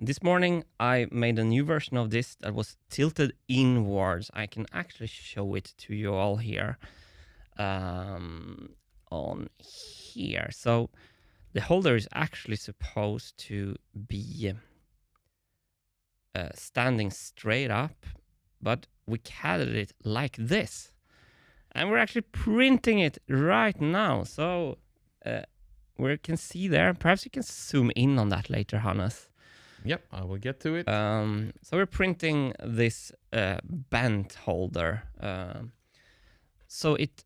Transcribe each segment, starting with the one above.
this morning I made a new version of this that was tilted inwards. I can actually show it to you all here on here. So the holder is actually supposed to be standing straight up, but we CAD'd it like this. And we're actually printing it right now. So we can see there. Perhaps you can zoom in on that later, Hannes. Yep, I will get to it. So we're printing this bent holder. So it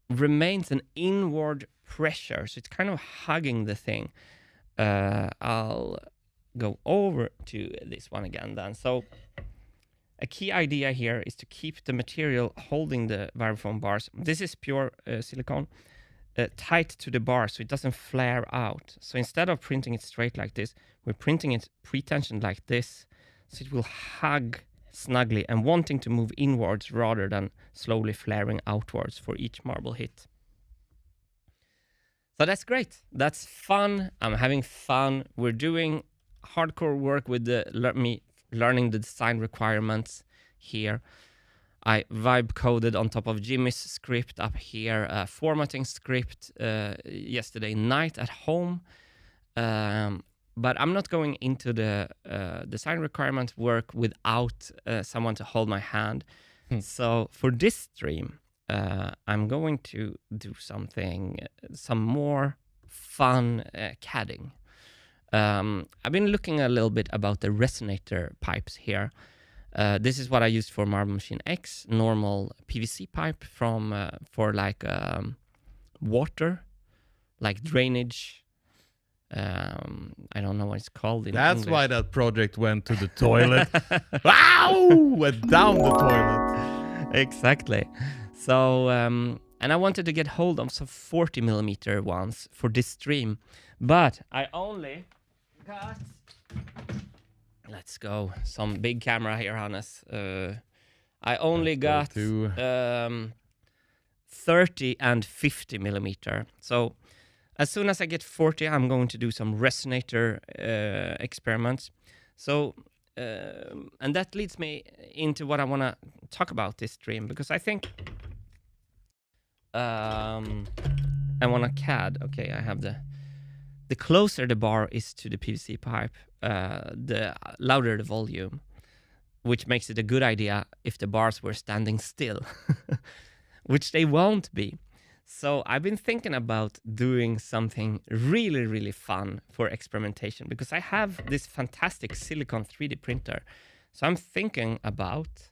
remains an inward pressure. So it's kind of hugging the thing. I'll go over to this one again then. So a key idea here is to keep the material holding the Vibraphone bars. This is pure silicone, tight to the bar so it doesn't flare out. So instead of printing it straight like this, we're printing it pre-tensioned like this, so it will hug snugly and wanting to move inwards rather than slowly flaring outwards for each marble hit. So that's great. That's fun. I'm having fun. We're doing hardcore work with learning the design requirements here. I vibe coded on top of Jimmy's script up here, formatting script yesterday night at home. But I'm not going into the design requirement work without someone to hold my hand. So for this stream, I'm going to do some more fun CADing. I've been looking a little bit about the Resonator pipes here. This is what I used for Marble Machine X, normal PVC pipe for like water, like drainage. I don't know what it's called in That's English. why that project went to the toilet. Wow! Went down the toilet. Exactly. So, and I wanted to get hold of some 40 millimeter ones for this stream, but I only got, let's go, some big camera here, Hannes. I only got 30 and 50 millimeter. So as soon as I get 40, I'm going to do some Resonator experiments. So, and that leads me into what I want to talk about this stream, because I think I want to CAD. Okay, I have the closer the bar is to the PVC pipe, the louder the volume, which makes it a good idea if the bars were standing still, which they won't be. So I've been thinking about doing something really, really fun for experimentation, because I have this fantastic silicone 3D printer. So I'm thinking about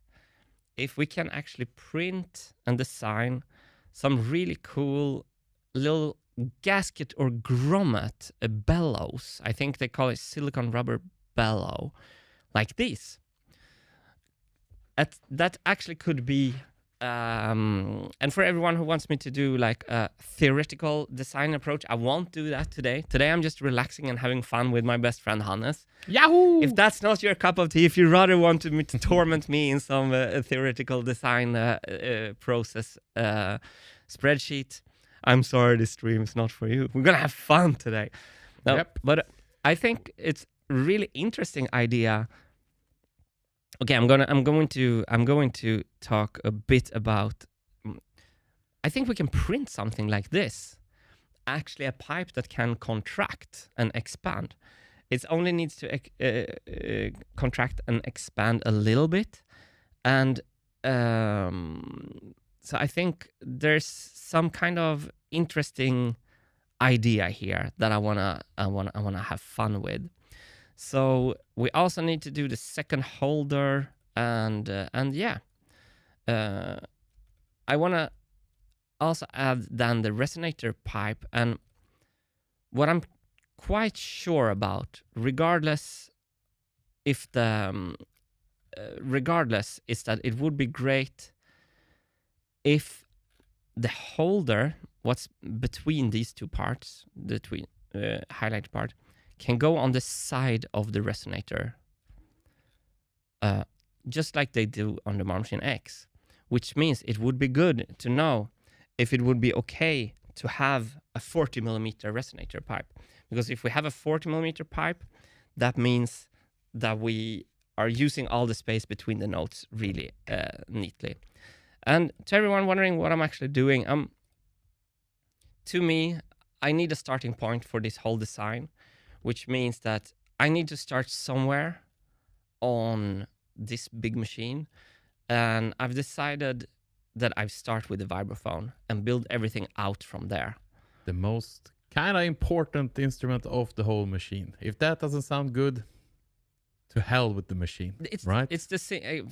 if we can actually print and design some really cool little gasket or grommet bellows. I think they call it silicone rubber bellow, like this. That actually could be, and for everyone who wants me to do like a theoretical design approach, I won't do that today. Today I'm just relaxing and having fun with my best friend Hannes. Yahoo! If that's not your cup of tea, if you rather want me to torment me in some theoretical design process spreadsheet, I'm sorry, this stream is not for you. We're gonna have fun today. No, Yep. But I think it's a really interesting idea. Okay, I'm going to talk a bit about. I think we can print something like this. Actually, a pipe that can contract and expand. It only needs to contract and expand a little bit, and so I think there's some kind of interesting idea here that I wanna have fun with. So we also need to do the second holder, and yeah, I wanna also add then the Resonator pipe. And what I'm quite sure about, regardless is that it would be great if the holder, what's between these two parts, the highlight part, can go on the side of the Resonator, just like they do on the Marble Machine X, which means it would be good to know if it would be okay to have a 40 millimeter Resonator pipe. Because if we have a 40 millimeter pipe, that means that we are using all the space between the notes really neatly. And to everyone wondering what I'm actually doing, to me, I need a starting point for this whole design, which means that I need to start somewhere on this big machine. And I've decided that I start with the vibraphone and build everything out from there. The most kind of important instrument of the whole machine. If that doesn't sound good, to hell with the machine. Right? It's the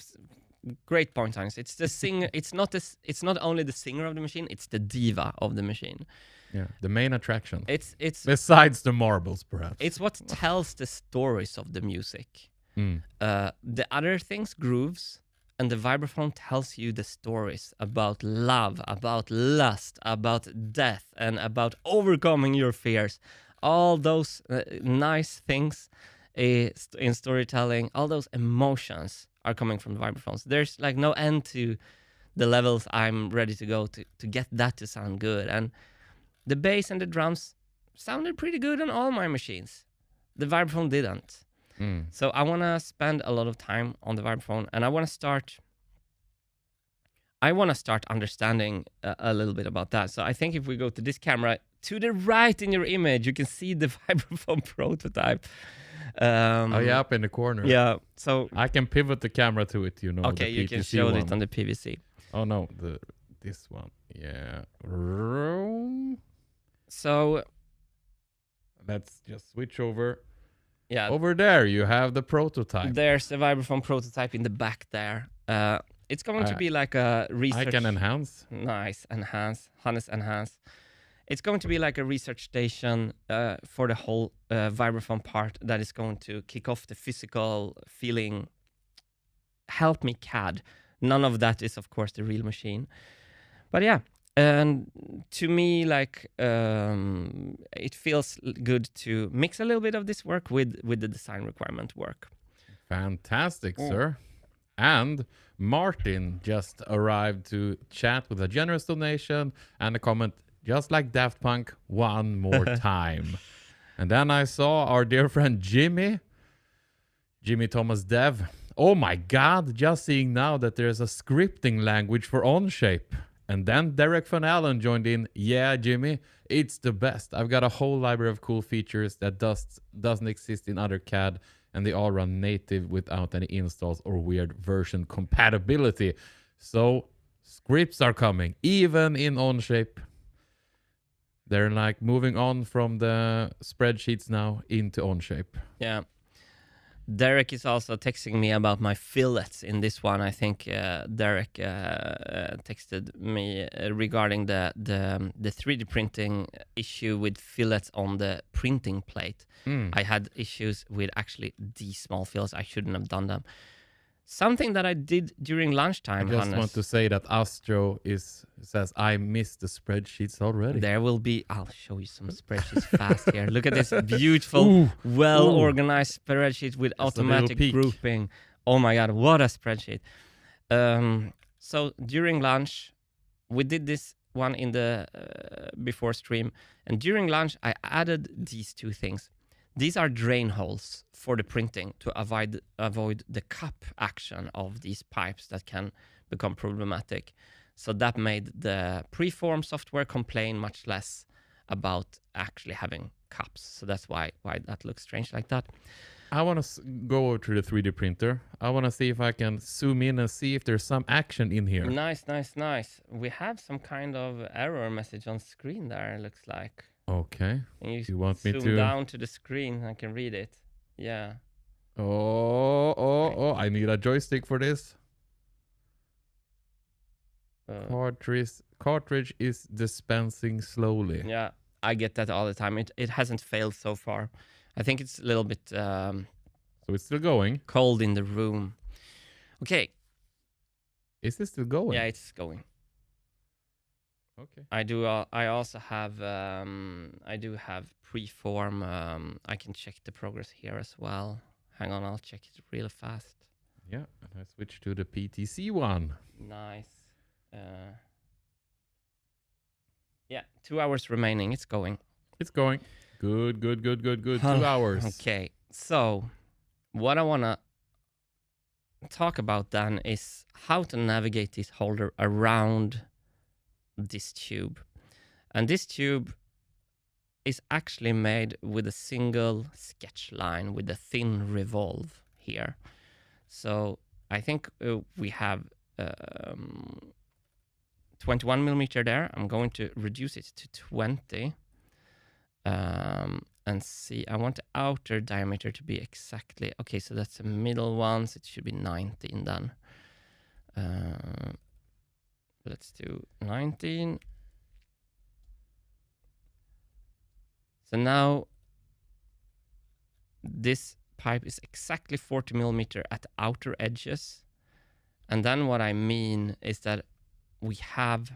great point, Hans. It's the singer. It's not only the singer of the machine. It's the diva of the machine. Yeah, the main attraction. It's besides the marbles, perhaps. It's what tells the stories of the music. Mm. The other things, grooves, and the vibraphone tells you the stories about love, about lust, about death, and about overcoming your fears. All those nice things in storytelling, all those emotions are coming from the vibraphones. There's like no end to the levels I'm ready to go to get that to sound good. And the bass and the drums sounded pretty good on all my machines. The vibraphone didn't. Mm. So I want to spend a lot of time on the vibraphone, and I want to start understanding a little bit about that. So I think if we go to this camera, to the right in your image, you can see the vibraphone prototype. Oh yeah, up in the corner. Yeah, so I can pivot the camera to it, Okay, you can show it on the PVC. Oh no, this one. Yeah. So let's just switch over. Yeah. Over there, you have the prototype. There's the vibraphone prototype in the back there. It's going to be like a research. I can enhance. Nice, Hannes enhance. It's going to be like a research station for the whole vibraphone part that is going to kick off the physical feeling. Help me CAD. None of that is, of course, the real machine. But yeah, and to me, like, it feels good to mix a little bit of this work with the design requirement work. Fantastic, sir. And Martin just arrived to chat with a generous donation and a comment, just like Daft Punk, one more time. And then I saw our dear friend Jimmy Thomas Dev. Oh my God, just seeing now that there's a scripting language for Onshape. And then Derek Van Allen joined in. Yeah, Jimmy, it's the best. I've got a whole library of cool features that doesn't exist in other CAD, and they all run native without any installs or weird version compatibility. So scripts are coming, even in Onshape. They're like moving on from the spreadsheets now into Onshape. Yeah. Derek is also texting me about my fillets in this one. I think Derek texted me regarding the 3D printing issue with fillets on the printing plate. I had issues with actually these small fillets. I shouldn't have done them. Something that I did during lunchtime, I just Hannes. want to say that Astro says, I missed the spreadsheets already. There will be, I'll show you some spreadsheets fast here. Look at this beautiful, well-organized spreadsheet with automatic grouping. Oh my God, what a spreadsheet. So during lunch, we did this one in the before stream. And during lunch, I added these two things. These are drain holes for the printing to avoid the cup action of these pipes that can become problematic. So that made the preform software complain much less about actually having cups. So that's why that looks strange like that. I want to go over to the 3D printer. I want to see if I can zoom in and see if there's some action in here. Nice. We have some kind of error message on screen there, it looks like. Okay. And you want me to zoom down to the screen? I can read it. Yeah. Oh! I need a joystick for this. Cartridge is dispensing slowly. Yeah, I get that all the time. It hasn't failed so far. I think it's a little bit so it's still going. Cold in the room. Okay. Is this still going? Yeah, it's going. Okay. I also have I do have preform. I can check the progress here as well. Hang on, I'll check it real fast. Yeah, and I switch to the PTC one. Nice. Yeah, 2 hours remaining. It's going. It's going. Good. 2 hours. Okay. So what I want to talk about then is how to navigate this holder around this tube. And this tube is actually made with a single sketch line with a thin revolve here. So I think we have 21 millimeter there. I'm going to reduce it to 20 and see. I want the outer diameter to be exactly, okay, so that's the middle one, so it should be 19 then. Let's do 19. So now this pipe is exactly 40 millimeter at the outer edges. And then what I mean is that we have,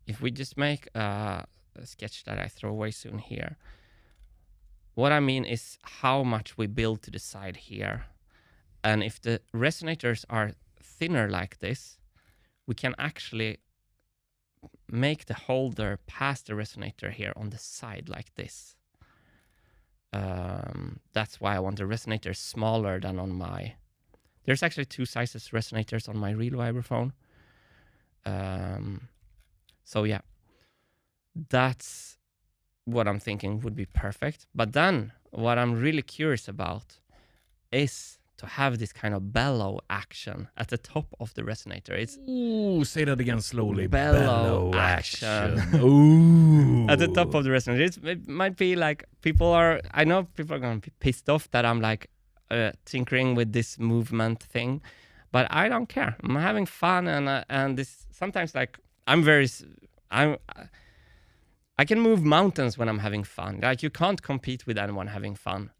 if we just make a sketch that I throw away soon here, what I mean is how much we build to the side here. And if the resonators are thinner like this, we can actually make the holder past the resonator here on the side like this. That's why I want the resonator smaller than on my... There's actually two sizes resonators on my real vibraphone. So yeah, that's what I'm thinking would be perfect. But then what I'm really curious about is to have this kind of bellow action at the top of the resonator. It's Ooh, say that again slowly. Bellow action. Ooh. At the top of the resonator. It might be like I know people are going to be pissed off that I'm like tinkering with this movement thing, but I don't care. I'm having fun, and this sometimes like I can move mountains when I'm having fun. Like you can't compete with anyone having fun.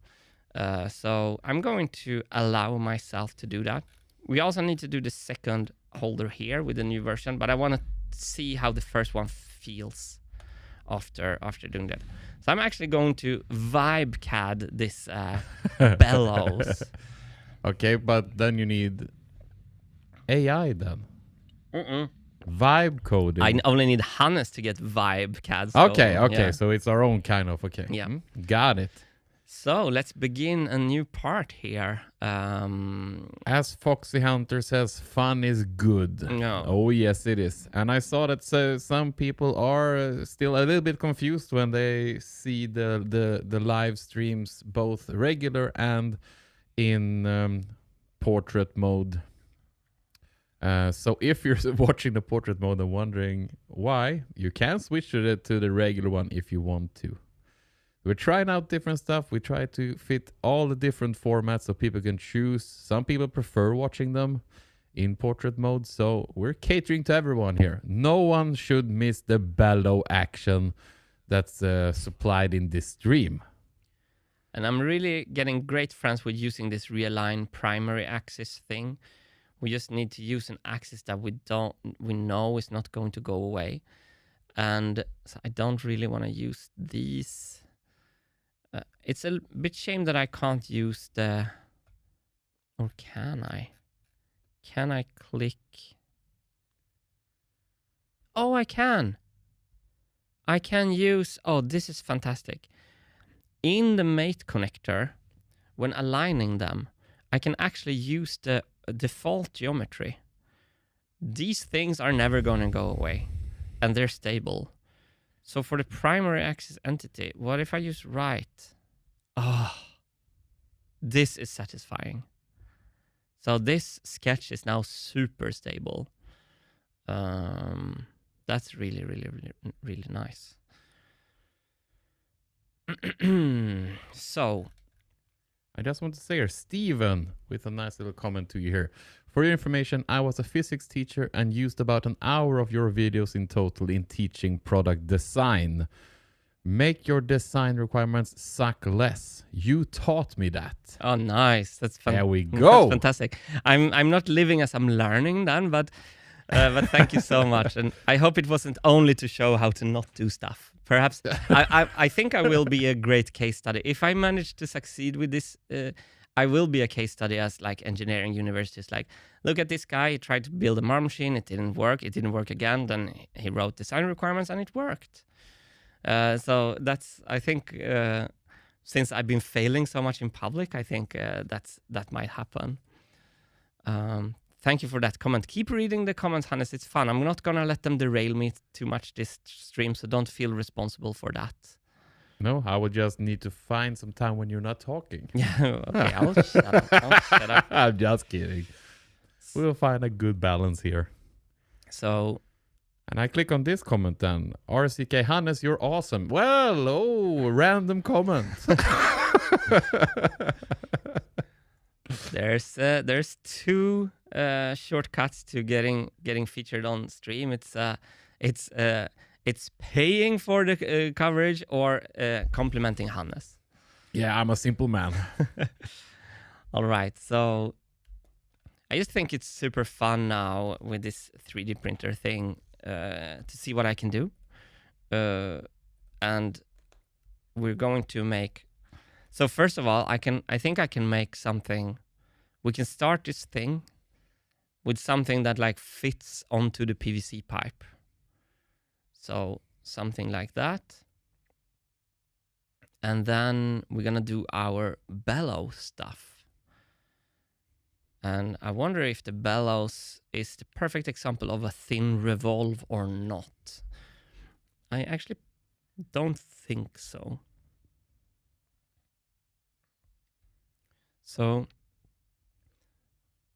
So I'm going to allow myself to do that. We also need to do the second holder here with the new version, but I want to see how the first one feels after doing that. So I'm actually going to vibe CAD this bellows. Okay, but then you need AI then. Vibe coding. I only need Hannes to get vibe CAD. Okay, yeah. so it's our own kind of, okay. Yeah. Got it. So let's begin a new part here. As Foxy Hunter says, fun is good. No. Oh, yes, it is. And I saw that some people are still a little bit confused when they see the live streams, both regular and in portrait mode. So if you're watching the portrait mode and wondering why, you can switch to the regular one if you want to. We're trying out different stuff. We try to fit all the different formats so people can choose. Some people prefer watching them in portrait mode, so we're catering to everyone here. No one should miss the bellow action that's supplied in this stream. And I'm really getting great friends with using this realign primary axis thing. We just need to use an axis that we know is not going to go away. And so I don't really want to use these. It's a bit shame that I can't use the, or can I? Can I click? Oh, I can. I can use, oh, this is fantastic. In the mate connector, when aligning them, I can actually use the default geometry. These things are never going to go away, and they're stable. So for the primary axis entity, what if I use right? Oh, this is satisfying. So this sketch is now super stable. That's really, really, really, really nice. So, I just want to say here, Steven, with a nice little comment to you here. For your information, I was a physics teacher and used about an hour of your videos in total in teaching product design. Make your design requirements suck less. You taught me that. Oh, nice. That's fun. There we go. That's fantastic. I'm not living as I'm learning then, but thank you so much. And I hope it wasn't only to show how to not do stuff. Perhaps I think I will be a great case study. If I manage to succeed with this, I will be a case study as like engineering universities. Like, look at this guy, he tried to build a marble machine, it didn't work again. Then he wrote design requirements and it worked. So that's, I think, since I've been failing so much in public, I think that might happen. Thank you for that comment. Keep reading the comments, Hannes. It's fun. I'm not gonna let them derail me too much this stream, so don't feel responsible for that. No, I would just need to find some time when you're not talking. Yeah, okay, I'll shut up. I'll shut up. I'm just kidding. We'll find a good balance here. So, and I click on this comment then. RCK Hannes, you're awesome. Well, random comment. there's two shortcuts to getting featured on stream. It's paying for the coverage or complimenting Hannes. Yeah, I'm a simple man. All right, so I just think it's super fun now with this 3D printer thing to see what I can do. And we're going to make... So first of all, I think I can make something... We can start this thing with something that like fits onto the PVC pipe. So something like that. And then we're gonna do our bellow stuff. And I wonder if the bellows is the perfect example of a thin revolve or not. I actually don't think so. So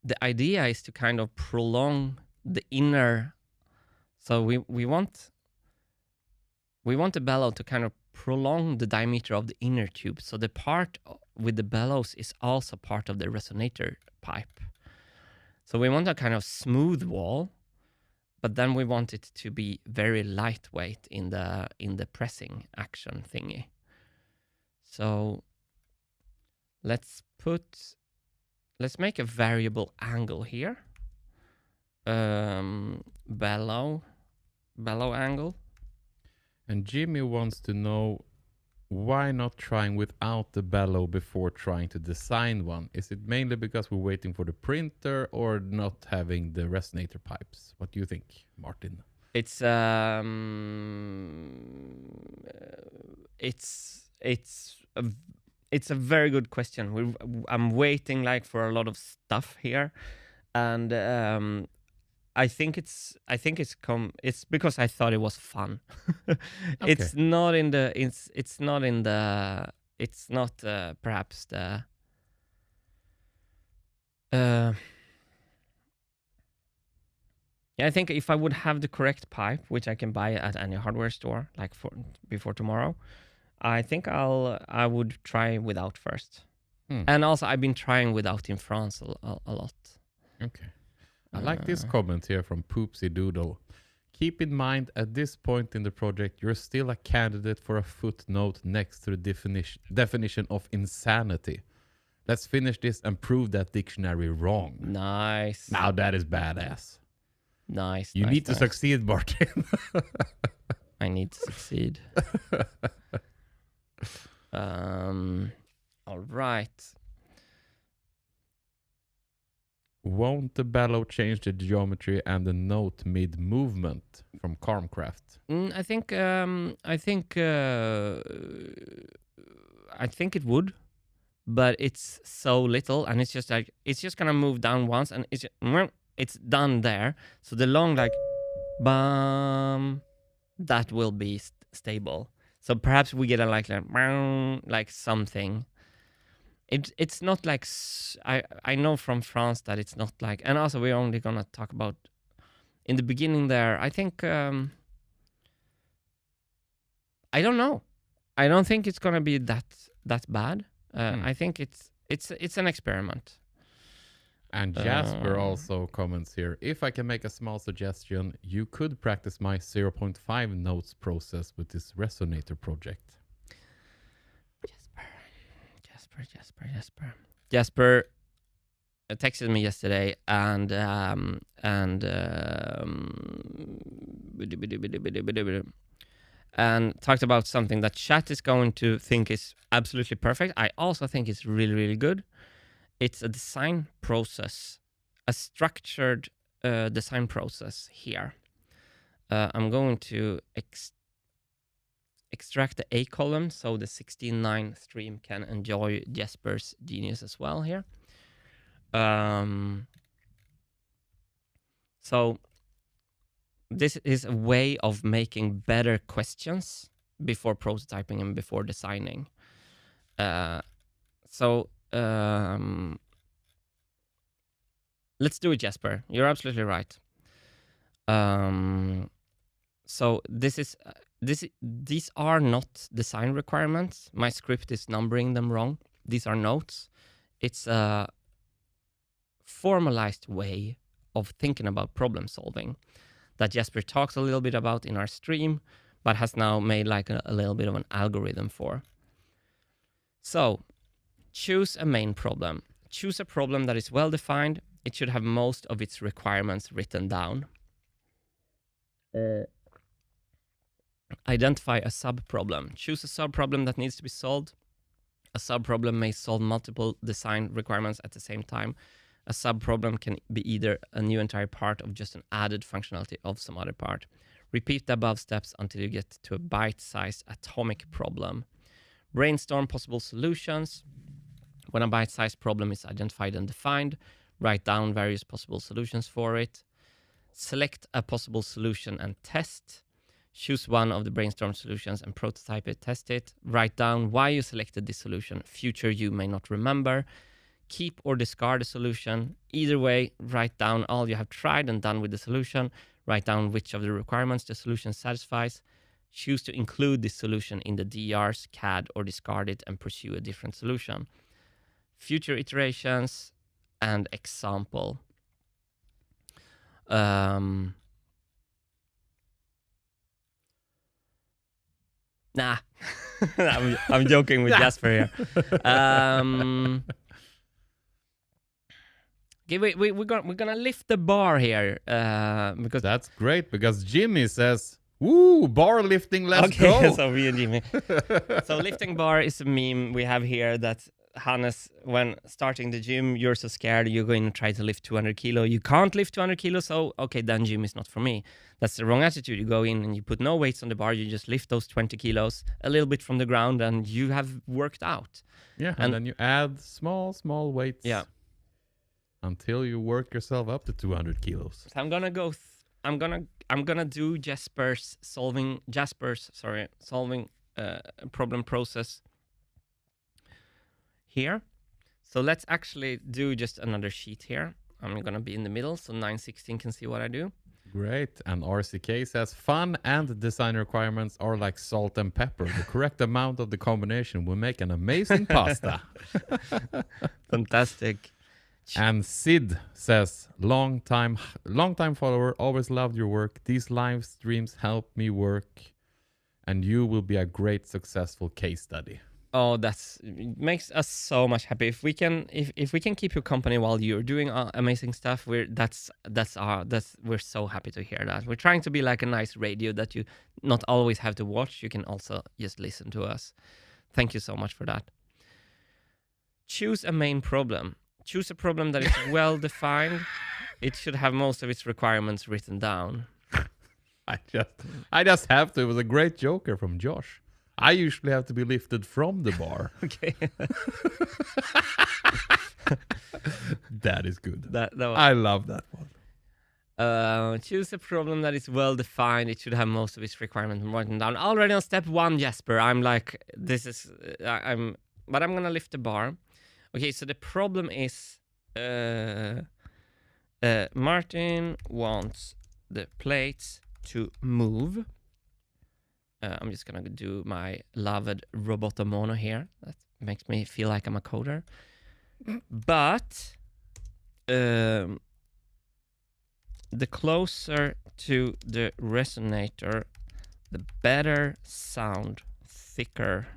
the idea is to kind of prolong the inner. So we want the bellow to kind of prolong the diameter of the inner tube. So the part with the bellows is also part of the resonator pipe. So we want a kind of smooth wall, but then we want it to be very lightweight in the pressing action thingy. So let's make a variable angle here. Bellow angle. And Jimmy wants to know, why not trying without the bellow before trying to design one? Is it mainly because we're waiting for the printer or not having the resonator pipes? What do you think, Martin? It's a very good question. I'm waiting like for a lot of stuff here, and I think it's because I thought it was fun. Okay. It's not perhaps the I think if I would have the correct pipe, which I can buy at any hardware store, like before tomorrow, I think I would try without first. And also I've been trying without in France a lot. Okay. I like this comment here from Poopsie Doodle. Keep in mind, at this point in the project, you're still a candidate for a footnote next to the definition of insanity. Let's finish this and prove that dictionary wrong. Nice. Now that is badass. Nice. You need to succeed, Martin. I need to succeed. All right. Won't the bellow change the geometry and the note mid-movement from Carmcraft? I think it would, but it's so little, and it's just gonna move down once, and it's done there. So the long bum, that will be stable. So perhaps we get a like something. It's not like I know from France that it's not like, and also we're only gonna talk about in the beginning there. I think I don't know. I don't think it's gonna be that bad. I think it's an experiment. And Jasper also comments here, if I can make a small suggestion, you could practice my 0.5 notes process with this resonator project. Jasper texted me yesterday and talked about something that chat is going to think is absolutely perfect. I also think it's really, really good. It's a design process, a structured design process here. I'm going to extract the A column so the 16:9 stream can enjoy Jesper's genius as well here. So this is a way of making better questions before prototyping and before designing. Let's do it, Jesper. You're absolutely right. So these are not design requirements. My script is numbering them wrong. These are notes. It's a formalized way of thinking about problem solving that Jesper talks a little bit about in our stream, but has now made like a little bit of an algorithm for. So choose a main problem. Choose a problem that is well defined. It should have most of its requirements written down. Identify a sub-problem. Choose a sub-problem that needs to be solved. A sub-problem may solve multiple design requirements at the same time. A sub-problem can be either a new entire part of just an added functionality of some other part. Repeat the above steps until you get to a bite-sized atomic problem. Brainstorm possible solutions. When a bite-sized problem is identified and defined, write down various possible solutions for it. Select a possible solution and test. Choose one of the brainstorm solutions and prototype it, test it. Write down why you selected this solution. Future you may not remember. Keep or discard a solution. Either way, write down all you have tried and done with the solution. Write down which of the requirements the solution satisfies. Choose to include this solution in the DRs, CAD, or discard it and pursue a different solution. Future iterations and example. Nah, I'm joking with Jasper here. Okay, we're gonna lift the bar here because that's great, because Jimmy says, "Woo, bar lifting, let's go." So me and Jimmy. So lifting bar is a meme we have here that Hannes, when starting the gym, you're so scared you're going to try to lift 200 kilo. You can't lift 200 kilos, so okay, then gym is not for me. That's the wrong attitude. You go in and you put no weights on the bar. You just lift those 20 kilos a little bit from the ground and you have worked out. Yeah, and then you add small weights. Yeah. Until you work yourself up to 200 kilos. So I'm gonna go. I'm gonna do Jasper's solving problem process here. So let's actually do just another sheet here. I'm gonna be in the middle so 916 can see what I do. Great. And RCK says fun and design requirements are like salt and pepper. The correct amount of the combination will make an amazing pasta. Fantastic. And Sid says, long time follower, always loved your work. These live streams help me work, and you will be a great successful case study. Oh, makes us so much happy. If we can keep your company while you're doing amazing stuff, we're so happy to hear that. We're trying to be like a nice radio that you not always have to watch. You can also just listen to us. Thank you so much for that. Choose a main problem. Choose a problem that is well defined. It should have most of its requirements written down. I just have to. It was a great joker from Josh. I usually have to be lifted from the bar. Okay. That is good. I love that one. Choose a problem that is well defined. It should have most of its requirements written down. Already on step 1, Jesper, I'm like, but I'm gonna lift the bar. Okay, so the problem is Martin wants the plates to move. I'm just gonna do my loved robotomono here. That makes me feel like I'm a coder. But the closer to the resonator, the better sound, thicker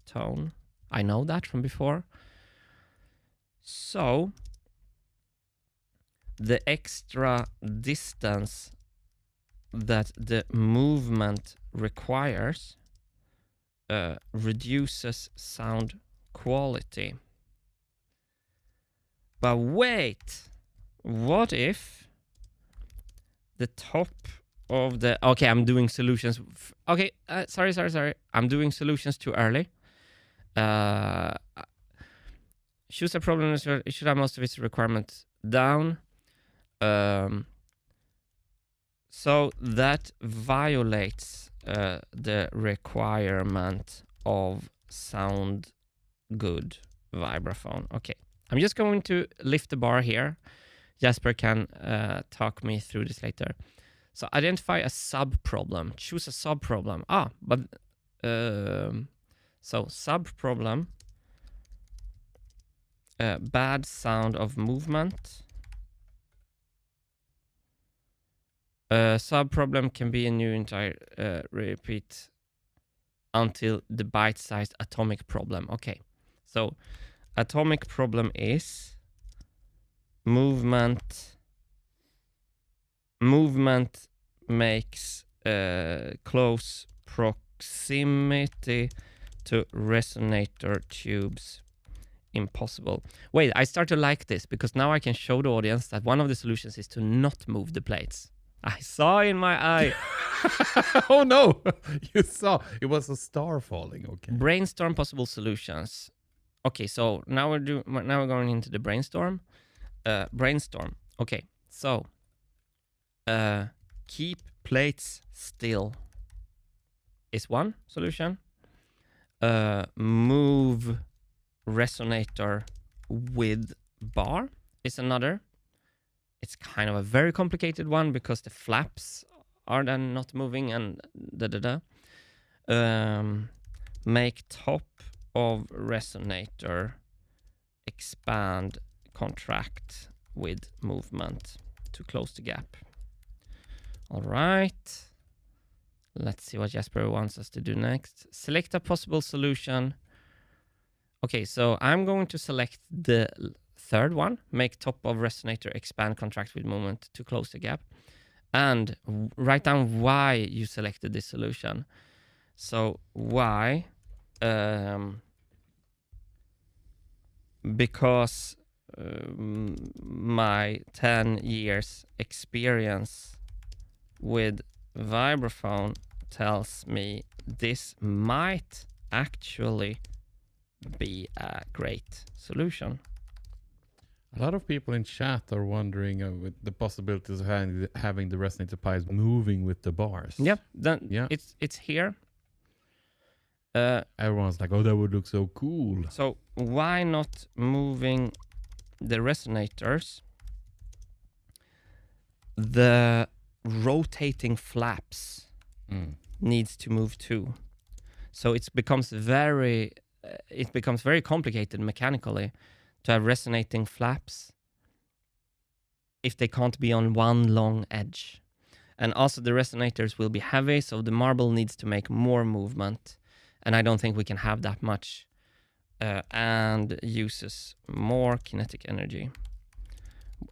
tone. I know that from before. So the extra distance that the movement requires reduces sound quality. But wait, what if the top of the... Okay, I'm doing solutions. Okay, sorry. I'm doing solutions too early. Choose a problem. It should have most of its requirements down. So that violates the requirement of sound good vibraphone. Okay, I'm just going to lift the bar here. Jasper can talk me through this later. So identify a sub-problem. Choose a sub-problem. So sub-problem, bad sound of movement. Sub-problem can be a new entire repeat until the bite-sized atomic problem. Okay, so atomic problem is movement makes close proximity to resonator tubes impossible. Wait, I start to like this because now I can show the audience that one of the solutions is to not move the plates. I saw in my eye. Oh no, you saw it was a star falling. Okay. Brainstorm possible solutions. Okay, so now we're going into the brainstorm. Brainstorm. Okay, so keep plates still is one solution. Move resonator with bar is another. It's kind of a very complicated one because the flaps are then not moving and make top of resonator expand contract with movement to close the gap. All right. Let's see what Jasper wants us to do next. Select a possible solution. Okay, so I'm going to select the third one, make top of resonator expand contract with movement to close the gap, and write down why you selected this solution. So why? Because my 10 years experience with vibraphone tells me this might actually be a great solution. A lot of people in chat are wondering with the possibilities of having the resonator pies moving with the bars. Yep, it's here. Everyone's like, oh, that would look so cool. So why not moving the resonators? The rotating flaps needs to move too. So it becomes very complicated mechanically to have resonating flaps if they can't be on one long edge. And also the resonators will be heavy, so the marble needs to make more movement. And I don't think we can have that much and uses more kinetic energy.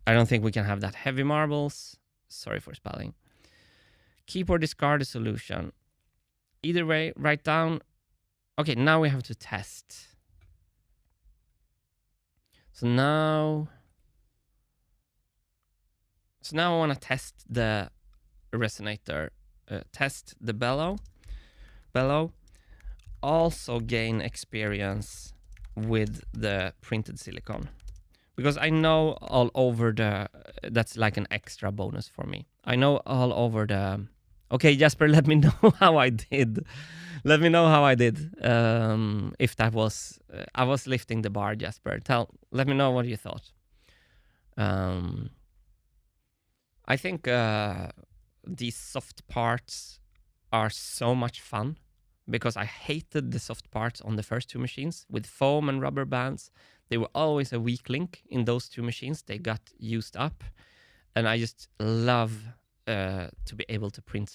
I don't think we can have that heavy marbles. Sorry for spelling. Keep or discard a solution. Either way, write down. Okay, now we have to test. So now I want to test the resonator, test the bellow. Also gain experience with the printed silicon. Because I know all over that's like an extra bonus for me. I know all over the... Okay, Jasper, let me know how I did. Let me know how I did. If that was... I was lifting the bar, Jasper. Let me know what you thought. I think these soft parts are so much fun because I hated the soft parts on the first two machines with foam and rubber bands. They were always a weak link in those two machines. They got used up. And I just love to be able to print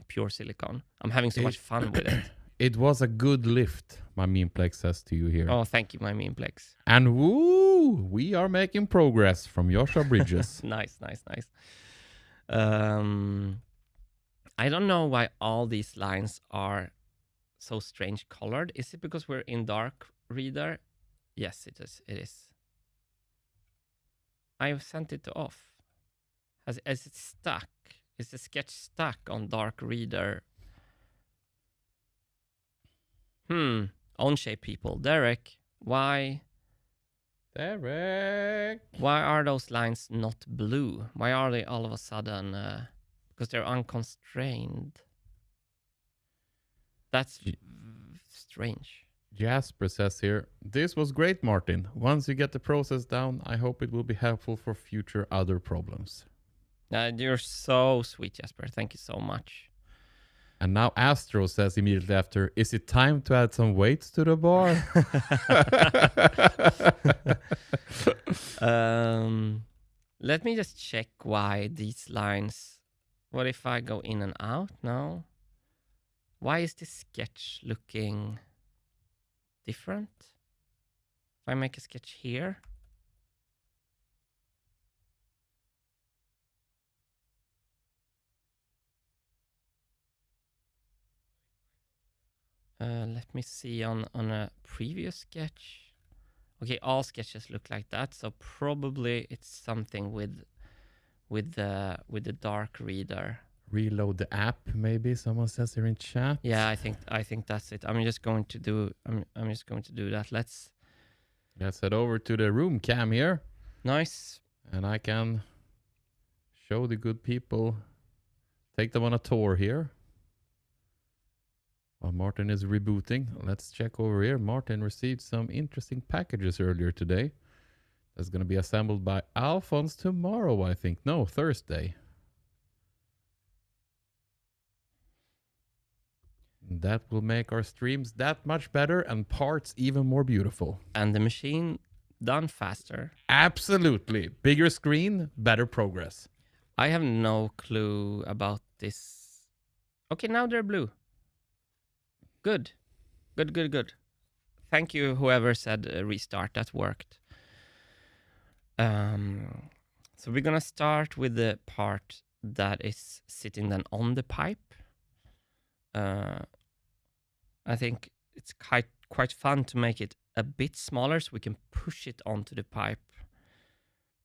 pure silicon. I'm having so much fun with it. It was a good lift, my Memeplex says to you here. Oh, thank you, my Memeplex. And woo, we are making progress from Joshua Bridges. Nice. I don't know why all these lines are so strange colored. Is it because we're in dark reader? Yes, it is. I've sent it to off. Has it stuck? Is the sketch stuck on dark reader? Onshape people. Derek, why Derek. why are those lines not blue? Why are they all of a sudden because they're unconstrained? That's strange. Jasper says here, this was great, Martin. Once you get the process down, I hope it will be helpful for future other problems. You're so sweet, Jasper. Thank you so much. And now Astro says immediately after, is it time to add some weights to the bar? Let me just check why these lines. What if I go in and out? No. Why is this sketch looking different? If I make a sketch here. Let me see on a previous sketch. Okay, all sketches look like that, so probably it's something with the dark reader. Reload the app, maybe someone says here in chat. Yeah, I think that's it. I'm just going to do that. Let's head over to the room cam here. Nice. And I can show the good people, take them on a tour here. While Martin is rebooting, let's check over here. Martin received some interesting packages earlier today. That's going to be assembled by Alphonse tomorrow, I think. No, Thursday. That will make our streams that much better and parts even more beautiful. And the machine done faster. Absolutely. Bigger screen, better progress. I have no clue about this. Okay, now they're blue. Good. Good. Thank you, whoever said restart. That worked. So we're gonna start with the part that is sitting then on the pipe. I think it's quite fun to make it a bit smaller so we can push it onto the pipe.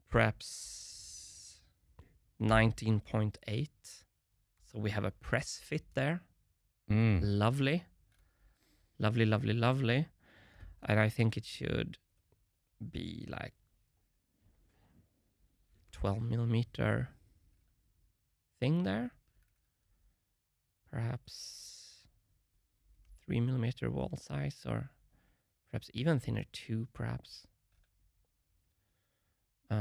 Perhaps 19.8. So we have a press fit there. Lovely. And I think it should be like 12 millimeter thing there. Perhaps 3 millimeter wall size, or perhaps even thinner, 2 perhaps. So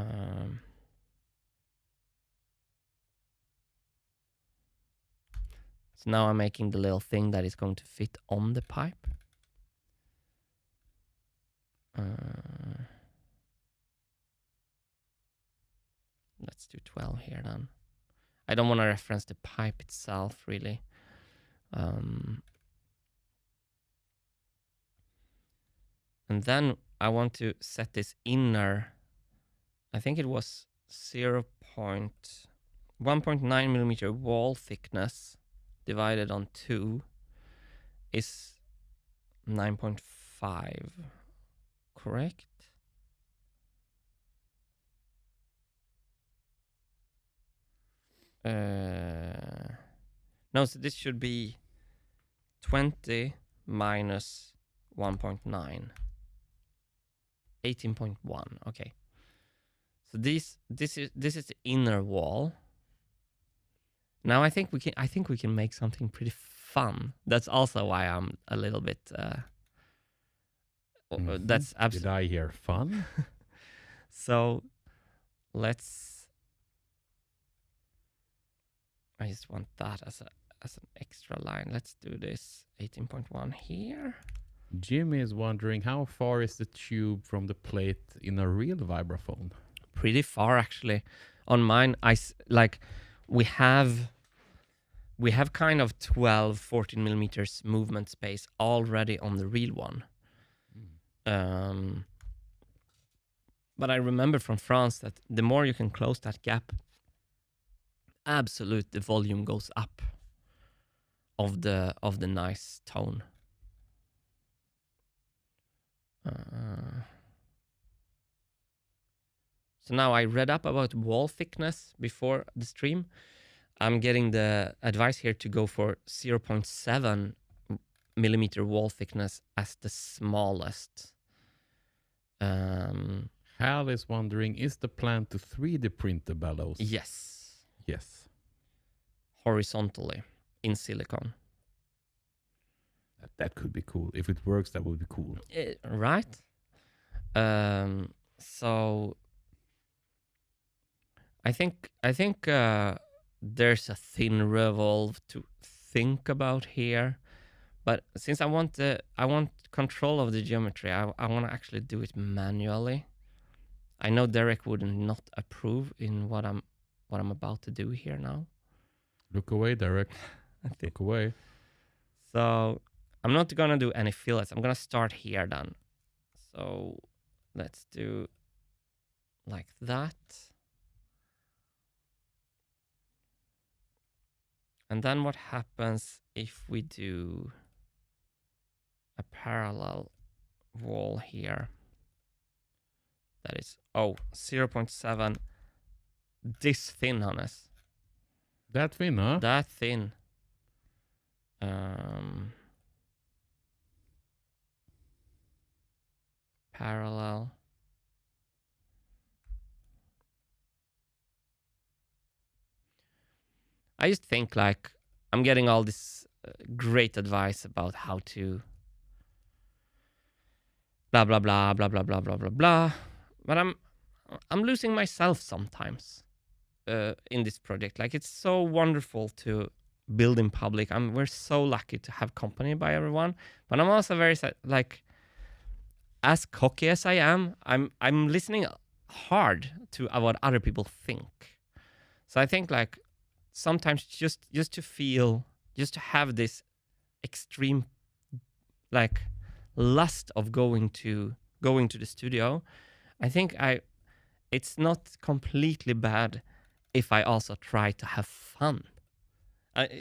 now I'm making the little thing that is going to fit on the pipe. Let's do 12 here then. I don't want to reference the pipe itself, really. And then I want to set this inner, I think it was 1.9 millimeter wall thickness divided on 2 is 9.5, correct? No, so this should be 20 minus 1.9. 18.1. Okay. So this is the inner wall. Now I think we can make something pretty fun. That's also why I'm a little bit that's absolutely. Did I hear fun? So I just want that as an extra line. Let's do this 18.1 here. Jimmy is wondering, how far is the tube from the plate in a real vibraphone? Pretty far, actually. On mine, we have kind of 12, 14 millimeters movement space already on the real one. But I remember from France that the more you can close that gap, the volume goes up of the nice tone. So now I read up about wall thickness before the stream, I'm getting the advice here to go for 0.7 millimeter wall thickness as the smallest. Hal is wondering, is the plan to 3D print the bellows? Yes. Yes. Horizontally in silicone. That could be cool. If it works, that would be cool. Right? So I think there's a thin revolve to think about here, but since I want control of the geometry, I want to actually do it manually. I know Derek would not approve in what I'm about to do here now. Look away, Derek. Look away. So I'm not gonna do any fillets. I'm gonna start here then. So let's do like that. And then what happens if we do a parallel wall here? That is, 0.7. This thin, Hannes. That thin, huh? That thin. Parallel. I just think like I'm getting all this great advice about how to blah blah blah blah blah blah blah blah blah, but I'm losing myself sometimes in this project. Like it's so wonderful to build in public. We're so lucky to have company by everyone, but I'm also very like, as cocky as I am, I'm listening hard to what other people think. So I think like sometimes just to feel, just to have this extreme like lust of going to the studio, I think it's not completely bad if I also try to have fun.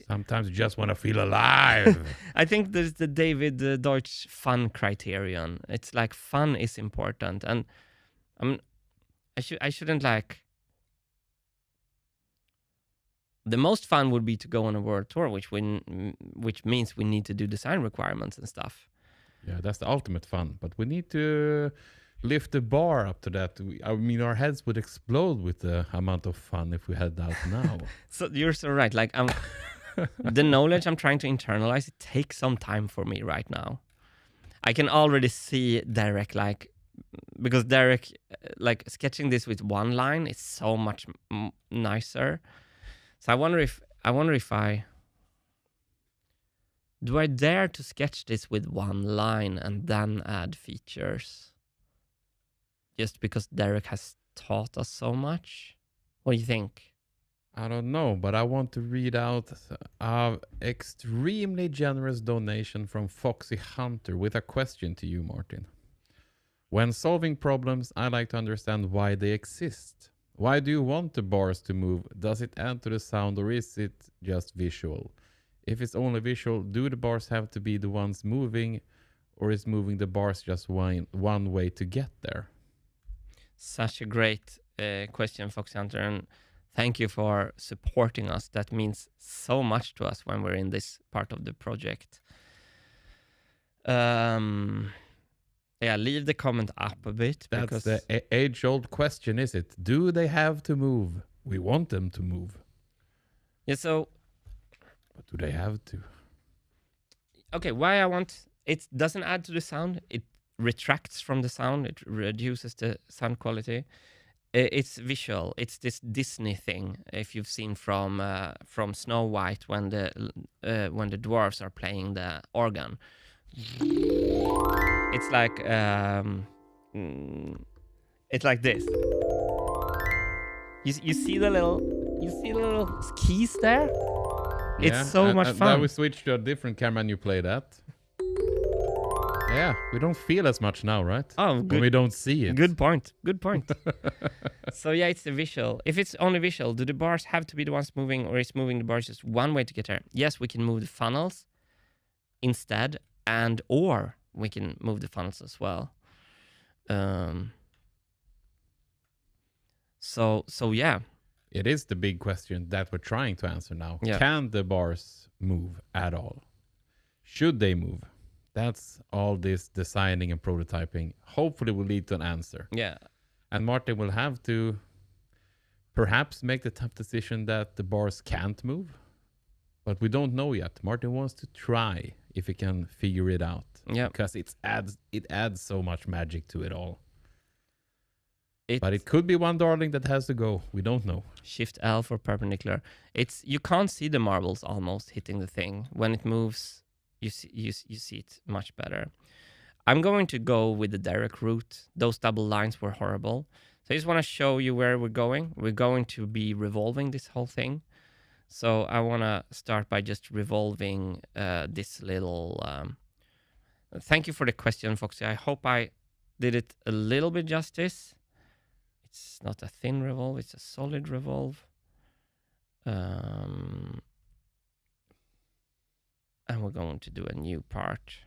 Sometimes you just want to feel alive. I think there's the David Deutsch fun criterion. It's like fun is important, and I shouldn't like. The most fun would be to go on a world tour, which means we need to do design requirements and stuff. Yeah, that's the ultimate fun. But we need to lift the bar up to that. I mean, our heads would explode with the amount of fun if we head out now. So you're so right. Like the knowledge I'm trying to internalize, it takes some time for me right now. I can already see Derek, like, because Derek, like, sketching this with one line is so much nicer. So I wonder if do I dare to sketch this with one line and then add features? Just because Derek has taught us so much? What do you think? I don't know, but I want to read out an extremely generous donation from Foxy Hunter with a question to you, Martin. When solving problems, I like to understand why they exist. Why do you want the bars to move? Does it add to the sound, or is it just visual? If it's only visual, do the bars have to be the ones moving, or is moving the bars just one way to get there? Such a great question, Fox Hunter, and thank you for supporting us. That means so much to us when we're in this part of the project. Yeah, leave the comment up a bit. That's because the age-old question, is it? Do they have to move? We want them to move. Yeah, so... But do they have to? Okay, why I want... It doesn't add to the sound. It retracts from the sound. It reduces the sound quality. It's visual. It's this Disney thing, if you've seen from Snow White when the dwarves are playing the organ. It's like this. You see the little keys there? Yeah, it's so much fun. Now we switch to a different camera and you play that. Yeah, we don't feel as much now, right? Oh, good. When we don't see it. Good point. Good point. So yeah, it's the visual. If it's only visual, do the bars have to be the ones moving, or is moving the bars just one way to get there? Yes, we can move the funnels instead, or we can move the funnels as well. So yeah, It is the big question that we're trying to answer now. Yeah. Can the bars move at all? Should they move? That's all this designing and prototyping hopefully will lead to an answer. Yeah. And Martin will have to perhaps make the tough decision that the bars can't move. But we don't know yet. Martin wants to try if he can figure it out. Yeah. Because it adds so much magic to it all. But it could be one darling that has to go. We don't know. Shift L for perpendicular. You can't see the marbles almost hitting the thing. When it moves, you see it much better. I'm going to go with the direct route. Those double lines were horrible. So I just want to show you where we're going. We're going to be revolving this whole thing. So I want to start by just revolving this little... Thank you for the question, Foxy. I hope I did it a little bit justice. It's not a thin revolve, it's a solid revolve. And we're going to do a new part.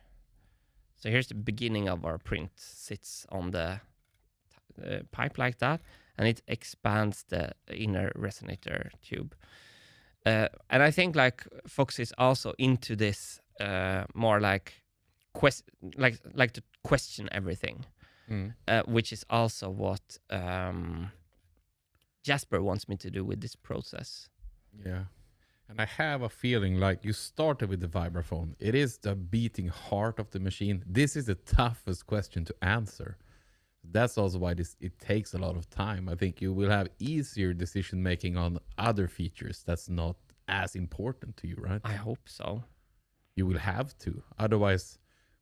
So here's the beginning of our print. Sits on the pipe like that, and it expands the inner resonator tube. And I think like Fox is also into this more like to question everything. Which is also what Jasper wants me to do with this process. Yeah. And I have a feeling like you started with the vibraphone. It is the beating heart of the machine. This is the toughest question to answer. That's also why it takes a lot of time. I think you will have easier decision making on other features that's not as important to you, right? I hope so. You will have to. Otherwise,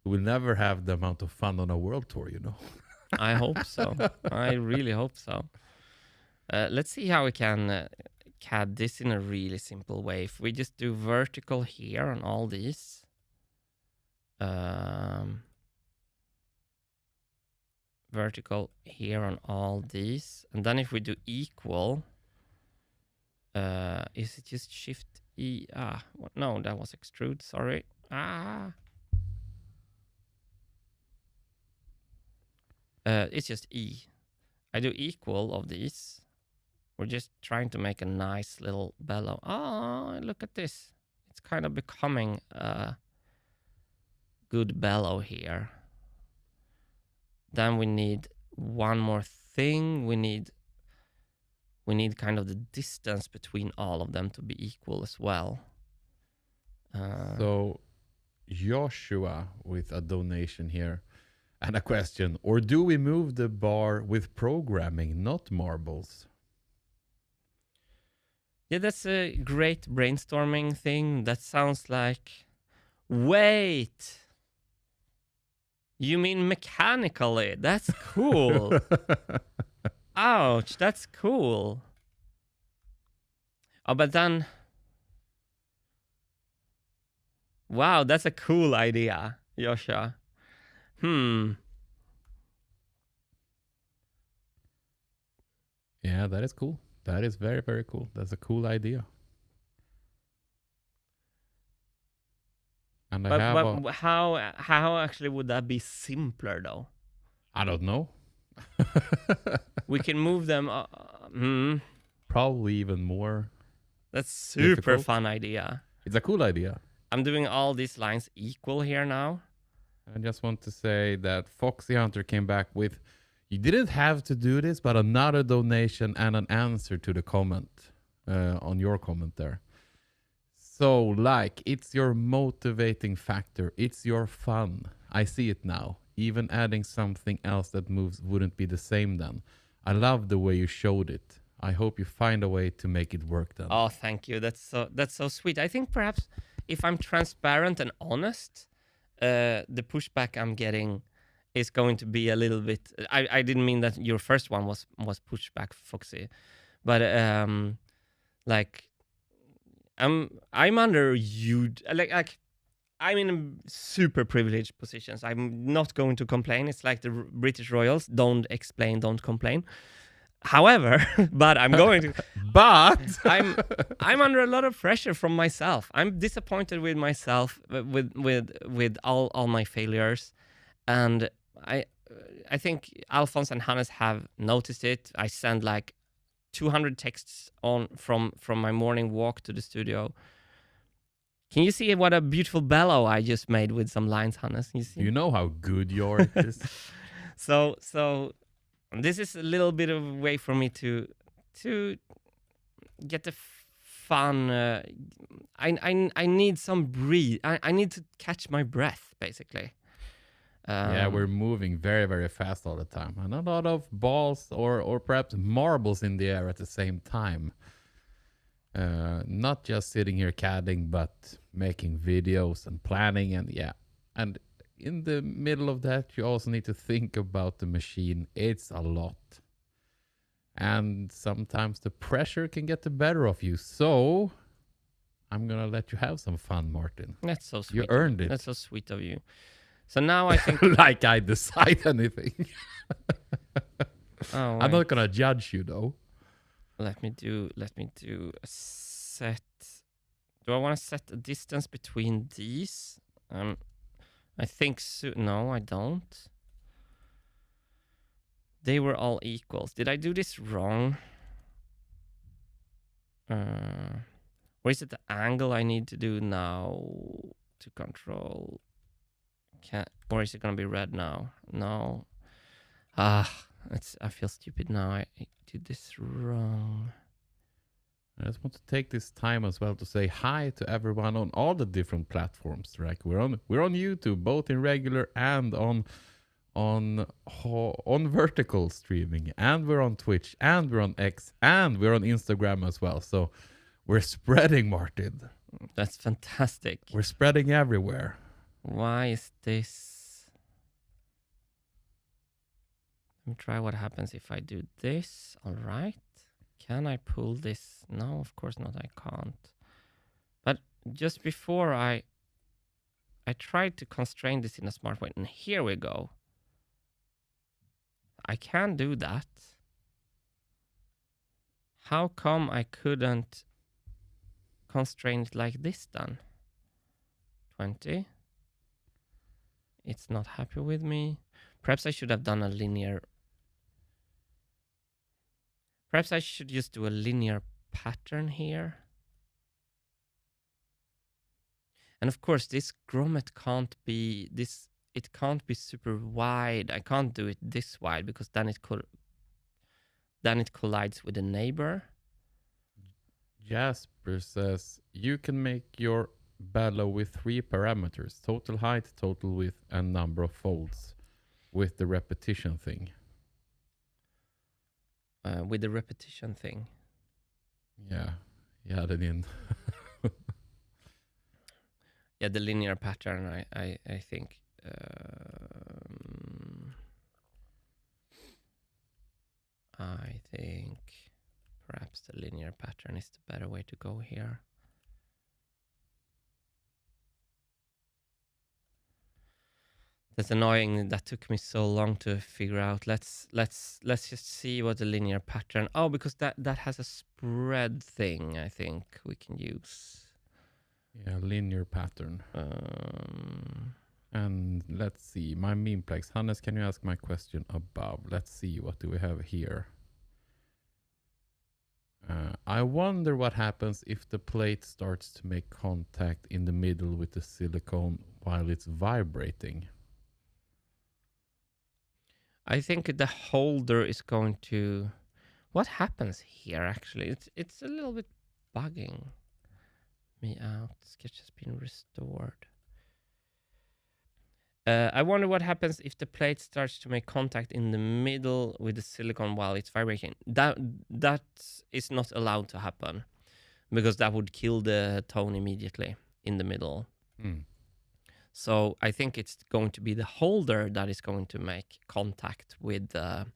we will never have the amount of fun on a world tour, you know. I hope so. I really hope so. Let's see how we can CAD this in a really simple way. If we just do vertical here on all these. Vertical here on all these. And then if we do equal, is it just shift E? No, that was extrude, sorry. It's just E. I do equal of these. We're just trying to make a nice little bellow. Oh, look at this. It's kind of becoming a good bellow here. Then we need one more thing. We need kind of the distance between all of them to be equal as well. So Joshua with a donation here. And a question, or do we move the bar with programming, not marbles? Yeah, that's a great brainstorming thing. That sounds like... Wait! You mean mechanically? That's cool. Ouch, that's cool. Oh, but then... Wow, that's a cool idea, Joshua. Yeah, that is cool. That is very, very cool. That's a cool idea. And how actually would that be simpler though? I don't know. We can move them. Probably even more. That's super difficult. Fun idea. It's a cool idea. I'm doing all these lines equal here now. I just want to say that Foxy Hunter came back with, you didn't have to do this, but another donation and an answer to the comment on your comment there. So like, it's your motivating factor. It's your fun. I see it now. Even adding something else that moves wouldn't be the same then. I love the way you showed it. I hope you find a way to make it work then. Oh, thank you. That's so sweet. I think perhaps if I'm transparent and honest, the pushback I'm getting is going to be a little bit... I didn't mean that your first one was pushback, Foxy. But like I'm under huge... Like I'm in super privileged positions. I'm not going to complain. It's like the British Royals. Don't explain, don't complain. However, but I'm going to... But I'm under a lot of pressure from myself. I'm disappointed with myself, with all my failures, and I think Alphonse and Hannes have noticed it. I send like 200 texts on from my morning walk to the studio. Can you see what a beautiful bellow I just made with some lines, Hannes? You see? You know how good your art is. So this is a little bit of a way for me to get the fun. I need some breathe. I need to catch my breath, basically. Yeah, we're moving very, very fast all the time. And a lot of balls or perhaps marbles in the air at the same time. Not just sitting here CADing, but making videos and planning. And yeah, and in the middle of that, you also need to think about the machine. It's a lot. And sometimes the pressure can get the better of you. So I'm going to let you have some fun, Martin. That's so sweet. You earned it. That's so sweet of you. So now I think... Like I decide anything. Oh, I'm not going to judge you, though. Let me do a set. Do I want to set a distance between these? I think so. No, I don't. They were all equals. Did I do this wrong? Or is it the angle I need to do now to control? Or is it gonna be red now? No. I feel stupid now. I did this wrong. I just want to take this time as well to say hi to everyone on all the different platforms. Right? We're on YouTube, both in regular and on vertical streaming, and we're on Twitch, and we're on X, and we're on Instagram as well. So we're spreading, Martin. That's fantastic. We're spreading everywhere. Why is this? Let me try what happens if I do this. All right. Can I pull this? No, of course not. I can't. But just before I tried to constrain this in a smart way, and here we go. I can do that. How come I couldn't constrain it like this then? 20. It's not happy with me. Perhaps I should have done a linear. Perhaps I should just do a linear pattern here. And of course, this grommet can't be this. It can't be super wide. I can't do it this wide because then it collides with the neighbor. Jasper says you can make your bellow with 3 parameters: total height, total width, and number of folds with the repetition thing. With the repetition thing. Yeah, you had it in. Yeah, the linear pattern, I think. I think perhaps the linear pattern is the better way to go here. That's annoying. That took me so long to figure out. Let's just see what the linear pattern. Oh, because that has a spread thing. I think we can use. Yeah, linear pattern. And let's see, my memeplex. Hannes, can you ask my question above? Let's see, what do we have here? I wonder what happens if the plate starts to make contact in the middle with the silicone while it's vibrating. I think the holder is going to... What happens here, actually? It's a little bit bugging me out. Sketch has been restored. I wonder what happens if the plate starts to make contact in the middle with the silicone while it's vibrating. That is not allowed to happen because that would kill the tone immediately in the middle. So I think it's going to be the holder that is going to make contact with the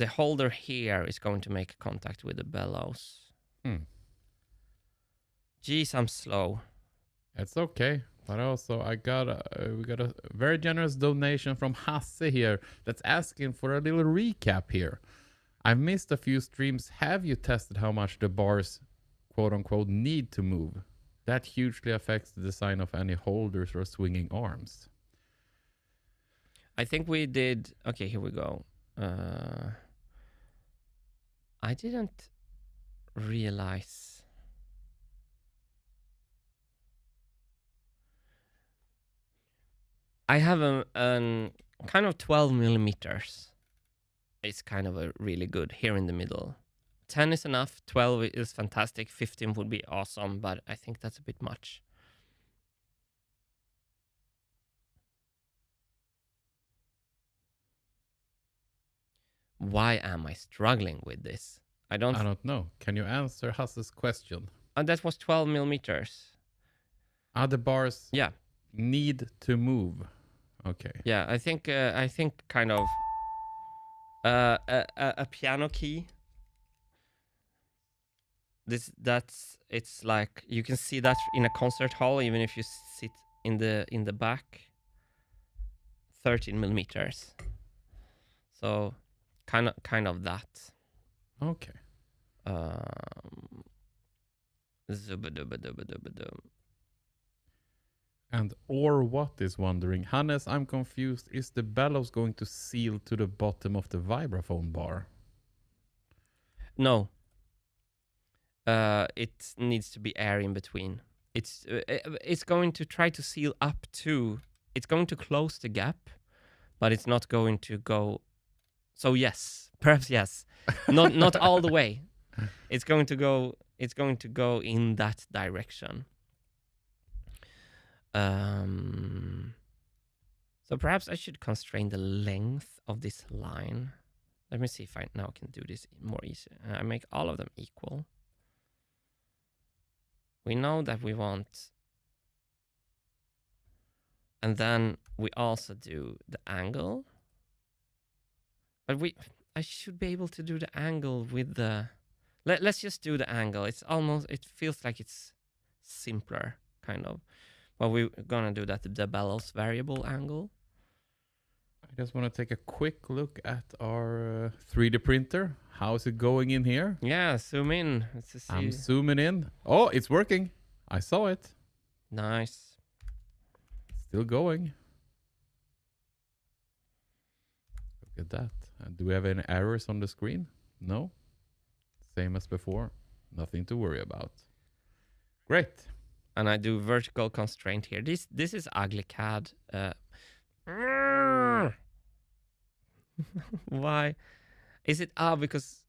holder here is going to make contact with the bellows. Geez, I'm slow. It's okay. But also, we got a very generous donation from Hasse here that's asking for a little recap here. I missed a few streams. Have you tested how much the bars, quote unquote, need to move? That hugely affects the design of any holders or swinging arms. I think we did. Okay, here we go. I didn't realize. I have a kind of 12 millimeters. It's kind of a really good here in the middle. 10 is enough, 12 is fantastic, 15 would be awesome, but I think that's a bit much. Why am I struggling with this? I don't know. Can you answer Hasse's question? that was 12 millimeters. Other bars Yeah. need to move. Okay. Yeah, I think kind of a piano key. It's like you can see that in a concert hall, even if you sit in the back. 13 millimeters. So kind of that. Okay. Zubadubadubadubadum. And or what is wondering, Hannes, I'm confused. Is the bellows going to seal to the bottom of the vibraphone bar? No. It needs to be air in between. It's going to try to seal up to. It's going to close the gap, but it's not going to go. So yes, perhaps yes, not all the way. It's going to go. It's going to go in that direction. So perhaps I should constrain the length of this line. Let me see if I now can do this more easy. I make all of them equal. We know that we want, and then we also do the angle. But I should be able to do the angle with the. Let's just do the angle. It feels like it's simpler, kind of. But we're gonna do that the bellows variable angle. I just want to take a quick look at our 3D printer. How's it going in here? Yeah, zoom in. Let's see. I'm zooming in. Oh, it's working. I saw it. Nice. Still going. Look at that. Do we have any errors on the screen? No. Same as before. Nothing to worry about. Great. And I do vertical constraint here. This is ugly CAD. Why? Is it because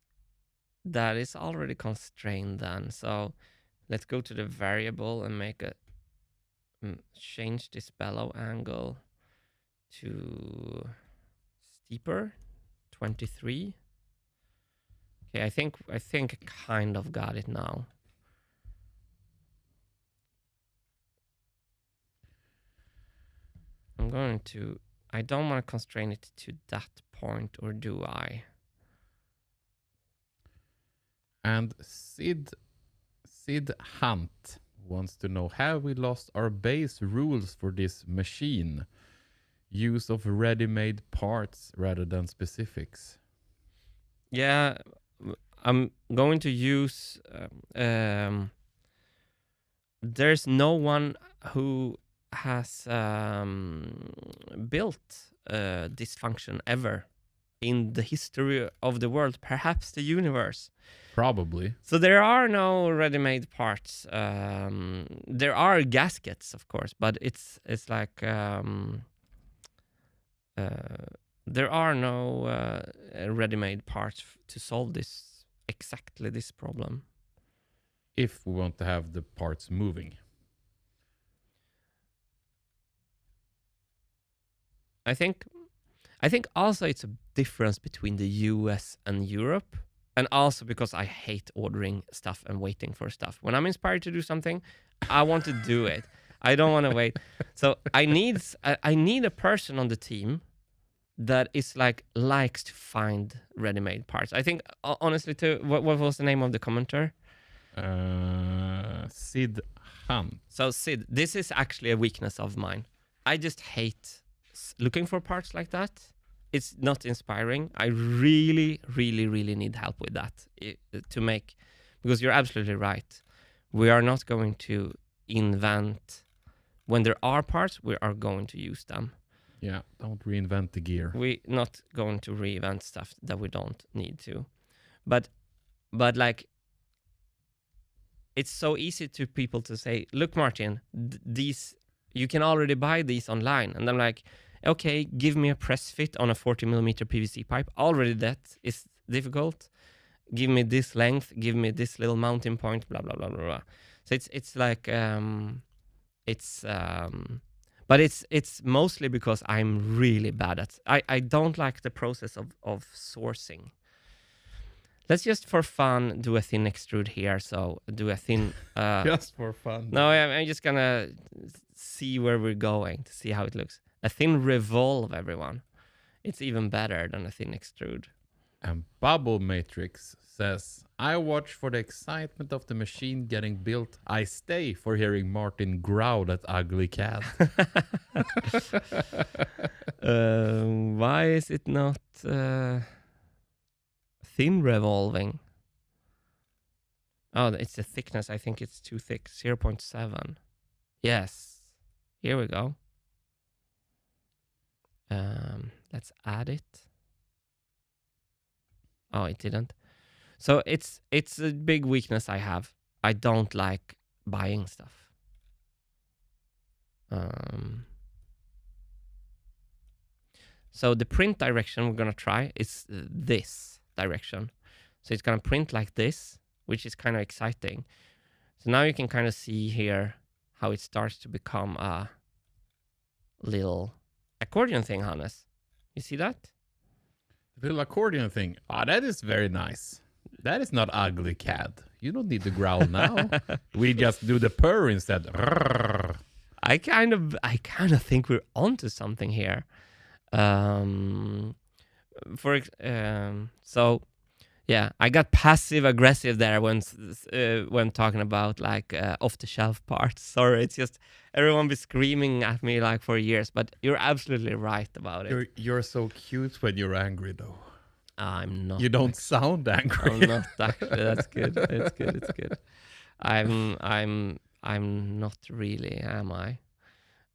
that is already constrained then? So let's go to the variable and make a change this bellow angle to steeper, 23. Okay, I think I kind of got it now. I'm going to. I don't want to constrain it to that point, or do I? And Sid Hunt wants to know, have we lost our base rules for this machine? Use of ready-made parts rather than specifics. Yeah, I'm going to use. There's no one who has built this function ever in the history of the world, perhaps the universe. Probably. So there are no ready-made parts. There are gaskets, of course, but it's like there are no ready-made parts to solve exactly this problem. If we want to have the parts moving. I think also it's a difference between the US and Europe, and also because I hate ordering stuff and waiting for stuff. When I'm inspired to do something, I want to do it. I don't want to wait. So I need a person on the team that is likes to find ready-made parts. I think honestly, too. What was the name of the commenter? Sid Hunt. So Sid, this is actually a weakness of mine. I just hate looking for parts like that. It's not inspiring. I really, really, really need help with that to make, because you're absolutely right. We are not going to invent. When there are parts, we are going to use them. Yeah, don't reinvent the gear. We're not going to reinvent stuff that we don't need to. But but like, it's so easy to people to say, look, Martin, these, you can already buy these online. And I'm like, okay, give me a press fit on a 40 millimeter PVC pipe. Already that is difficult. Give me this length, give me this little mounting point, blah, blah, blah, blah, blah. So it's like, but it's mostly because I'm really bad at, I don't like the process of sourcing. Let's just for fun do a thin extrude here. So do a thin. Just for fun. No, I'm just gonna see where we're going to see how it looks. A thin revolve, everyone. It's even better than a thin extrude. And Bubble Matrix says, I watch for the excitement of the machine getting built. I stay for hearing Martin growl at ugly cat. Why is it not thin revolving? Oh, it's the thickness. I think it's too thick. 0.7. Yes. Here we go. Let's add it. Oh, it didn't. So it's a big weakness I have. I don't like buying stuff. So the print direction we're gonna try is this direction. So it's gonna print like this, which is kind of exciting. So now you can kind of see here how it starts to become a little accordion thing, Hannes. You see that? The little accordion thing. Ah, that is very nice. That is not ugly cat. You don't need to growl now. We just do the purr instead. I kind of think we're onto something here. So yeah, I got passive aggressive there when talking about like off the shelf parts. Sorry, it's just everyone be screaming at me like for years, but you're absolutely right about it. You're so cute when you're angry though. I'm not. You don't sound angry. I'm not actually. That's good. It's good. It's good. I'm not really, am I?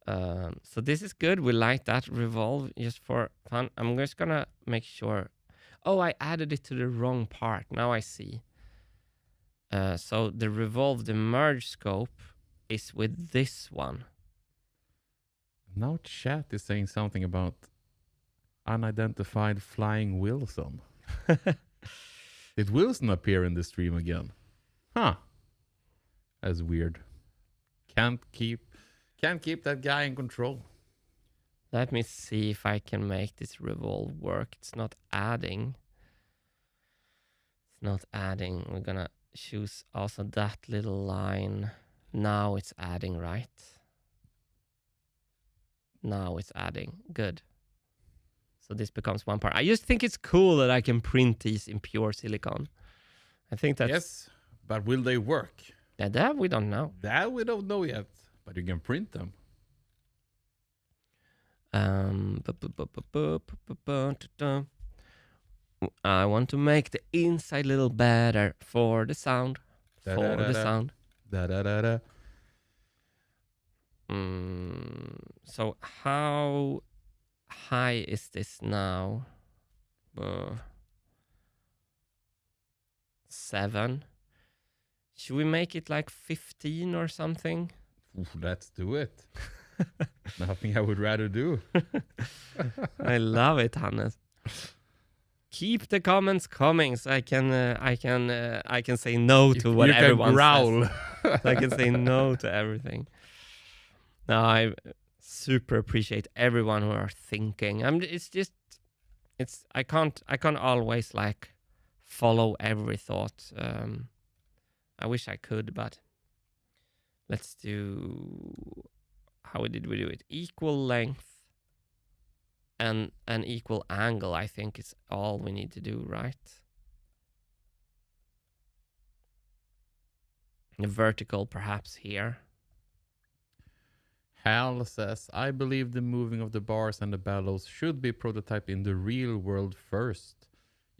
So this is good. We like that revolve just for fun. I'm just gonna make sure. Oh, I added it to the wrong part. Now I see. So the revolve, the merge scope is with this one. Now chat is saying something about unidentified flying Wilson. Did Wilson appear in the stream again? Huh. That's weird. Can't keep that guy in control. Let me see if I can make this revolve work. It's not adding. It's not adding. We're gonna choose also that little line. Now it's adding, right? Now it's adding. Good. So this becomes one part. I just think it's cool that I can print these in pure silicon. I think that's... Yes, but will they work? That we don't know. That we don't know yet, but you can print them. I want to make the inside a little better for the sound. For the sound. So how high is this now? 7. Should we make it like 15 or something? Ooh, let's do it. Nothing I would rather do. I love it, Hannes. Keep the comments coming, so I can say no to what everyone says. I can say no to everything. No, I super appreciate everyone who are thinking. I can't always like follow every thought. I wish I could, but let's do. How did we do it? Equal length and an equal angle, I think is all we need to do, right? The vertical perhaps here. Hal says, I believe the moving of the bars and the bellows should be prototyped in the real world first,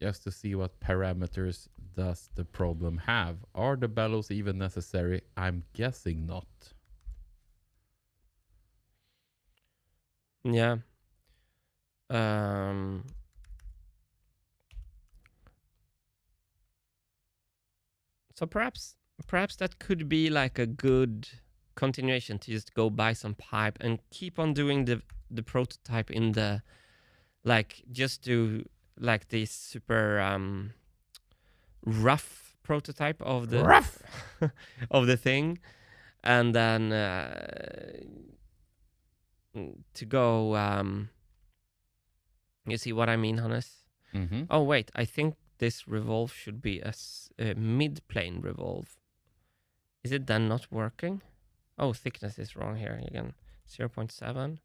just to see what parameters does the problem have. Are the bellows even necessary? I'm guessing not. Yeah. So perhaps that could be like a good continuation to just go buy some pipe and keep on doing the prototype in the, like, just do like this super rough prototype of the Rough. of the thing, and then to go you see what I mean, Hannes? Mm-hmm. Oh wait, I think this revolve should be a mid-plane revolve. Is it then not working? Oh, thickness is wrong here again. 0.7.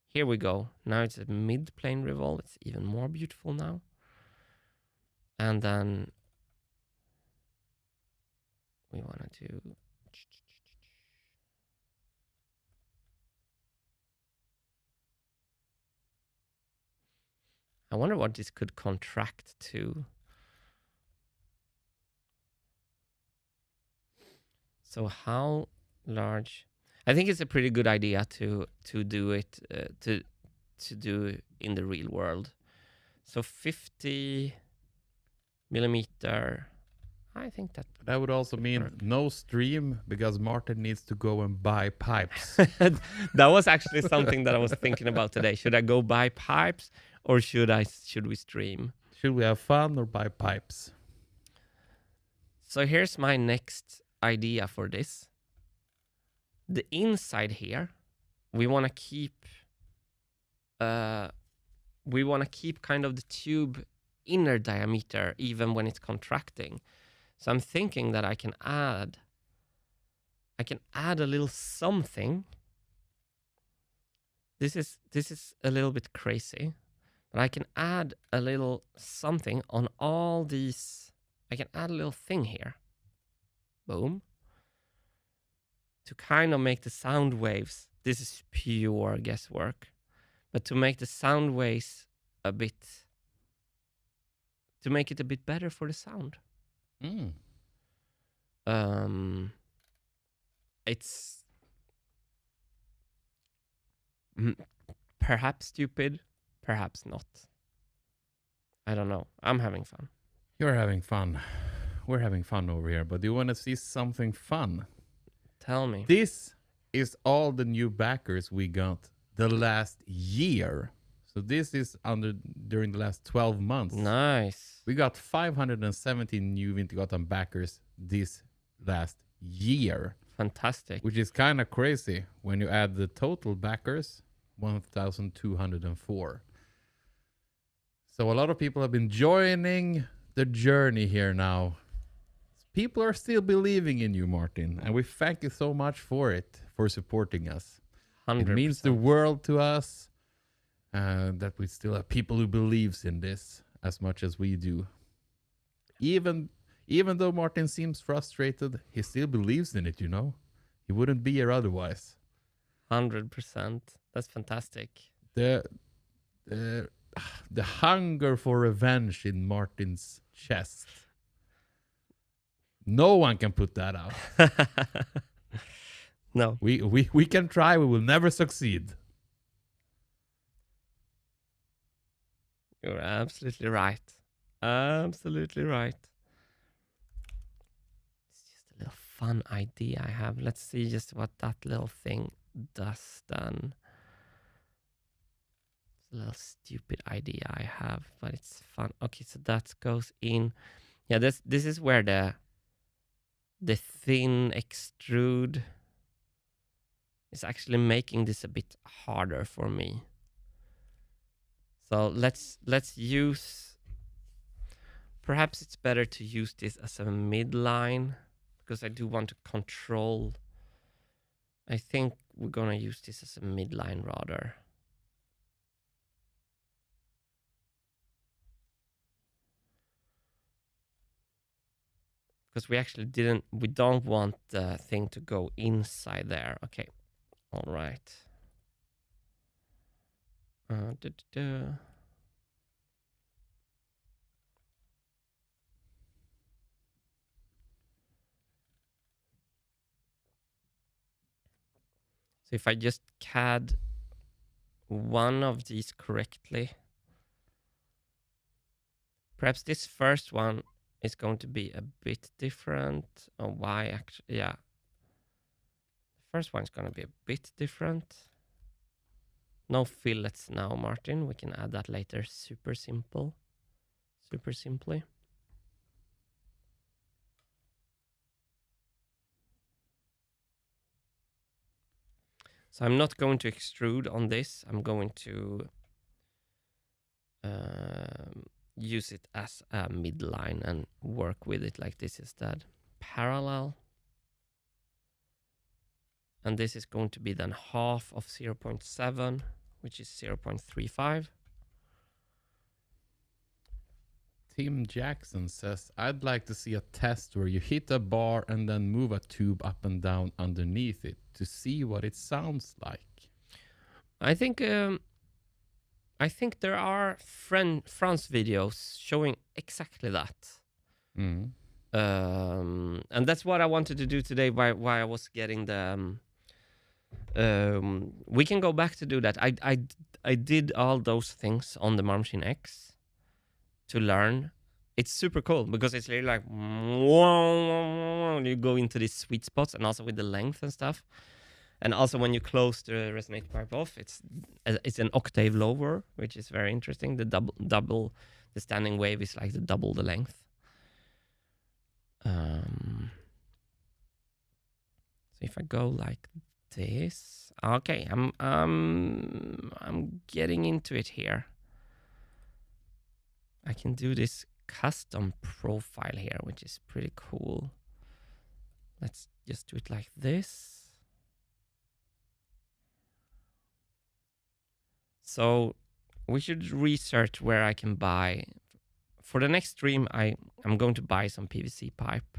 Here we go. Now it's a mid-plane revolve. It's even more beautiful now. And then we want to do... I wonder what this could contract to. So how large? I think it's a pretty good idea to do it to do in the real world. So 50 millimeter. I think that That would also mean work. no stream because Martin needs to go and buy pipes. That was actually something that I was thinking about today. Should I go buy pipes or should we stream? Should we have fun or buy pipes? So here's my next idea for this. The inside here, we want to keep kind of the tube inner diameter even when it's contracting. So I'm thinking that I can add a little something. This is a little bit crazy, but I can add a little something on all these. I can add a little thing here. Boom. To kind of make the sound waves, this is pure guesswork, but to make the sound waves to make it a bit better for the sound. It's perhaps stupid, perhaps not. I don't know. I'm having fun. You're having fun. We're having fun over here, but do you want to see something fun? Tell me. This is all the new backers we got the last year. So this is during the last 12 months. Nice. We got 570 new Wintergatan backers this last year. Fantastic. Which is kind of crazy when you add the total backers, 1,204. So a lot of people have been joining the journey here now. People are still believing in you, Martin, and we thank you so much for it, for supporting us. 100%. It means the world to us that we still have people who believes in this as much as we do. Even though Martin seems frustrated, he still believes in it, you know? He wouldn't be here otherwise. 100%. That's fantastic. The hunger for revenge in Martin's chest. No one can put that out. No. We can try, we will never succeed. You're absolutely right. Absolutely right. It's just a little fun idea I have. Let's see just what that little thing does then. It's a little stupid idea I have, but it's fun. Okay, so that goes in. Yeah, this is where the thin extrude is actually making this a bit harder for me. So let's use, perhaps it's better to use this as a midline because I do want to control. I think we're gonna use this as a midline rather. Because we don't want the thing to go inside there. Okay, all right. So if I just CAD one of these correctly, perhaps this first one is going to be a bit different. Oh, why actually? Yeah. The first one is going to be a bit different. No fillets now, Martin. We can add that later. Super simple. Super simply. So I'm not going to extrude on this. I'm going to use it as a midline and work with it like this instead. Parallel. And this is going to be then half of 0.7, which is 0.35. Tim Jackson says, I'd like to see a test where you hit a bar and then move a tube up and down underneath it to see what it sounds like. I think there are France videos showing exactly that. Mm. And that's what I wanted to do today while I was getting the... we can go back to do that. I did all those things on the Marm Machine X to learn. It's super cool because it's really like you go into these sweet spots, and also with the length and stuff. And also when you close the resonator pipe off, it's an octave lower, which is very interesting. The double the standing wave is like double the length. So if I go like this, okay, I'm getting into it here. I can do this custom profile here, which is pretty cool. Let's just do it like this. So we should research where I can buy. For the next stream, I'm going to buy some PVC pipe.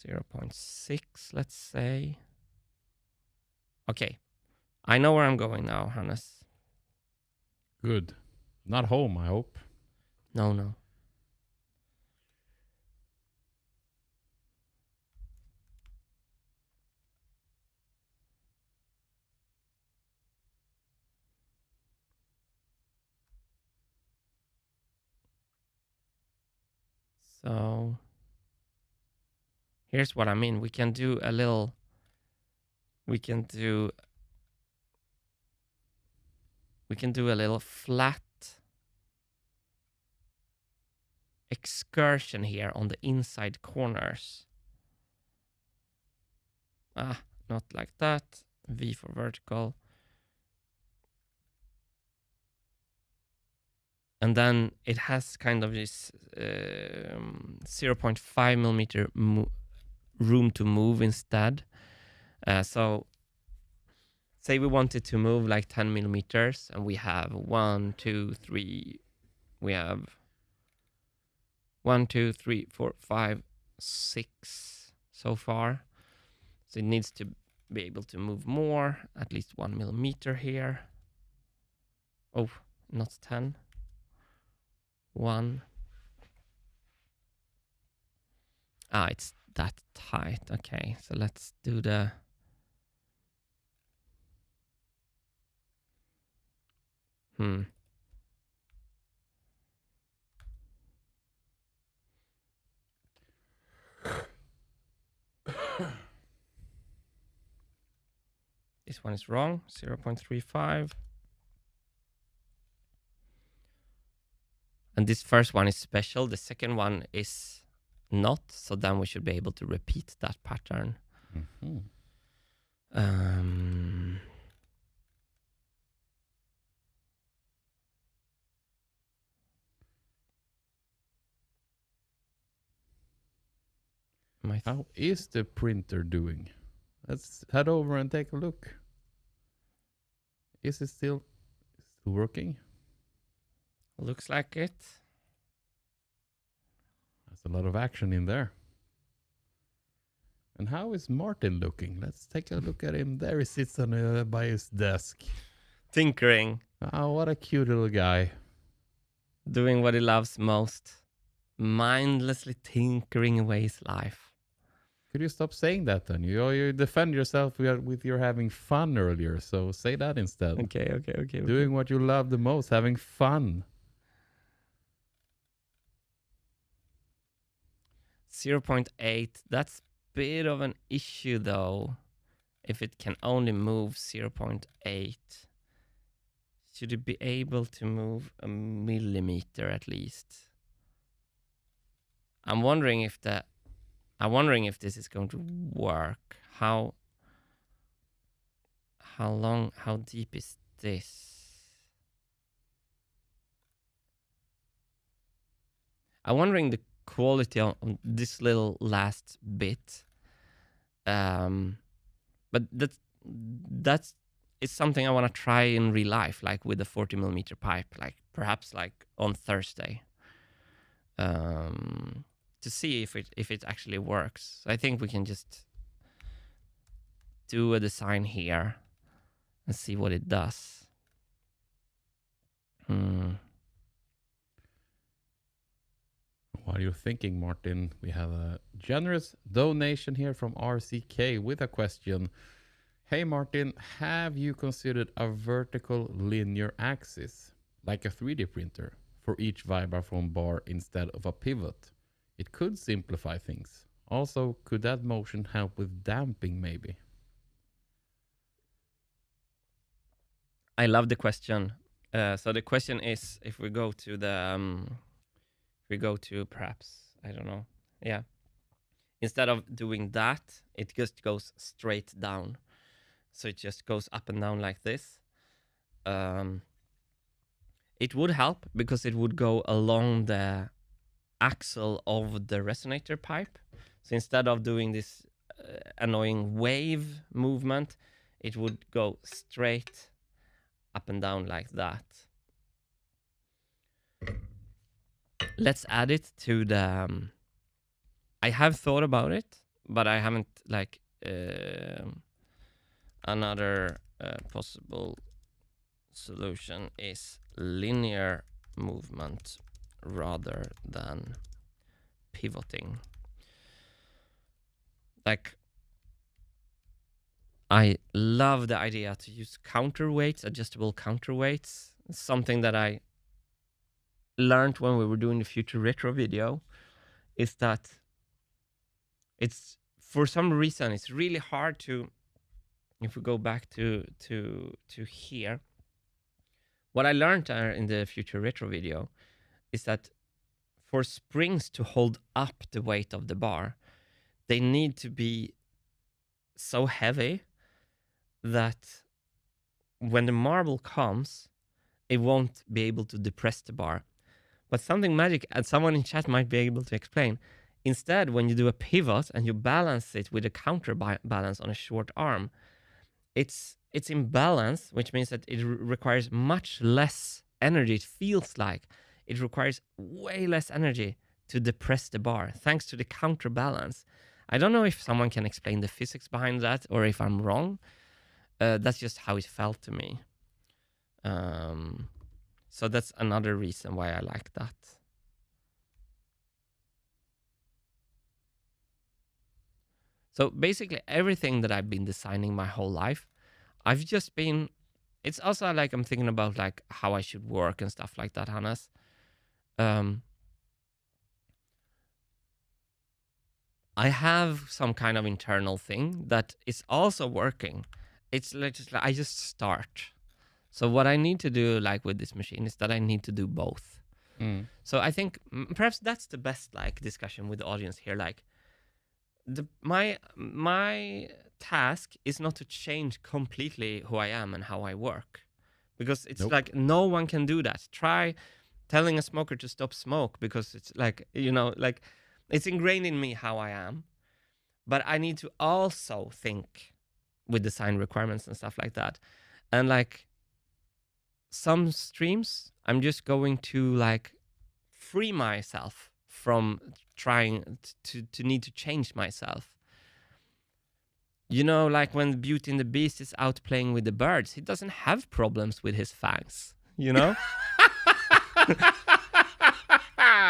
0.6, let's say. Okay, I know where I'm going now, Hannes. Good. Not home, I hope. No. So here's what I mean. We can do a little flat excursion here on the inside corners. Not like that. V for vertical. And then it has kind of this 0.5 millimeter room to move instead. So say we wanted to move like 10 millimeters, and we have 1, 2, 3. We have 1, 2, 3, 4, 5, 6 so far. So it needs to be able to move more, at least 1 millimeter here. Oh, not 10. 1. It's that tight. Okay, so let's do the... This one is wrong, 0.35. And this first one is special. The second one is not. So then we should be able to repeat that pattern. Mm-hmm. How is the printer doing? Let's head over and take a look. Is it still working? Looks like it. There's a lot of action in there. And how is Martin looking? Let's take a look at him. There he sits on by his desk. Tinkering. Oh, what a cute little guy. Doing what he loves most. Mindlessly tinkering away his life. Could you stop saying that then? You defend yourself with your having fun earlier, so say that instead. Okay. Doing what you love the most, having fun. 0.8. That's a bit of an issue though. If it can only move 0.8. Should it be able to move a millimeter at least? I'm wondering if this is going to work. How deep is this? I'm wondering the quality on this little last bit. But that's it's something I want to try in real life, like with a 40mm pipe, like perhaps like on Thursday, to see if it actually works. So I think we can just do a design here and see what it does. While you're thinking, Martin, we have a generous donation here from RCK with a question. Hey Martin, have you considered a vertical linear axis, like a 3D printer, for each Vibraphone bar instead of a pivot? It could simplify things. Also, could that motion help with damping maybe? I love the question. So the question is, if we go to perhaps, I don't know. Yeah. Instead of doing that, it just goes straight down. So it just goes up and down like this. It would help because it would go along the axle of the resonator pipe. So instead of doing this annoying wave movement, it would go straight up and down like that. Let's add it to the... I have thought about it, but I haven't like... Another possible solution is linear movement rather than pivoting. Like, I love the idea to use counterweights, adjustable counterweights. It's something that I learned when we were doing the Future Retro video, is that it's, for some reason, it's really hard to... If we go back to here, what I learned in the Future Retro video is that for springs to hold up the weight of the bar, they need to be so heavy that when the marble comes, it won't be able to depress the bar. But something magic, and someone in chat might be able to explain. Instead, when you do a pivot and you balance it with a counterbalance on a short arm, it's in balance, which means that it requires much less energy. It feels like it requires way less energy to depress the bar, thanks to the counterbalance. I don't know if someone can explain the physics behind that, or if I'm wrong. That's just how it felt to me. So that's another reason why I like that. So basically everything that I've been designing my whole life, I've just been, it's also like I'm thinking about like how I should work and stuff like that, Hannes. I have some kind of internal thing that is also working. It's like I just start. So what I need to do like with this machine is that I need to do both. So I think perhaps that's the best like discussion with the audience here. Like, my task is not to change completely who I am and how I work, because it's like no one can do that. Try telling a smoker to stop smoke, because it's like, you know, like it's ingrained in me how I am, but I need to also think with design requirements and stuff like that. And like some streams, I'm just going to like free myself from trying to need to change myself. You know, like when Beauty and the Beast is out playing with the birds, he doesn't have problems with his fangs, you know?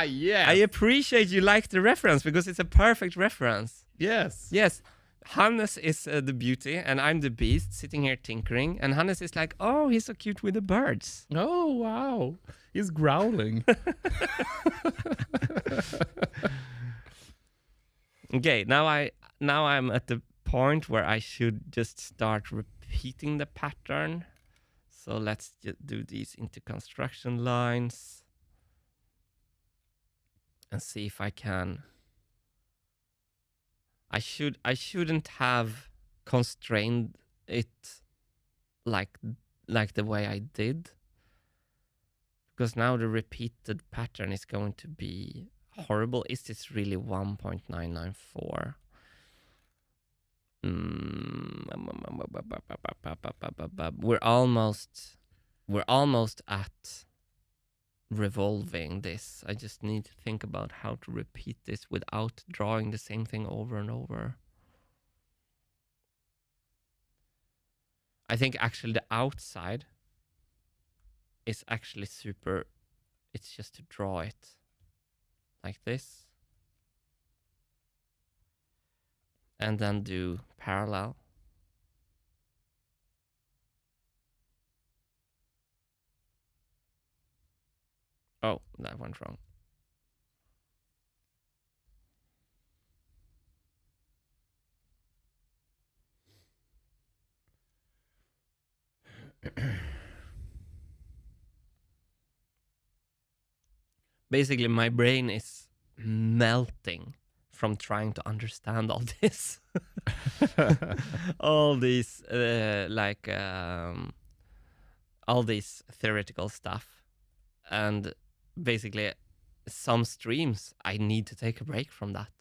Yes. I appreciate you like the reference, because it's a perfect reference. Yes. Yes. Hannes is the beauty and I'm the beast sitting here tinkering, and Hannes is like, oh, he's so cute with the birds. Oh, wow. He's growling. Okay, now I'm at the point where I should just start repeating the pattern. So let's do these into construction lines and see if I can. I shouldn't have constrained it like the way I did, because now the repeated pattern is going to be horrible. Is this really 1.994? We're almost at revolving this. I just need to think about how to repeat this without drawing the same thing over and over. I think actually the outside is actually super. It's just to draw it like this and then do parallel. Oh, that went wrong. Basically, my brain is melting from trying to understand all this. all these all this theoretical stuff, and basically some streams I need to take a break from that.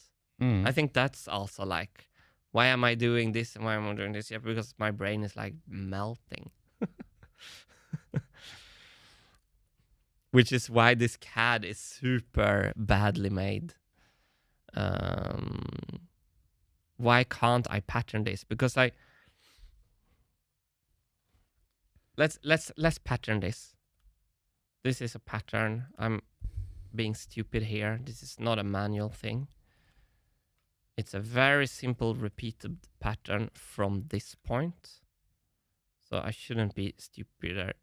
I think that's also like, why am I doing this and why am I doing this? Yeah, because my brain is like melting. Which is why this CAD is super badly made. Why can't I pattern this? Because let's pattern this. This is a pattern. I'm being stupid here. This is not a manual thing. It's a very simple repeated pattern from this point. So I shouldn't be stupider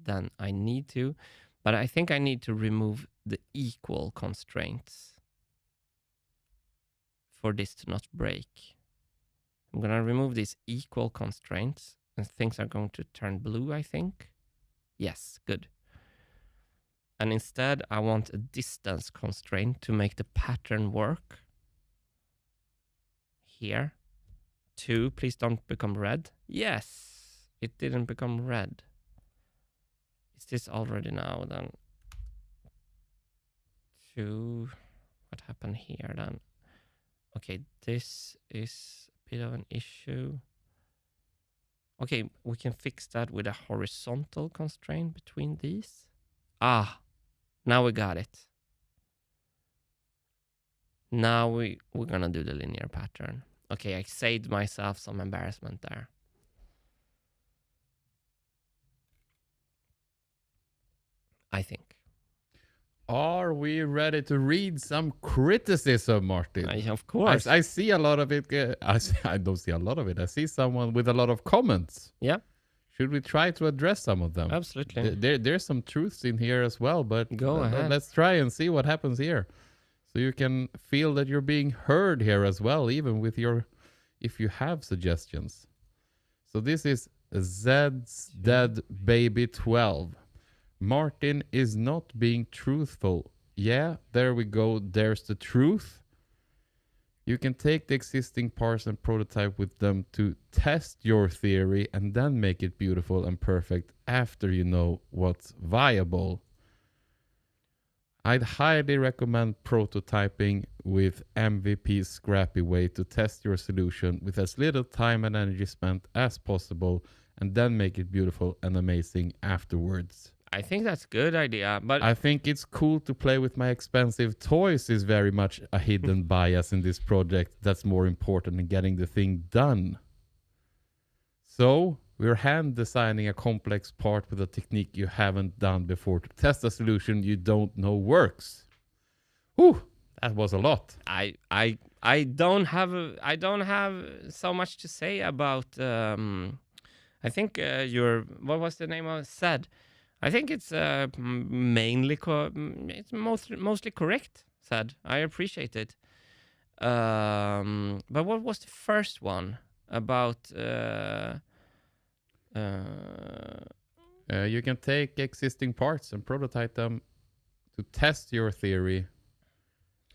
than I need to. But I think I need to remove the equal constraints for this to not break. I'm going to remove these equal constraints and things are going to turn blue, I think. Yes, good. And instead, I want a distance constraint to make the pattern work. Here. 2, please don't become red. Yes, it didn't become red. Is this already now then? 2, what happened here then? Okay, this is a bit of an issue. Okay, we can fix that with a horizontal constraint between these. Ah, now we got it. Now we're gonna do the linear pattern. Okay, I saved myself some embarrassment there. I think. Are we ready to read some criticism, Martin? Of course. I see a lot of it. I don't see a lot of it. I see someone with a lot of comments. Yeah. Should we try to address some of them? Absolutely. There's some truths in here as well, but go ahead. Let's try and see what happens here. So you can feel that you're being heard here as well, even with if you have suggestions. So this is Zed's Dead Baby 12. Martin is not being truthful. Yeah, there we go. There's the truth. You can take the existing parts and prototype with them to test your theory and then make it beautiful and perfect after you know what's viable. I'd highly recommend prototyping with MVP's scrappy way to test your solution with as little time and energy spent as possible and then make it beautiful and amazing afterwards. I think that's a good idea, but I think it's cool to play with my expensive toys is very much a hidden bias in this project that's more important than getting the thing done. So we're hand designing a complex part with a technique you haven't done before to test a solution you don't know works. Whew, that was a lot. I don't have so much to say about I think what was the name of said? I think it's mainly it's mostly correct, said. I appreciate it. But what was the first one about? You can take existing parts and prototype them to test your theory,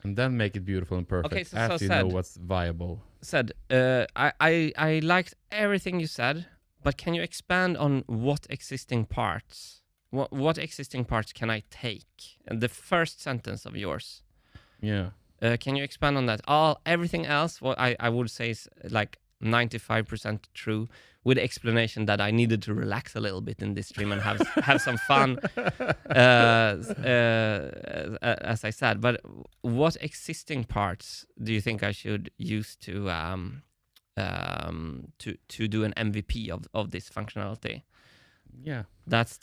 and then make it beautiful and perfect Okay, so after you know what's viable. Said, I liked everything you said, but can you expand on what existing parts? What existing parts can I take? And the first sentence of yours. Yeah. Can you expand on that? Everything else, what I would say is like 95% true, with the explanation that I needed to relax a little bit in this stream and have some fun, as I said. But what existing parts do you think I should use to do an MVP of this functionality? Yeah, that's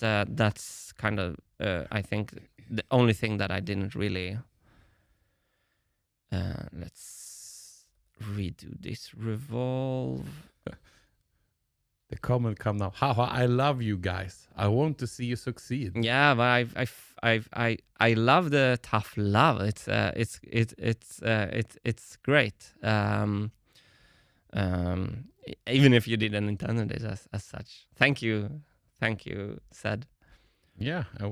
kind of I think the only thing that I didn't really. Let's redo this. Revolve. the comment come now. Haha, I love you guys. I want to see you succeed. Yeah, but I love the tough love. It's great. Even if you didn't intend it as such. Thank you, said. Yeah, and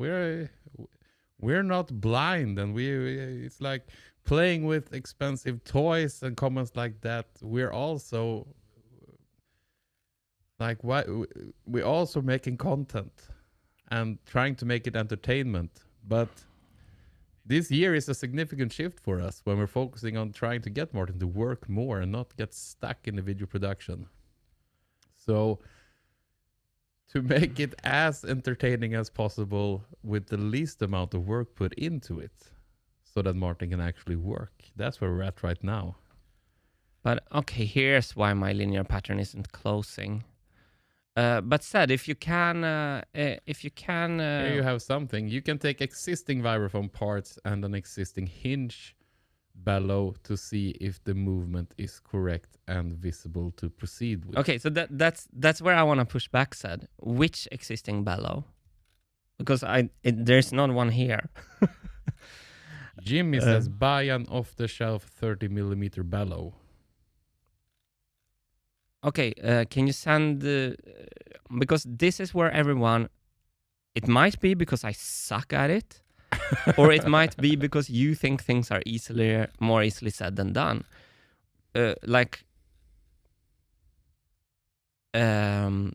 we're not blind, and it's like playing with expensive toys and comments like that. We're also like, we're also making content and trying to make it entertainment. But this year is a significant shift for us when we're focusing on trying to get Martin to work more and not get stuck in the video production. So to make it as entertaining as possible with the least amount of work put into it, so that Martin can actually work. That's where we're at right now. But okay, here's why my linear pattern isn't closing. But said, if you can, Here you have something. You can take existing vibraphone parts and an existing hinge bellow to see if the movement is correct and visible to proceed with. Okay, so that's where I want to push back. Said, which existing bellow? Because there's not one here. Jimmy says buy an off-the-shelf 30mm bellow. Okay, can you send because this is where everyone. It might be because I suck at it, or it might be because you think things are more easily said than done.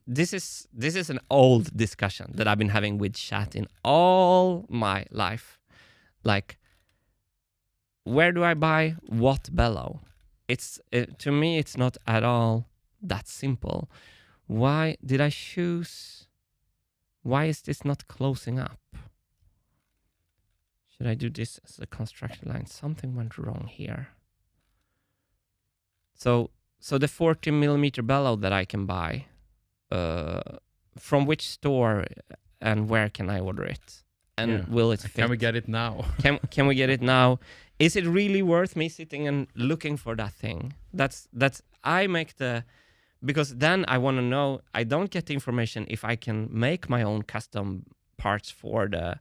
This is an old discussion that I've been having with chat in all my life. Like, where do I buy what bellow? To me, it's not at all that simple. Why did I choose? Why is this not closing up? Should I do this as a construction line? Something went wrong here. So the 40mm bellow that I can buy, from which store and where can I order it? And will it fit? Can we get it now? Can we get it now? Is it really worth me sitting and looking for that thing? I make the, because then I want to know. I don't get the information if I can make my own custom parts for the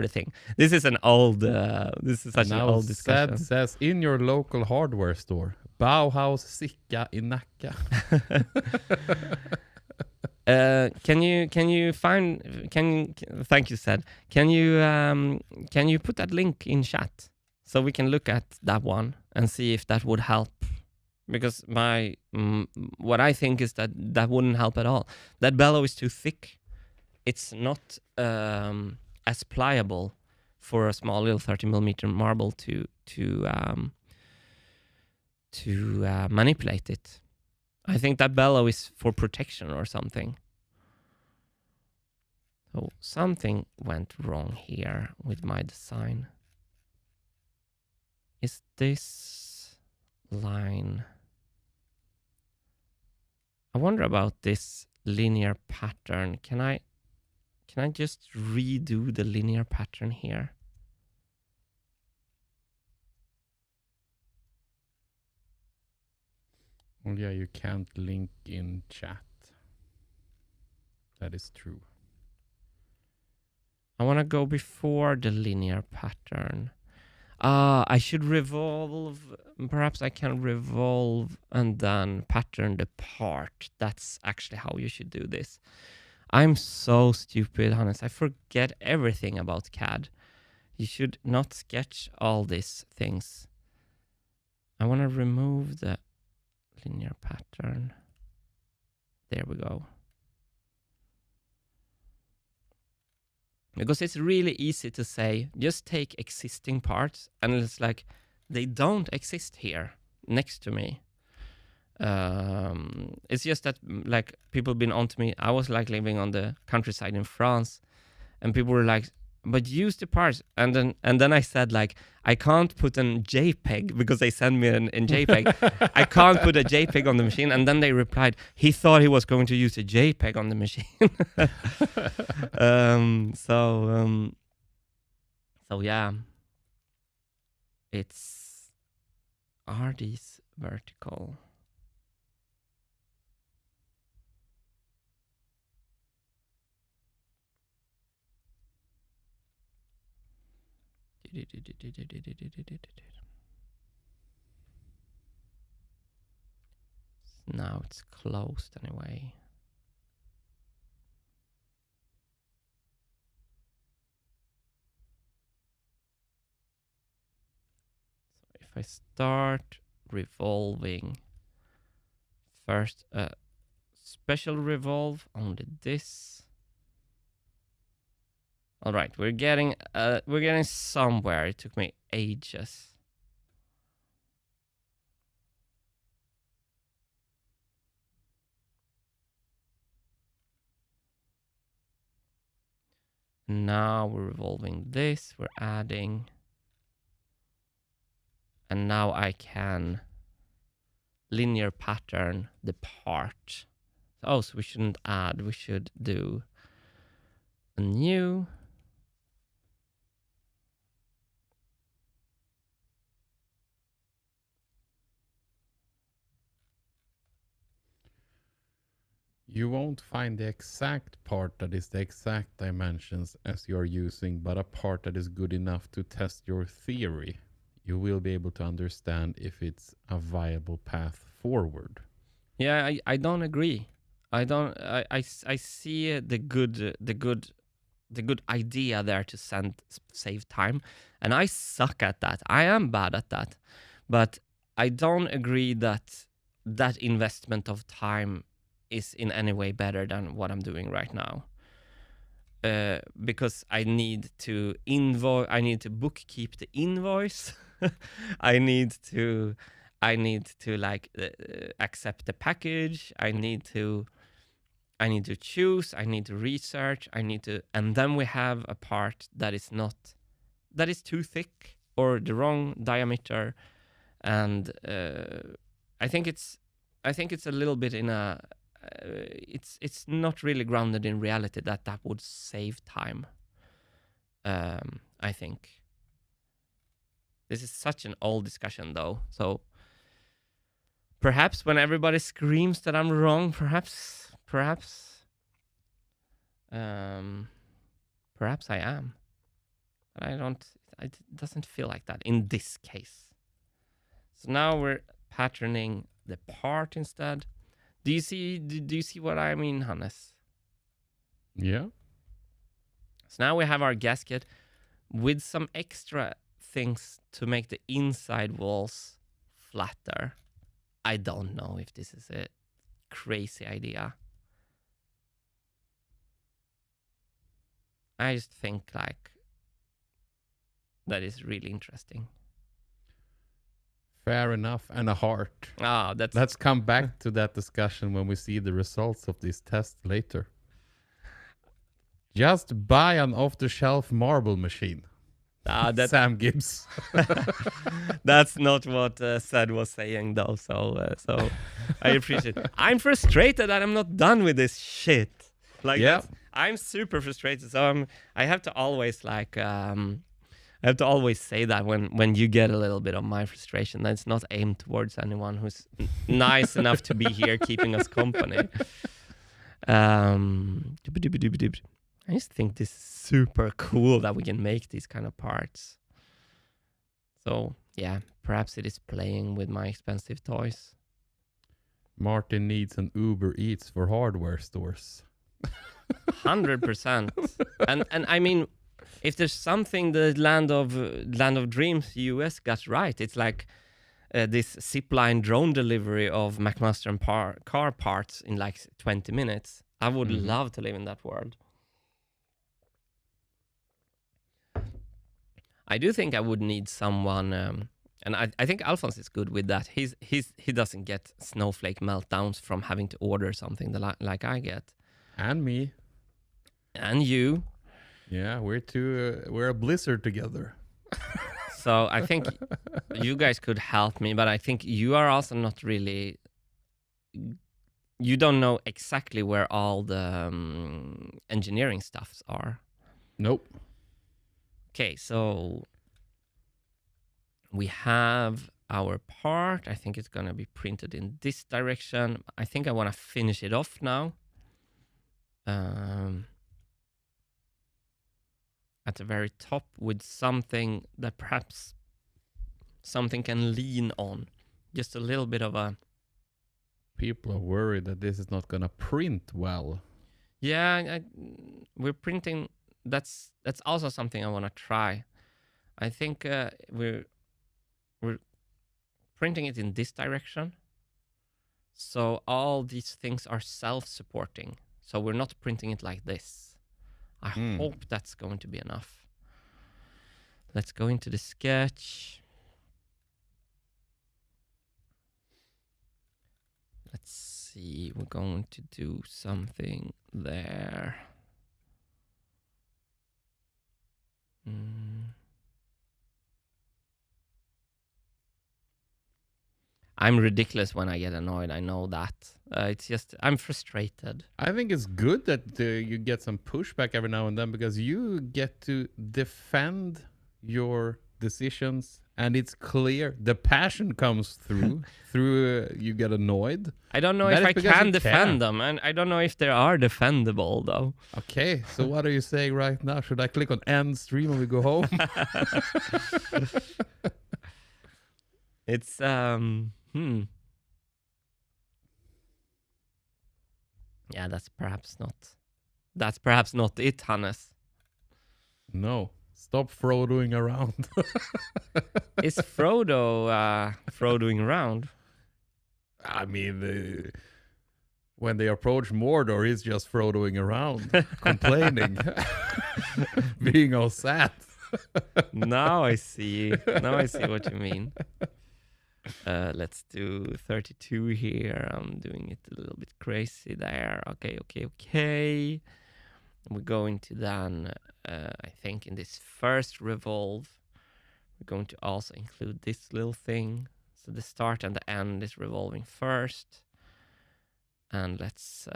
thing. This is an old. This is such an old discussion. Sad says in your local hardware store, Bauhaus Sicka in Nacka. Thank you, Sad. Can you put that link in chat so we can look at that one and see if that would help? Because what I think is that wouldn't help at all. That bellow is too thick. It's not as pliable for a small little 30mm marble to manipulate it. I think that bellow is for protection or something. So something went wrong here with my design. Is this line? I wonder about this linear pattern. Can I just redo the linear pattern here? Well, yeah, you can't link in chat. That is true. I want to go before the linear pattern. I should revolve. Perhaps I can revolve and then pattern the part. That's actually how you should do this. I'm so stupid, Hannes. I forget everything about CAD. You should not sketch all these things. I want to remove the linear pattern. There we go. Because it's really easy to say, just take existing parts, and it's like, they don't exist here next to me. It's just that, like, people been on to me. I was like living on the countryside in France, and people were like, but use the parts. And then I said, like, I can't put an JPEG, because they send me in JPEG. I can't put a JPEG on the machine. And then they replied, he thought he was going to use a JPEG on the machine. So yeah, are these vertical? Now it's closed anyway. So if I start revolving, first a special revolve, only this. All right, we're getting somewhere. It took me ages. Now we're revolving this, we're adding. And now I can linear pattern the part. Oh, so we shouldn't add, we should do a new. You won't find the exact part that is the exact dimensions as you're using, but a part that is good enough to test your theory. You will be able to understand if it's a viable path forward. Yeah, I don't agree. I see the good idea there to save time, and I suck at that. I am bad at that, but I don't agree that that investment of time is in any way better than what I'm doing right now. Because I need to bookkeep the invoice. I need to like accept the package. I need to choose. I need to research. And then we have a part that is too thick or the wrong diameter, and I think it's a little bit in a. It's not really grounded in reality that would save time. I think this is such an old discussion, though. So perhaps when everybody screams that I'm wrong, perhaps I am. But I don't. It doesn't feel like that in this case. So now we're patterning the part instead. Do you see what I mean, Hannes? Yeah. So now we have our gasket with some extra things to make the inside walls flatter. I don't know if this is a crazy idea. I just think like that is really interesting. Fair enough, and a heart. Let's come back to that discussion when we see the results of this test later. Just buy an off-the-shelf marble machine. Sam Gibbs. That's not what Sed was saying, though. So I appreciate it. I'm frustrated that I'm not done with this shit. Like, yeah, I'm super frustrated. So I have to always like. I have to always say that when you get a little bit of my frustration, that's not aimed towards anyone who's nice enough to be here keeping us company. I just think this is super cool that we can make these kind of parts. So yeah, perhaps it is playing with my expensive toys. Martin needs an Uber Eats for hardware stores. 100%. And I mean, if there's something the Land of Dreams US got right, it's like this zipline drone delivery of McMaster and car parts in like 20 minutes. I would love to live in that world. I do think I would need someone, and I think Alphonse is good with that. He doesn't get snowflake meltdowns from having to order something like I get. And me. And you. Yeah, we're a blizzard together. So I think you guys could help me, but I think you are also not really. You don't know exactly where all the engineering stuffs are. Nope. Okay, so we have our part. I think it's going to be printed in this direction. I think I want to finish it off now. At the very top with something that perhaps something can lean on. Just a little bit of a... People are worried that this is not going to print well. Yeah, we're printing... That's also something I want to try. I think we're printing it in this direction. So all these things are self-supporting. So we're not printing it like this. I hope that's going to be enough. Let's go into the sketch. Let's see. We're going to do something there. I'm ridiculous when I get annoyed. I know that. It's just, I'm frustrated. I think it's good that you get some pushback every now and then because you get to defend your decisions and it's clear the passion comes through you get annoyed. I don't know if I can defend them, and I don't know if they are defendable though. Okay, so what are you saying right now? Should I click on end stream when we go home? It's yeah, that's perhaps not it, Hannes. No. Stop Frodoing around. Is Frodo Frodoing around? I mean, when they approach Mordor, he's just Frodoing around, complaining, being all sad. Now I see. Now I see what you mean. Let's do 32 here. I'm doing it a little bit crazy there. Okay. We're going to then, I think in this first revolve, we're going to also include this little thing. So the start and the end is revolving first. And let's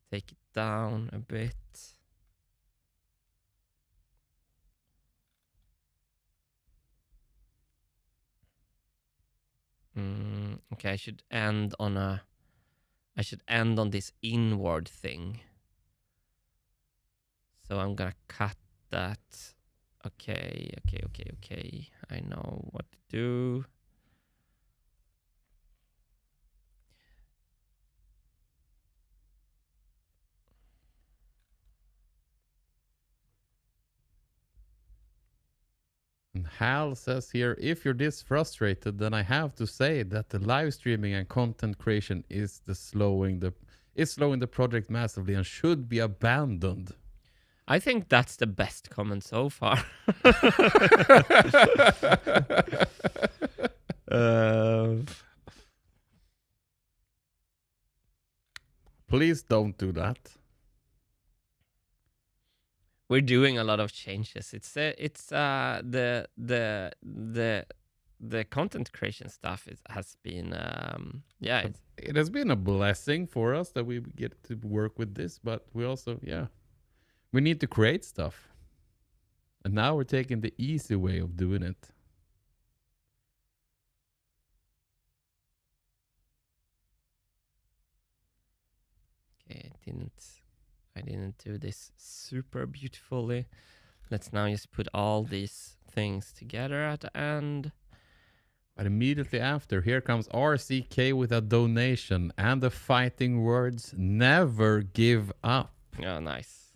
take it down a bit. Okay, I should end on this inward thing. So I'm gonna cut that. Okay. I know what to do. And Hal says here, if you're this frustrated, then I have to say that the live streaming and content creation is slowing the project massively and should be abandoned. I think that's the best comment so far. Please don't do that. We're doing a lot of changes. It's the content creation stuff has been it has been a blessing for us that we get to work with this, but we also we need to create stuff, and now we're taking the easy way of doing it. Okay, I didn't do this super beautifully. Let's now just put all these things together at the end. But immediately after, here comes RCK with a donation and the fighting words, never give up. Oh, nice.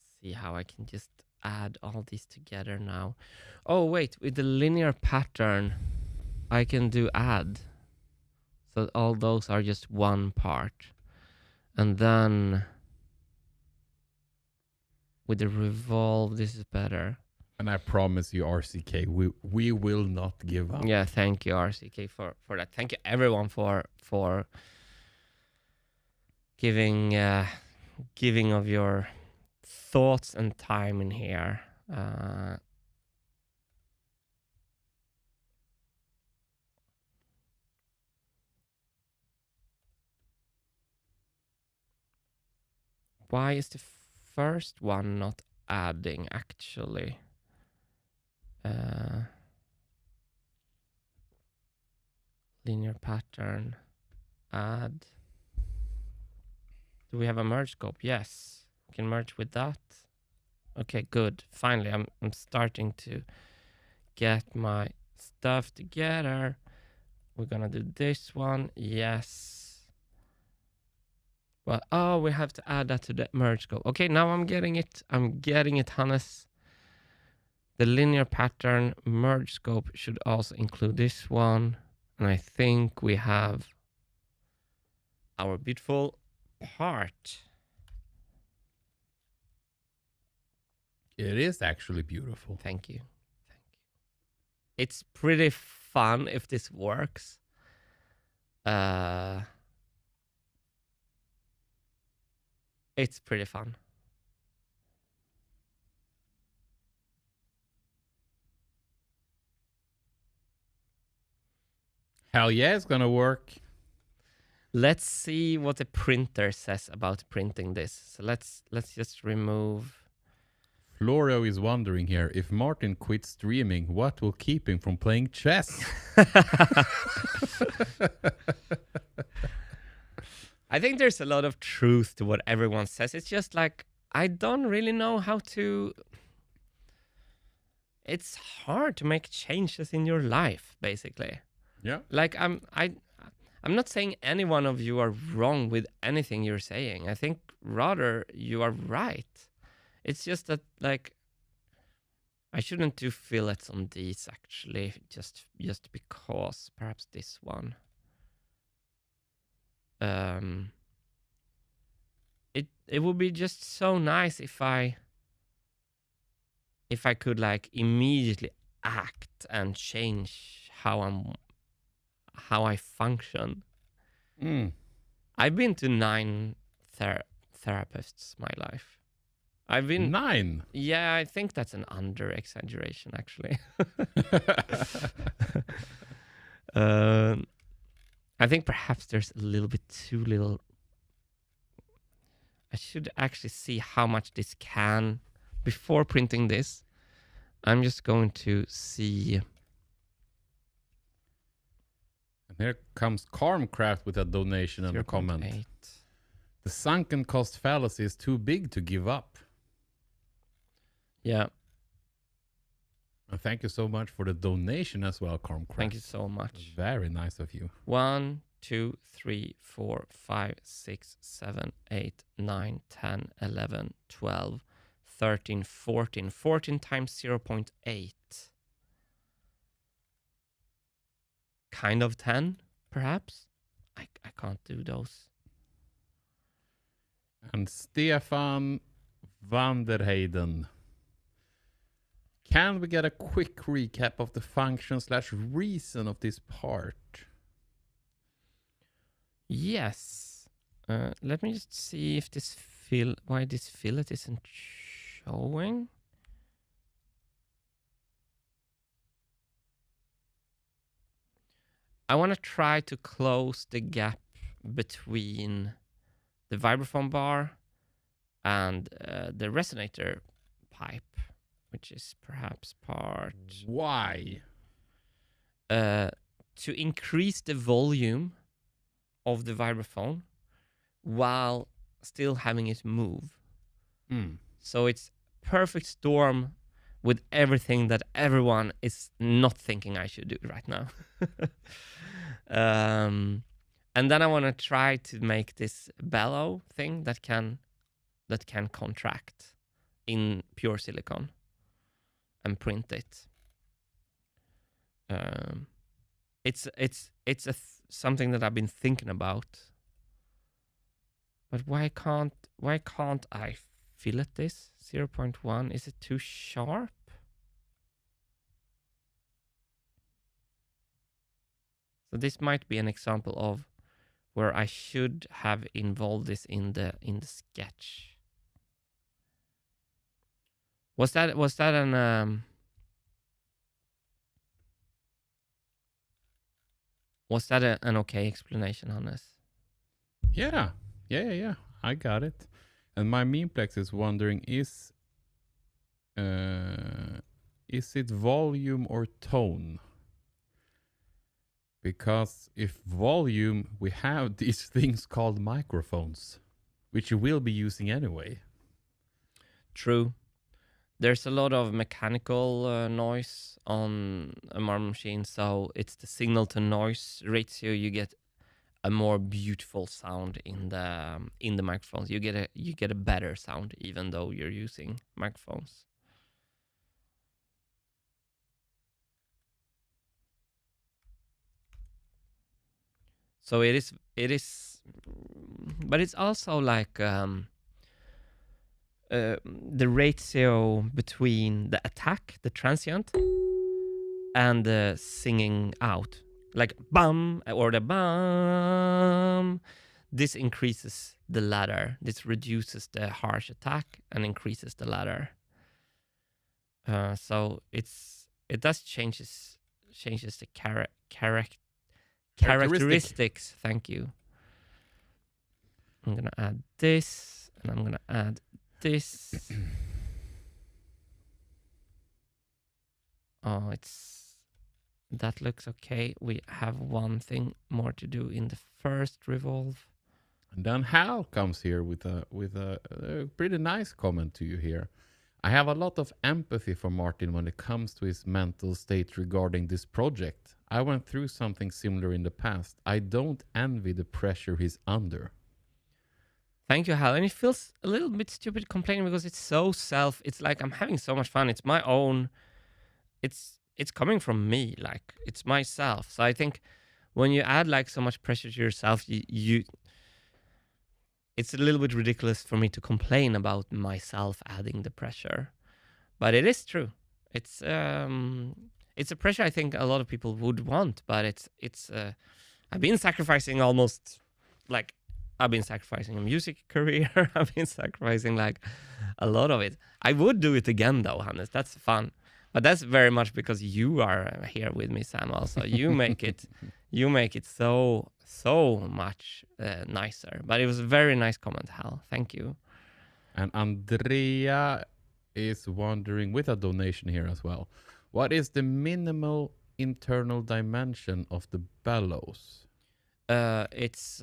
Let's see how I can just add all these together now. Oh, wait, with the linear pattern, I can do add. So all those are just one part. And then with the revolve, this is better. And I promise you, RCK, we will not give up. Yeah, thank you, RCK, for that. Thank you, everyone, for giving of your thoughts and time in here. Why is the first one not adding, actually? Linear pattern, add. Do we have a merge scope? Yes, we can merge with that. Okay, good. Finally, I'm starting to get my stuff together. We're gonna do this one. Yes. Well, oh, we have to add that to the merge scope. Okay, now I'm getting it. I'm getting it, Hannes. The linear pattern merge scope should also include this one. And I think we have our beautiful part. It is actually beautiful. Thank you. Thank you. It's pretty fun if this works. It's pretty fun. Hell yeah, it's gonna work. Let's see what the printer says about printing this. So let's just remove. Florio is wondering here, if Martin quits streaming, what will keep him from playing chess? I think there's a lot of truth to what everyone says. It's just like, I don't really know how to... It's hard to make changes in your life, basically. Yeah. Like, I'm not saying any one of you are wrong with anything you're saying. I think rather you are right. It's just that, like, I shouldn't do fillets on these, actually, just because. Perhaps this one. It would be just so nice if I could, like, immediately act and change how I function. I've been to 9 therapists my life. I've been 9. Yeah, I think that's an under exaggeration, actually. I think perhaps there's a little bit too little. I should actually see how much this can before printing this. I'm just going to see. And here comes Carmcraft with a donation and a comment. 0.8. The sunken cost fallacy is too big to give up. Yeah. And thank you so much for the donation as well, Carmcraft. Thank you so much. Very nice of you. 1, 2, 3, 4, 5, 6, 7, 8, 9, 10, 11, 12, 13, 14. 14 times 0.8. Kind of 10, perhaps? I can't do those. And Stefan Vanderheyden. Can we get a quick recap of the function/reason of this part? Yes. Let me just see if this why this fillet isn't showing. I want to try to close the gap between the vibraphone bar and the resonator pipe, which is perhaps part... Why? To increase the volume of the vibraphone while still having it move. So it's perfect storm with everything that everyone is not thinking I should do right now. And then I want to try to make this bellow thing that can contract in pure silicon and print it. It's something that I've been thinking about. But why can't I fillet this? 0.1, is it too sharp? So this might be an example of where I should have involved this in the sketch. Was that an an okay explanation, Hannes? Yeah. I got it. And my memeplex is wondering, is it volume or tone? Because if volume, we have these things called microphones, which you will be using anyway. True. There's a lot of mechanical noise on a marble machine, so it's the signal to noise ratio. You get a more beautiful sound in the microphones. You get a better sound even though you're using microphones. So it is, but it's also like the ratio between the attack, the transient, and the singing out, like bum or the bum. This increases the ladder. This reduces the harsh attack and increases the ladder. So it does changes the characteristics. Thank you. I'm gonna add this, and I'm gonna add this. Oh, that looks okay. We have one thing more to do in the first revolve. And then Hal comes here with a pretty nice comment to you here. I have a lot of empathy for Martin when it comes to his mental state regarding this project. I went through something similar in the past. I don't envy the pressure he's under. Thank you, Hal. And it feels a little bit stupid complaining because it's so it's like I'm having so much fun. It's my own, it's coming from me, like it's myself. So I think when you add like so much pressure to yourself, you it's a little bit ridiculous for me to complain about myself adding the pressure. But it is true. It's a pressure I think a lot of people would want, but it's I've been sacrificing almost, like, I've been sacrificing a music career. I've been sacrificing like a lot of it. I would do it again though, Hannes. That's fun. But that's very much because you are here with me, Sam. Also, you make it so much nicer. But it was a very nice comment, Hal. Thank you. And Andrea is wondering, with a donation here as well, what is the minimal internal dimension of the bellows? It's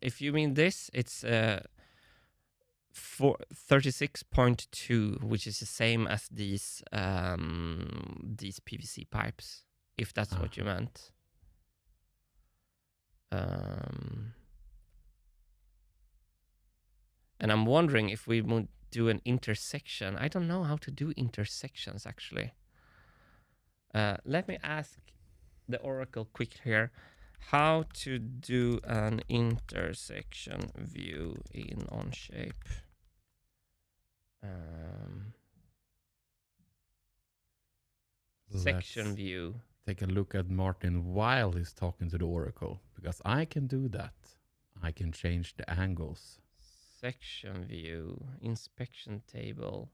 if you mean this, it's 36.2, which is the same as these PVC pipes, if that's what you meant. And I'm wondering if we would do an intersection. I don't know how to do intersections, actually. Let me ask the Oracle quick here. How to do an intersection view in Onshape. Section view. Take a look at Martin while he's talking to the Oracle, because I can do that. I can change the angles. Section view, inspection table.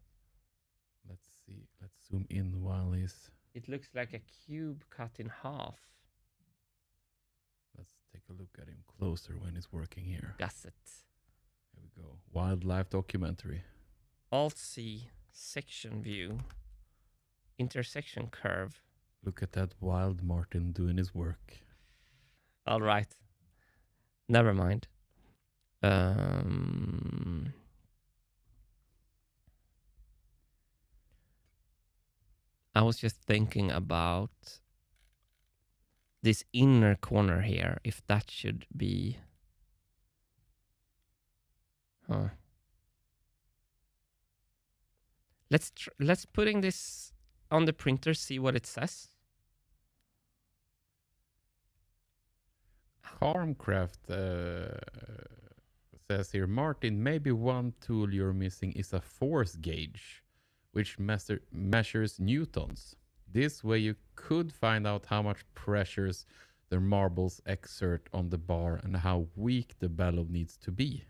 Let's see. Let's zoom in while he's... It looks like a cube cut in half. Let's take a look at him closer when he's working here. Gusset. Here we go. Wildlife documentary. Alt-C, section view, intersection curve. Look at that wild Martin doing his work. All right. Never mind. I was just thinking about this inner corner here, if that should be... Huh. Let's putting this on the printer, see what it says. Harmcraft says here, Martin, maybe one tool you're missing is a force gauge, which measures newtons. This way you could find out how much pressures the marbles exert on the bar and how weak the bellow needs to be.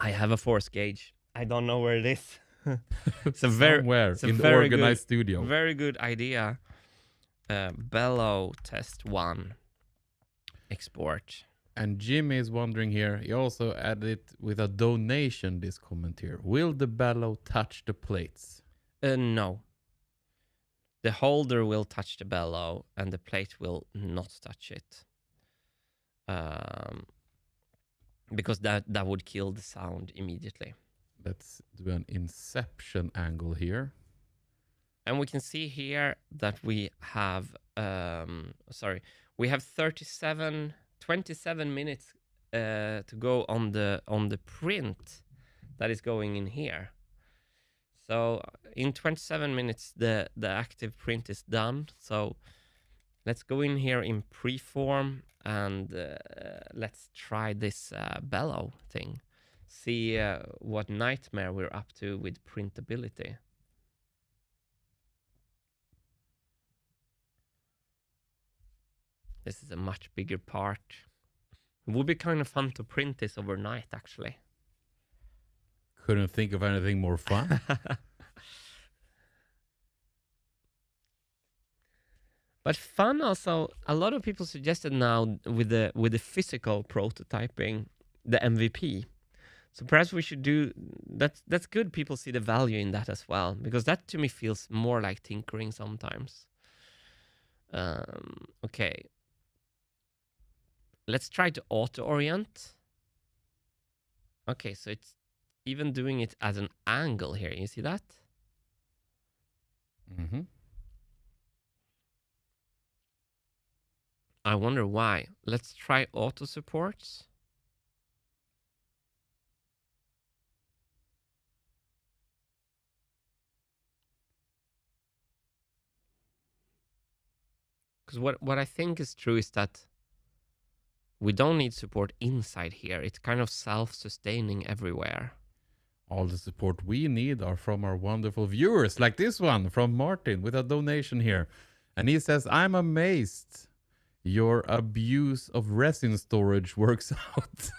I have a force gauge. I don't know where it is. It's a Somewhere in the organized studio. Very good idea. Bellow test 1. Export. And Jimmy is wondering here, he also added with a donation this comment here. Will the bellow touch the plates? No. The holder will touch the bellow and the plate will not touch it. Because that would kill the sound immediately. Let's do an inception angle here. And we can see here that we have, we have 27 minutes to go on the print that is going in here. So in 27 minutes, the active print is done. So let's go in here in preform and let's try this bellow thing. See what nightmare we're up to with printability. This is a much bigger part. It would be kind of fun to print this overnight, actually. Couldn't think of anything more fun. But fun also, a lot of people suggested now with the physical prototyping, the MVP. So perhaps we should do that. That's good. People see the value in that as well, because that to me feels more like tinkering sometimes. Okay. Let's try to auto-orient. Okay, so it's even doing it as an angle here. You see that? Mm-hmm. I wonder why. Let's try auto supports. Because what I think is true is that we don't need support inside here. It's kind of self-sustaining everywhere. All the support we need are from our wonderful viewers, like this one from Martin with a donation here. And he says, I'm amazed your abuse of resin storage works out.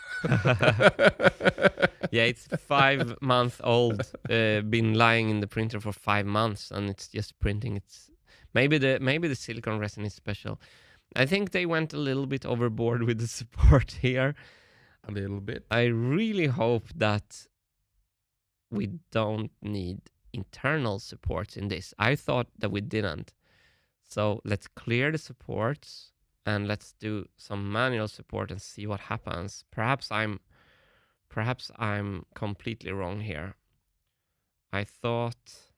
Yeah, it's 5 months old, been lying in the printer for 5 months, and it's just printing. It's maybe the silicone resin is special. I think they went a little bit overboard with the support here. A little bit. I really hope that we don't need internal supports in this. I thought that we didn't. So let's clear the supports and let's do some manual support and see what happens. Perhaps I'm completely wrong here. I thought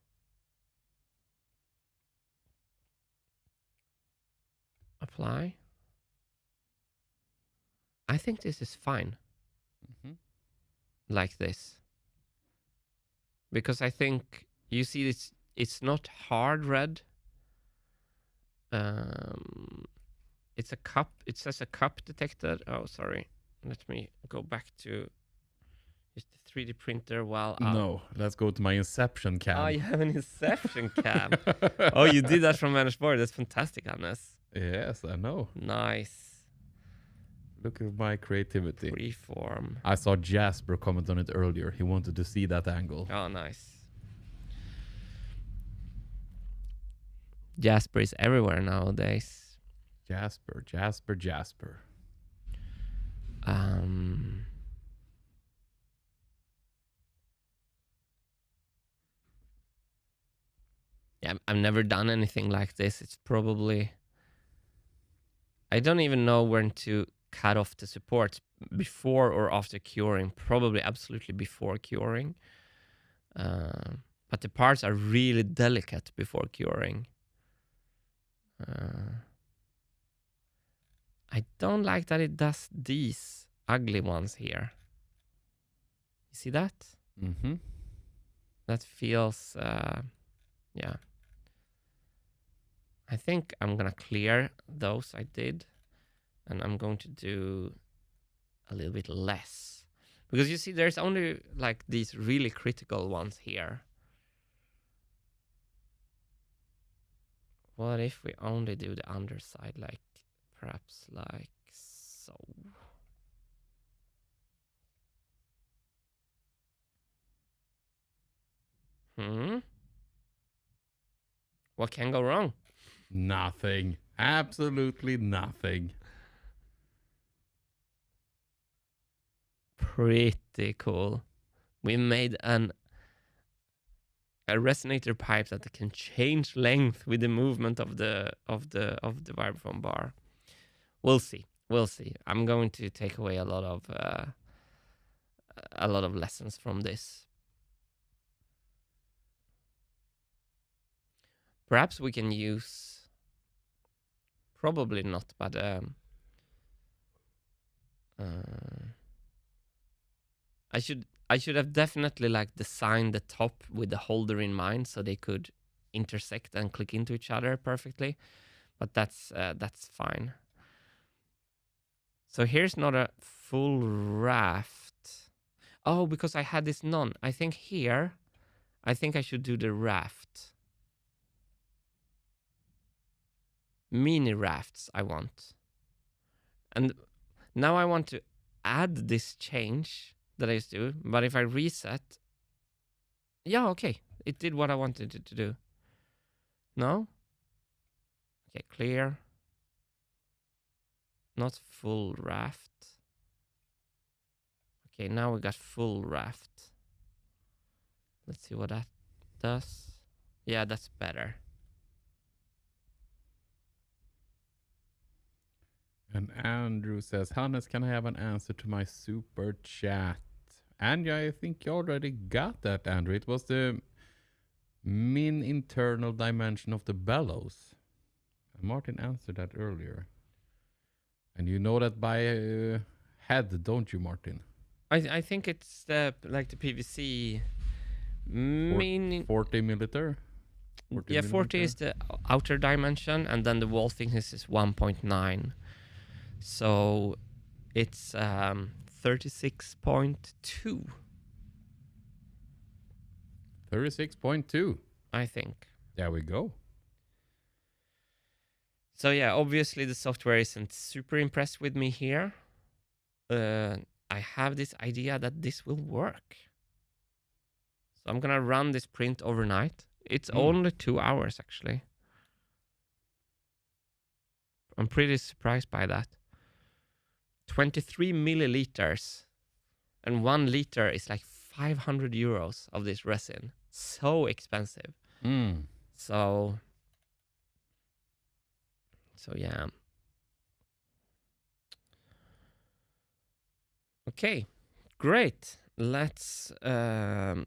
apply. I think this is fine. Mm-hmm. Like this. Because I think you see it's not hard red. It's a cup. It says a cup detected. Oh, sorry. Let me go back to just the 3D printer while No, let's go to my Inception cam. Oh, you have an Inception cam. Oh, you did that from Vänersborg. That's fantastic, Hannes. Yes, I know. Nice. Look at my creativity. Freeform. I saw Jasper comment on it earlier. He wanted to see that angle. Oh, nice. Jasper is everywhere nowadays. Jasper. Yeah, I've never done anything like this. It's probably... I don't even know when to cut off the supports, before or after curing. Probably absolutely before curing. but the parts are really delicate before curing. I don't like that it does these ugly ones here. You see that? Mm-hmm. That feels, yeah. I think I'm gonna clear those I did, and I'm going to do a little bit less. Because you see, there's only like these really critical ones here. What if we only do the underside, like perhaps like so? What can go wrong? Nothing. Absolutely nothing. Pretty cool. We made a resonator pipe that can change length with the movement of the vibraphone bar. We'll see. We'll see. I'm going to take away a lot of lessons from this. Perhaps we can use, probably not, but I should have definitely like designed the top with the holder in mind so they could intersect and click into each other perfectly. But that's fine. So here's not a full raft. Oh, because I had this none. I think here, I think I should do the raft. Mini rafts I want. And now I want to add this change that I used to do. But if I reset, yeah, okay. It did what I wanted it to do. No? Okay, clear. Not full raft. Okay, now we got full raft. Let's see what that does. Yeah, that's better. And Andrew says, Hannes, can I have an answer to my super chat? And yeah, I think you already got that, Andrew. It was the mean internal dimension of the bellows. And Martin answered that earlier. And you know that by head, don't you, Martin? I think it's the like the PVC mean 40 milliliter? 40 40 is the outer dimension, and then the wall thickness is 1.9. So it's 36.2. 36.2. I think. There we go. So yeah, obviously the software isn't super impressed with me here. I have this idea that this will work. So I'm gonna run this print overnight. It's only 2 hours actually. I'm pretty surprised by that. 23 milliliters, and 1 liter is like 500 euros of this resin. So expensive. So yeah. Okay, great. Let's go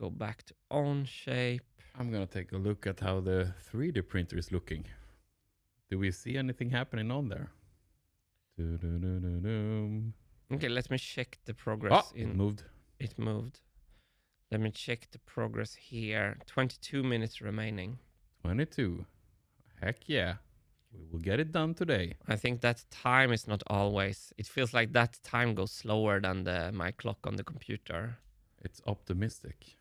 back to Onshape. I'm gonna take a look at how the 3D printer is looking. Do we see anything happening on there? Okay, let me check the progress. It moved. It moved. Let me check the progress here. 22 minutes remaining. 22. Heck yeah. We will get it done today. I think that time is not always. It feels like that time goes slower than my clock on the computer. It's optimistic.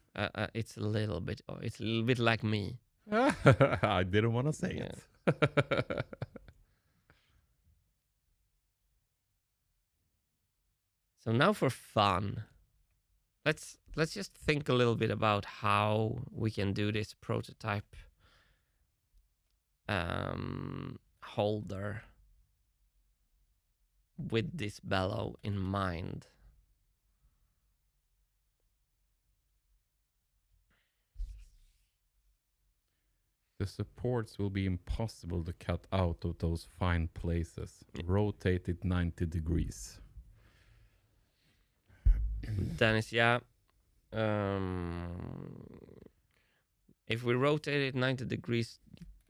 It's a little bit. It's a little bit like me. I didn't want to say it. So now for fun, let's just think a little bit about how we can do this prototype holder with this bellow in mind. The supports will be impossible to cut out of those fine places. Rotate it 90 degrees. Dennis, yeah. If we rotate it 90 degrees,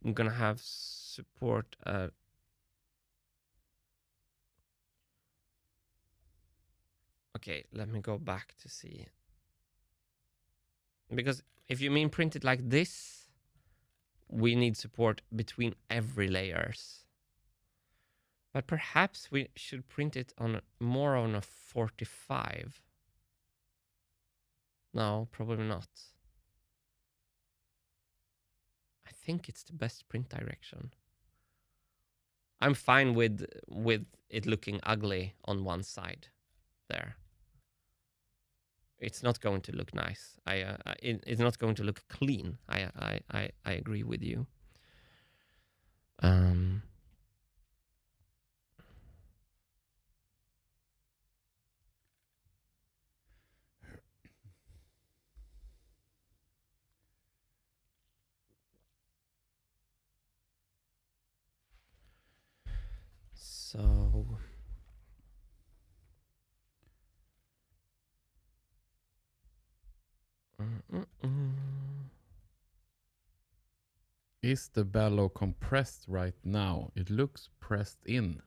I'm gonna have support at... Okay, let me go back to see. Because if you mean print it like this, we need support between every layers. But perhaps we should print it on more on a 45. No, probably not. I think it's the best print direction. I'm fine with it looking ugly on one side there. It's not going to look nice. It's not going to look clean. I agree with you. So Is the bellow compressed right now? It looks pressed in.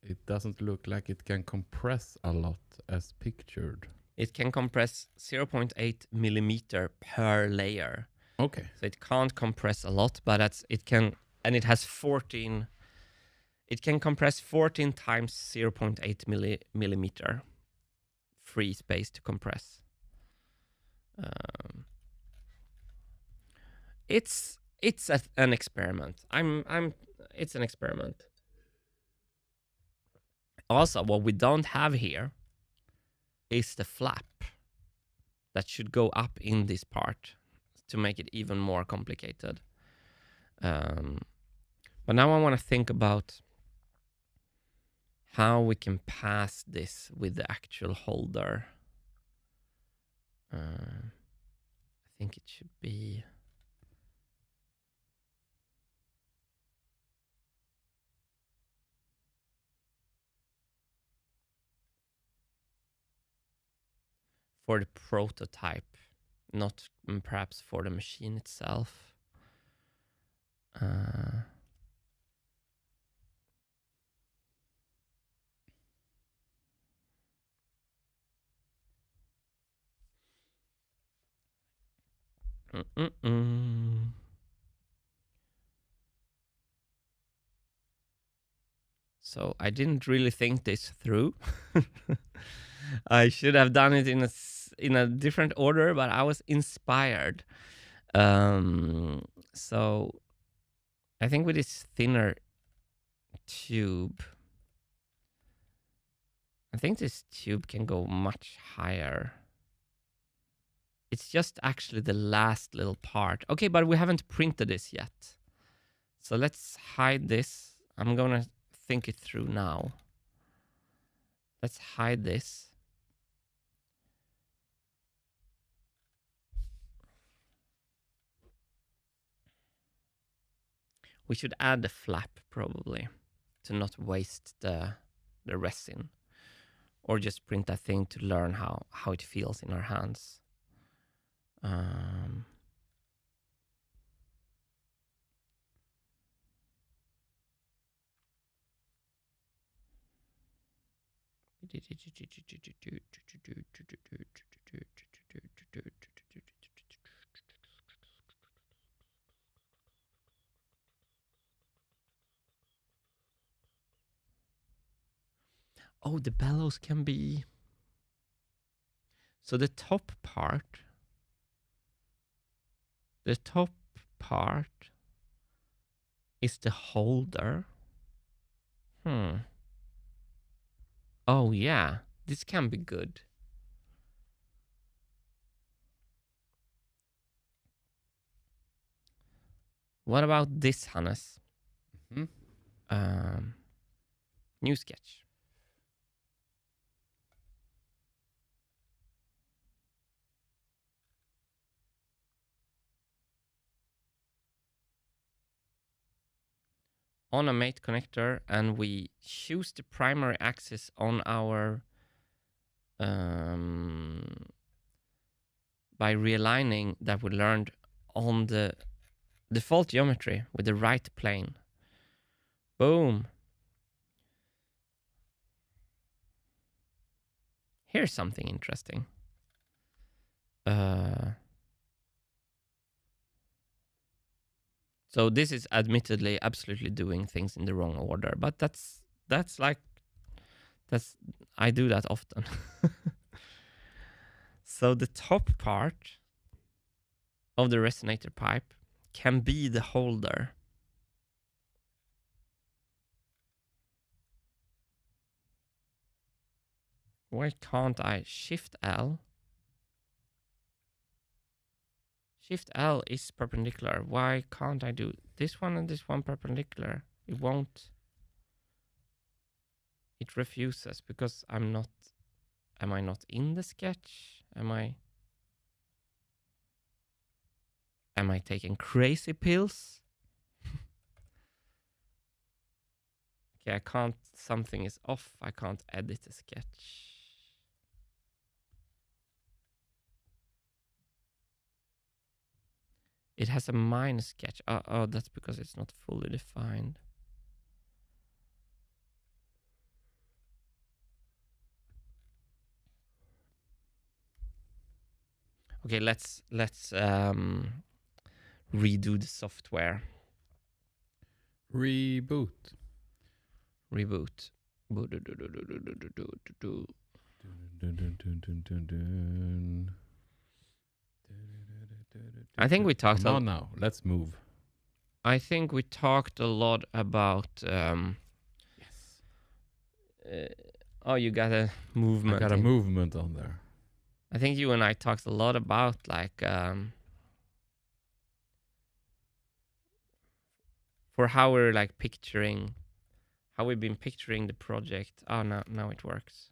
It doesn't look like it can compress a lot as pictured. it can compress 0.8 millimeter per layer. Okay. So it can't compress a lot, but it can, and it has 14. It can compress 14 times 0.8 millimeter free space to compress. It's an experiment. It's an experiment. Also, what we don't have here is the flap that should go up in this part to make it even more complicated. But now I want to think about how we can pass this with the actual holder. I think it should be... for the prototype, not perhaps for the machine itself. So I didn't really think this through. I should have done it in a different order, but I was inspired. So I think with this thinner tube, I think this tube can go much higher. It's just actually the last little part. Okay, but we haven't printed this yet. So let's hide this. I'm gonna think it through now. Let's hide this. We should add the flap probably to not waste the resin, or just print that thing to learn how it feels in our hands. Oh, the bellows can be... So the top part is the holder. Oh yeah, this can be good. What about this, Hannes? New sketch. On a mate connector, and we choose the primary axis on our by realigning that we learned on the default geometry with the right plane. Boom. Here's something interesting. So this is admittedly absolutely doing things in the wrong order, but that's I do that often. So the top part of the resonator pipe can be the holder. Why can't I Shift L? Shift L is perpendicular. Why can't I do this one and this one perpendicular? It won't. It refuses because I'm not. Am I not in the sketch? Am I taking crazy pills? Okay, I can't. Something is off. I can't edit a sketch. It has a minus sketch. Oh, that's because it's not fully defined. Okay, let's redo the software. Reboot. I think we talked. Come on now, let's move. I think we talked a lot about. Yes. Oh, you got a movement. I got a movement on there. I think you and I talked a lot about like for how we're like picturing, how we've been picturing the project. Oh, now it works.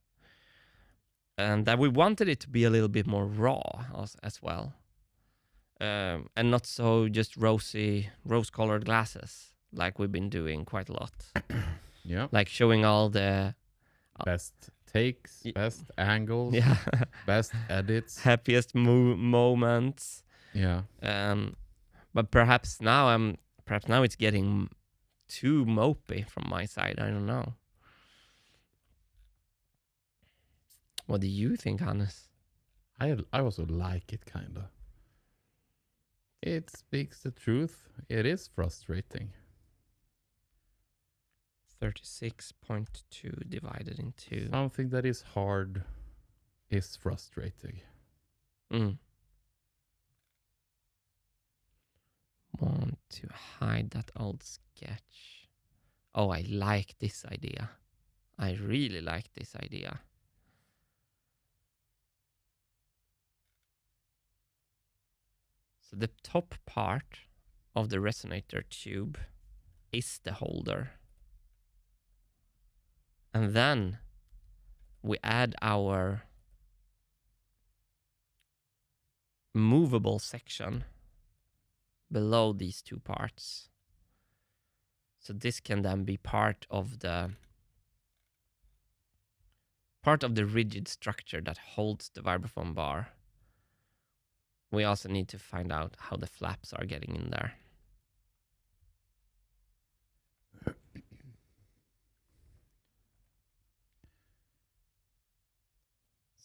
And that we wanted it to be a little bit more raw as well. And not so just rose-colored glasses like we've been doing quite a lot. Yeah. Like showing all the best takes, best angles, yeah, best edits, happiest moments. Yeah. But perhaps now it's getting too mopey from my side. I don't know. What do you think, Hannes? I also like it, kind of. It speaks the truth. It is frustrating. 36.2 divided in 2. Something that is hard is frustrating. Want to hide that old sketch. Oh, I like this idea. I really like this idea. So the top part of the resonator tube is the holder. And then we add our movable section below these two parts. So this can then be part of the rigid structure that holds the vibraphone bar. We also need to find out how the flaps are getting in there.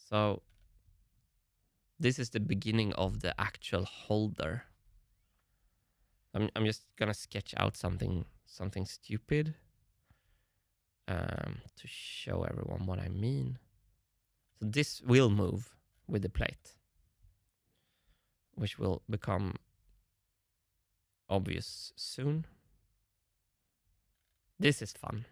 So this is the beginning of the actual holder. I'm just gonna sketch out something stupid to show everyone what I mean. So this will move with the plate, which will become obvious soon. This is fun.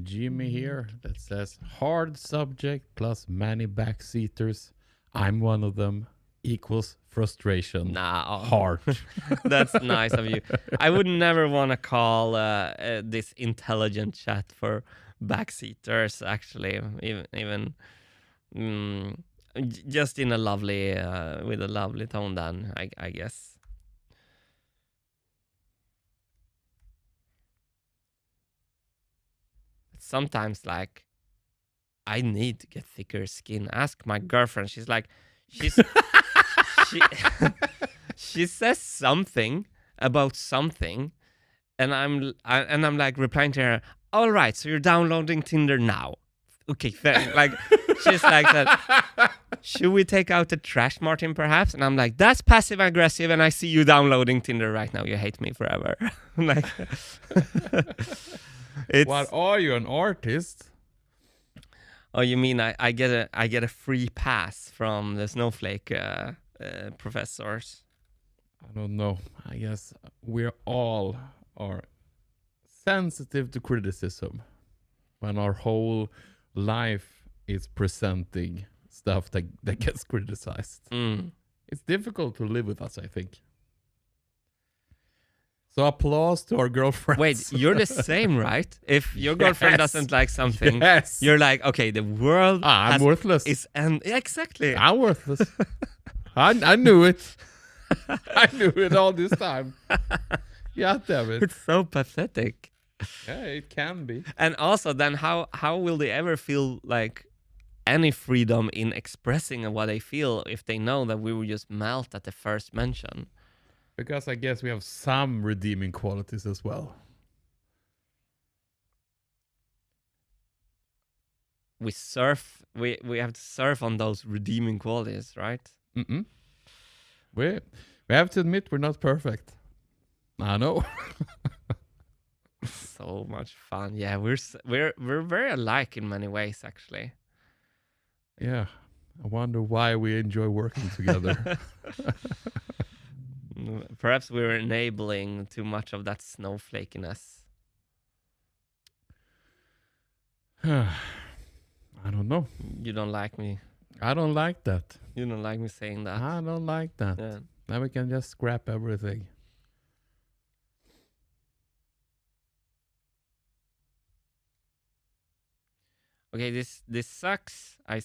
Jimmy here that says hard subject plus many backseaters. I'm one of them. Equals frustration. Nah, heart. That's nice of you. I would never want to call this intelligent chat for backseaters. Actually, even just in a lovely with a lovely tone. Then I guess. Let's sometimes like I need to get thicker skin. Ask my girlfriend. She's like, she she says something about something, and I'm like replying to her. All right, so you're downloading Tinder now. Okay, like she's like that. Should we take out the trash, Martin? Perhaps? And I'm like, that's passive aggressive, and I see you downloading Tinder right now. You hate me forever. Like, What are you, an artist? Oh, you mean I get a free pass from the snowflake professors? I don't know. I guess we all are sensitive to criticism when our whole life is presenting stuff that gets criticized. It's difficult to live with us, I think. So applause to our girlfriends. Wait, you're the same, right? If your girlfriend doesn't like something, you're like, okay, the world I'm worthless. Yeah, exactly. I'm worthless. I knew it. I knew it all this time. Yeah, damn it. It's so pathetic. Yeah, it can be. And also, then how will they ever feel like any freedom in expressing what they feel if they know that we will just melt at the first mention? Because I guess we have some redeeming qualities as well. We have to surf on those redeeming qualities, right? We have to admit we're not perfect. I know. So much fun. Yeah, we're very alike in many ways, actually. Yeah. I wonder why we enjoy working together. Perhaps we're enabling too much of that snowflakiness. I don't know. You don't like me. I don't like that. You don't like me saying that. I don't like that. Yeah. Now we can just scrap everything. Okay, this sucks. I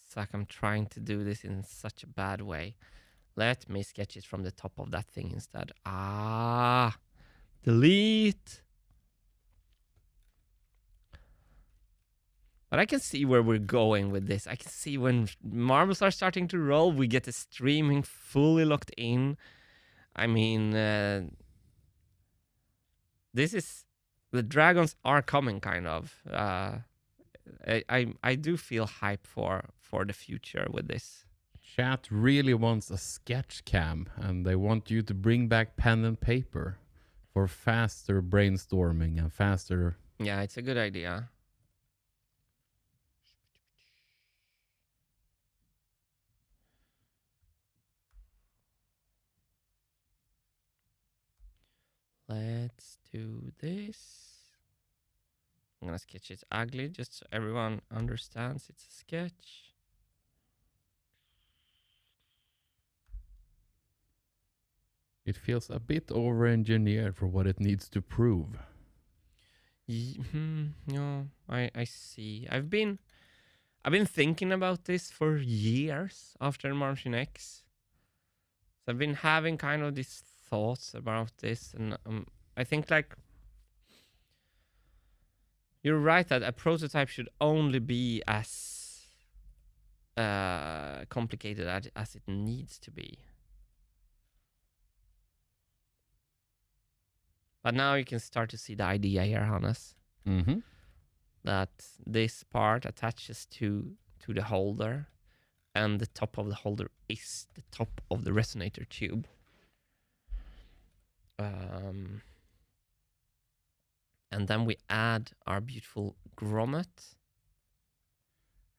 suck. I'm trying to do this in such a bad way. Let me sketch it from the top of that thing instead. Delete. But I can see where we're going with this. I can see when marbles are starting to roll, we get the streaming fully locked in. I mean, this is... The dragons are coming, kind of. I do feel hype for the future with this. Chat really wants a sketch cam, and they want you to bring back pen and paper for faster brainstorming and faster... Yeah, it's a good idea. Let's do this. I'm gonna sketch it ugly just so everyone understands it's a sketch. It feels a bit over-engineered for what it needs to prove. No, I see. I've been thinking about this for years after Martian X. So I've been having kind of these thoughts about this, and I think like you're right that a prototype should only be as complicated as it needs to be. But now you can start to see the idea here, Hannes. That this part attaches to the holder, and the top of the holder is the top of the resonator tube. And then we add our beautiful grommet.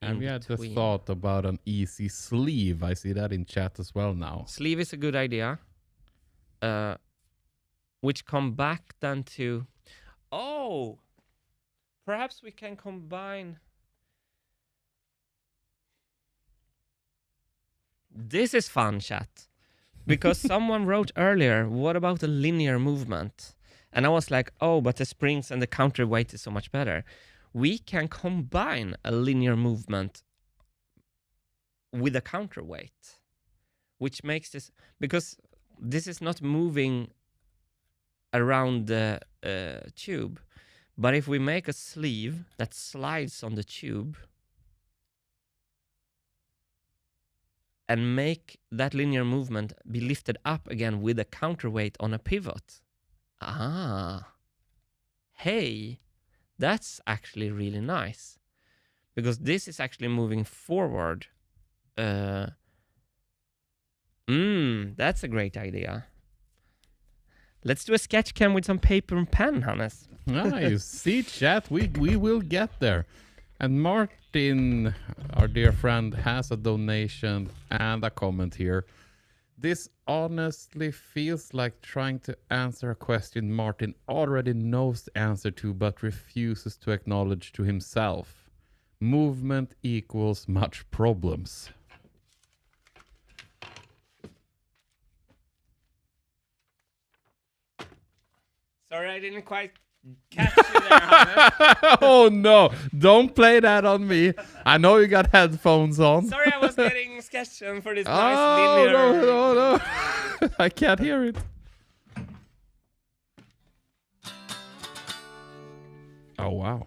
Have you had the thought about an easy sleeve? I see that in chat as well now. Sleeve is a good idea. Which come back then to... Oh! Perhaps we can combine... This is fun, chat. Because someone wrote earlier, what about the linear movement? And I was like, oh, but the springs and the counterweight is so much better. We can combine a linear movement with a counterweight, which makes this... Because this is not moving around the tube. But if we make a sleeve that slides on the tube and make that linear movement be lifted up again with a counterweight on a pivot. Hey, that's actually really nice. Because this is actually moving forward. That's a great idea. Let's do a sketch cam with some paper and pen, Hannes. You see, chat, we will get there. And Martin, our dear friend, has a donation and a comment here. This honestly feels like trying to answer a question Martin already knows the answer to but refuses to acknowledge to himself. Movement equals much problems. Sorry, I didn't quite catch you there, Hannes. Oh no, don't play that on me. I know you got headphones on. Sorry, I was getting sketched for this nice linear... No. I can't hear it. Oh, wow.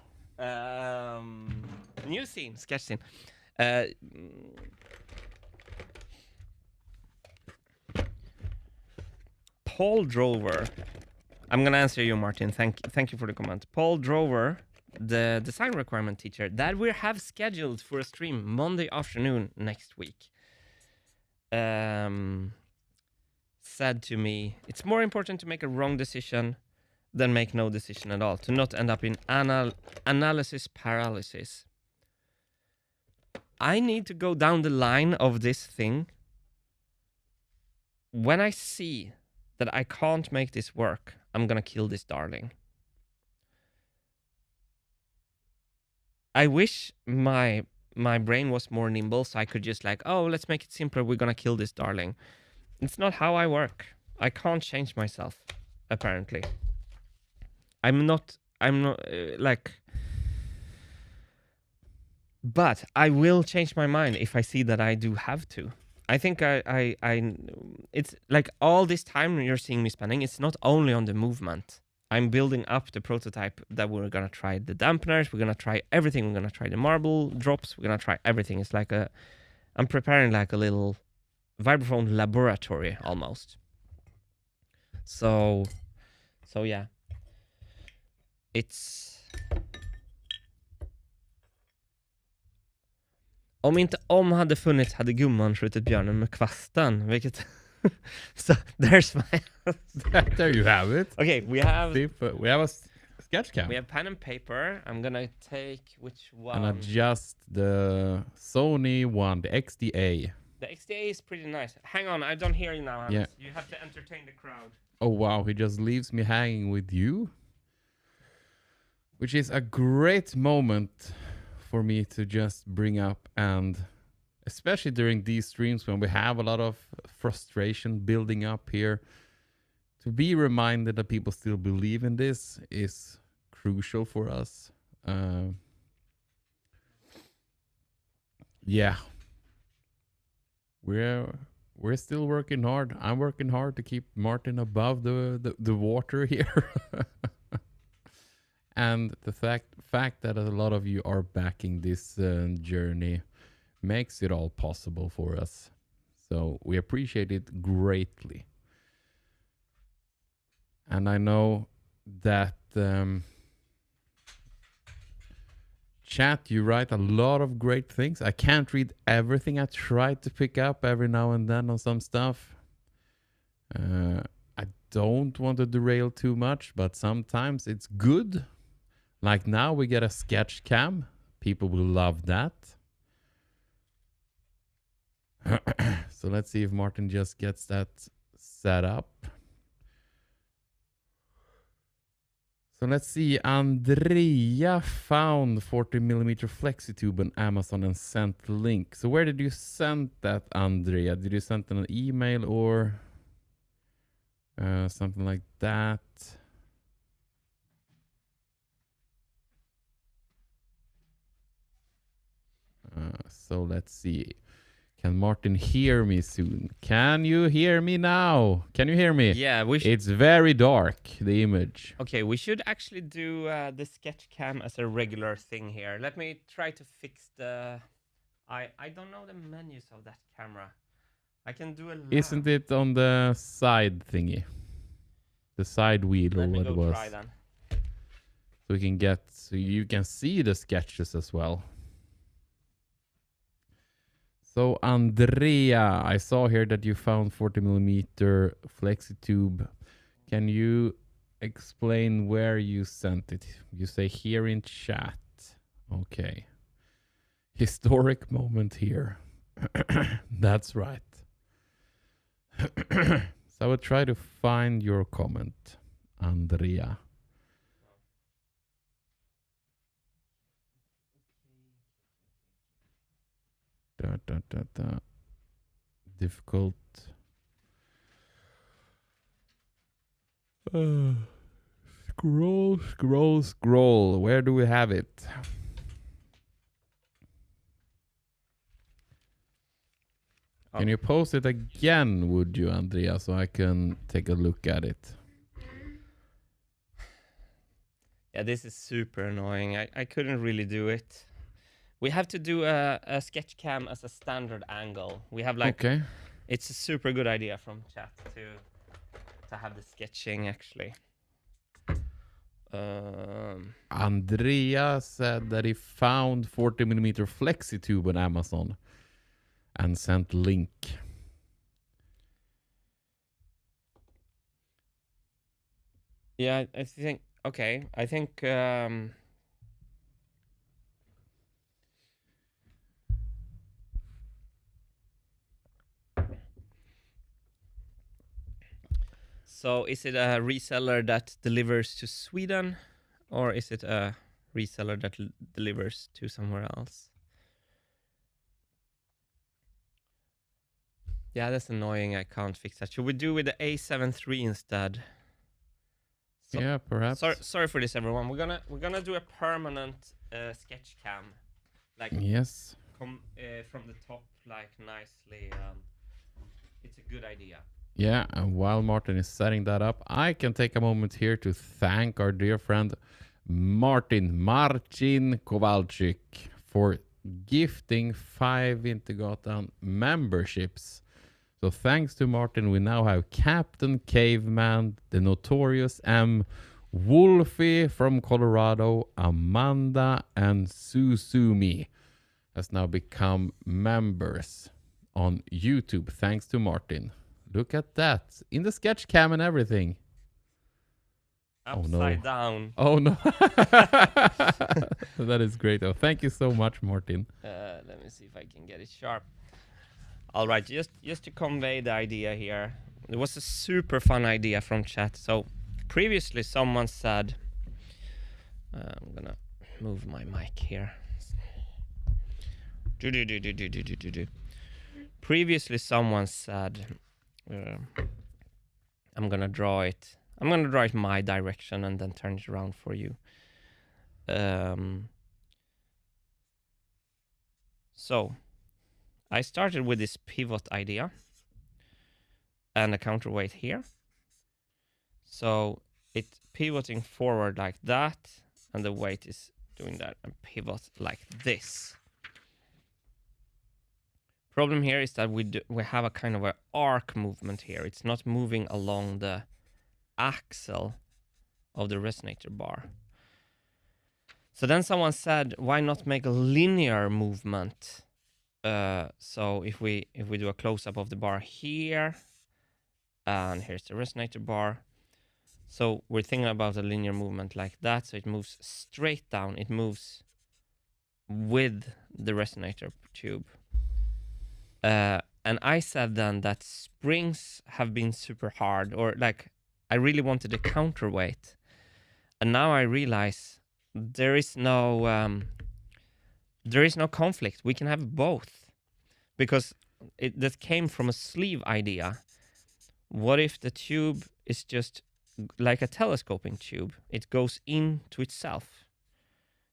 New scene, sketch scene. Paul Drover. I'm gonna answer you, Martin. Thank you for the comment. Paul Drover, the design requirement teacher that we have scheduled for a stream Monday afternoon next week, said to me, it's more important to make a wrong decision than make no decision at all, to not end up in analysis paralysis. I need to go down the line of this thing. When I see that I can't make this work, I'm gonna kill this darling. I wish my brain was more nimble so I could just like, oh, let's make it simpler, we're gonna kill this darling. It's not how I work. I can't change myself, apparently. I'm not like... But I will change my mind if I see that I do have to. I think it's like all this time you're seeing me spending, it's not only on the movement. I'm building up the prototype that we're going to try the dampeners, we're going to try everything, we're going to try the marble drops, we're going to try everything. It's like I'm preparing like a little vibraphone laboratory almost. So yeah. It's... Om inte hade funnits hade gumman skjutit björnen med kvasten, vilket... So there's my... There you have it. Okay, we have a sketch cam. We have pen and paper. I'm gonna take which one? And adjust the Sony one, the XDA. The XDA is pretty nice. Hang on, I don't hear you now, Hans. Yeah. You have to entertain the crowd. Oh wow, he just leaves me hanging with you. Which is a great moment for me to just bring up, and especially during these streams when we have a lot of frustration building up here, to be reminded that people still believe in this is crucial for us. Yeah, we're still working hard. I'm working hard to keep Martin above the water here. And the fact that a lot of you are backing this journey makes it all possible for us. So we appreciate it greatly. And I know that chat, you write a lot of great things. I can't read everything. I try to pick up every now and then on some stuff. I don't want to derail too much, but sometimes it's good. Like now we get a sketch cam. People will love that. So let's see if Martin just gets that set up. So let's see. Andrea found 40mm FlexiTube on Amazon and sent the link. So where did you send that, Andrea? Did you send an email or something like that? So let's see. Can Martin hear me soon? Can you hear me now? Can you hear me? Yeah, It's very dark, the image. Okay, we should actually do the sketch cam as a regular thing here. Let me try to fix the... I don't know the menus of that camera. I can do a lamp. Isn't it on the side thingy? The side wheel or what it was? Try then. So we can so you can see the sketches as well. So Andrea, I saw here that you found 40mm flexi tube. Can you explain where you sent it? You say here in chat. Okay. Historic moment here. That's right. So I will try to find your comment, Andrea. Difficult. Scroll. Where do we have it? Can you post it again, would you, Andrea, so I can take a look at it? Yeah, this is super annoying. I couldn't really do it. We have to do a sketch cam as a standard angle. We have like... Okay. It's a super good idea from chat to have the sketching, actually. Andrea said that he found 40mm flexi tube on Amazon and sent link. Yeah, I think... Okay, I think... So is it a reseller that delivers to Sweden, or is it a reseller that delivers to somewhere else? Yeah, that's annoying. I can't fix that. Should we do with the A7 III instead? So, Yeah, perhaps. Sorry for this, everyone. We're gonna do a permanent sketch cam, like yes, from the top, like nicely. It's a good idea. Yeah, and while Martin is setting that up, I can take a moment here to thank our dear friend Martin Kowalczyk for gifting 5 Wintergatan memberships. So thanks to Martin, we now have Captain Caveman, the Notorious M, Wolfie from Colorado, Amanda, and Susumi has now become members on YouTube thanks to Martin. Look at that. In the sketch cam and everything. Upside down. Oh no. That is great. Oh, thank you so much, Martin. Let me see if I can get it sharp. All right, just to convey the idea here. It was a super fun idea from chat. So previously someone said, I'm gonna move my mic here. Previously someone said, I'm gonna draw it my direction and then turn it around for you. So I started with this pivot idea and a counterweight here. So it's pivoting forward like that, and the weight is doing that and pivot like this. Problem here is that we have a kind of an arc movement here. It's not moving along the axle of the resonator bar. So then someone said, why not make a linear movement? So if we do a close-up of the bar here, and here's the resonator bar. So we're thinking about a linear movement like that. So it moves straight down. It moves with the resonator tube. And I said then that springs have been super hard, or like I really wanted a counterweight. And now I realize there is no conflict. We can have both, because that came from a sleeve idea. What if the tube is just like a telescoping tube? It goes into itself.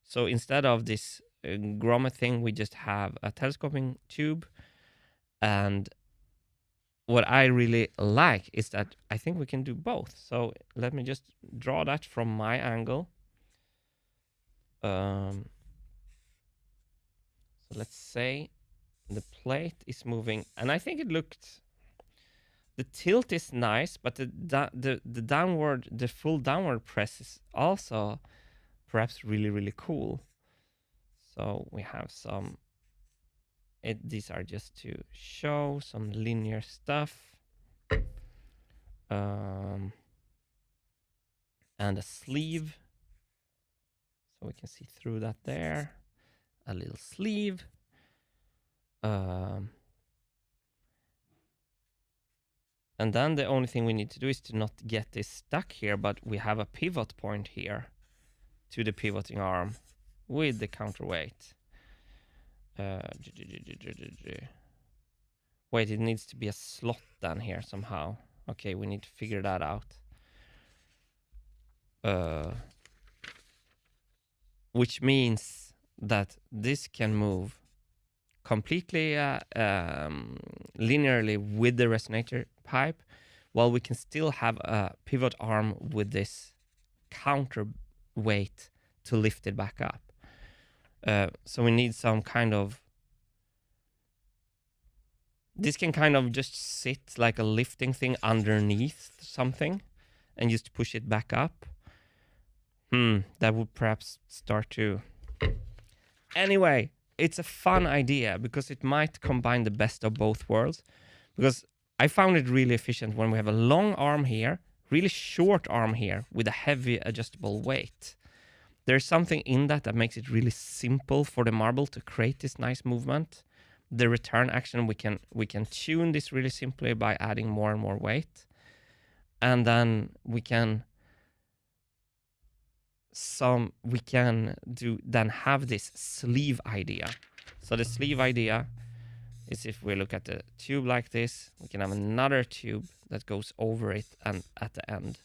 So instead of this grommet thing, we just have a telescoping tube, And what I really like is that I think we can do both. So let me just draw that from my angle. So let's say the plate is moving, and I think it looked, the tilt is nice, but the downward, the full downward press is also perhaps really, really cool. So we have some, these are just to show some linear stuff. And a sleeve. So we can see through that there. A little sleeve. And then the only thing we need to do is to not get this stuck here, but we have a pivot point here to the pivoting arm with the counterweight. Wait, it needs to be a slot down here somehow. Okay, we need to figure that out. Which means that this can move completely linearly with the resonator pipe, while we can still have a pivot arm with this counterweight to lift it back up. So we need some kind of, this can kind of just sit like a lifting thing underneath something and just push it back up. That would perhaps start to... Anyway, it's a fun idea because it might combine the best of both worlds. Because I found it really efficient when we have a long arm here, really short arm here with a heavy adjustable weight. There's something in that makes it really simple for the marble to create this nice movement. The return action, we can tune this really simply by adding more and more weight. And then we can have this sleeve idea. So the sleeve idea is, if we look at the tube like this, we can have another tube that goes over it and at the end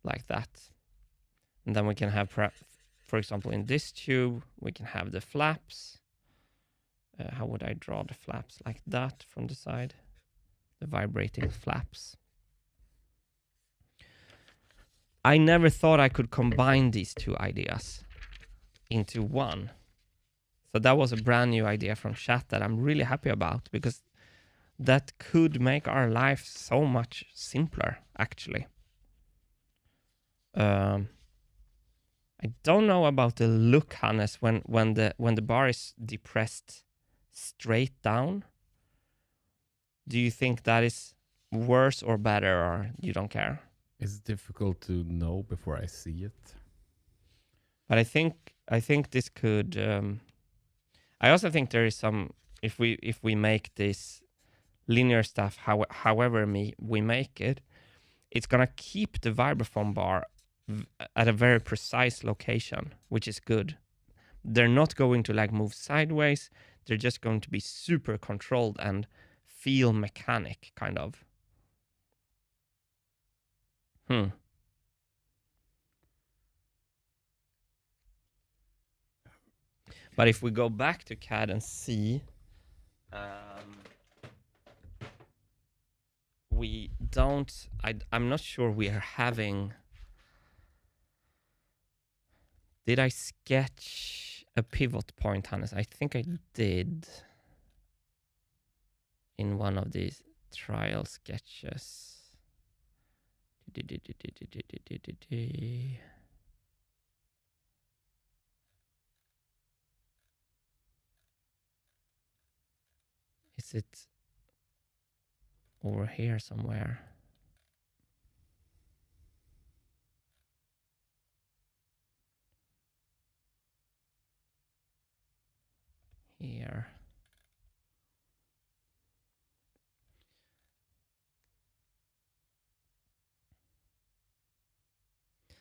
like that. And then we can have, for example, in this tube, we can have the flaps. How would I draw the flaps? Like that from the side. The vibrating flaps. I never thought I could combine these two ideas into one. So that was a brand new idea from chat that I'm really happy about, because that could make our life so much simpler, actually. I don't know about the look, Hannes, when the bar is depressed straight down. Do you think that is worse or better, or you don't care? It's difficult to know before I see it. But I think this could. I also think there is some, if we make this linear stuff, however we make it, it's gonna keep the vibraphone bar at a very precise location, which is good. They're not going to like move sideways. They're just going to be super controlled and feel mechanic, kind of. But if we go back to CAD and see, we don't, I'm not sure we are having, did I sketch a pivot point, Hannes? I think I did in one of these trial sketches. Is it over here somewhere? Here.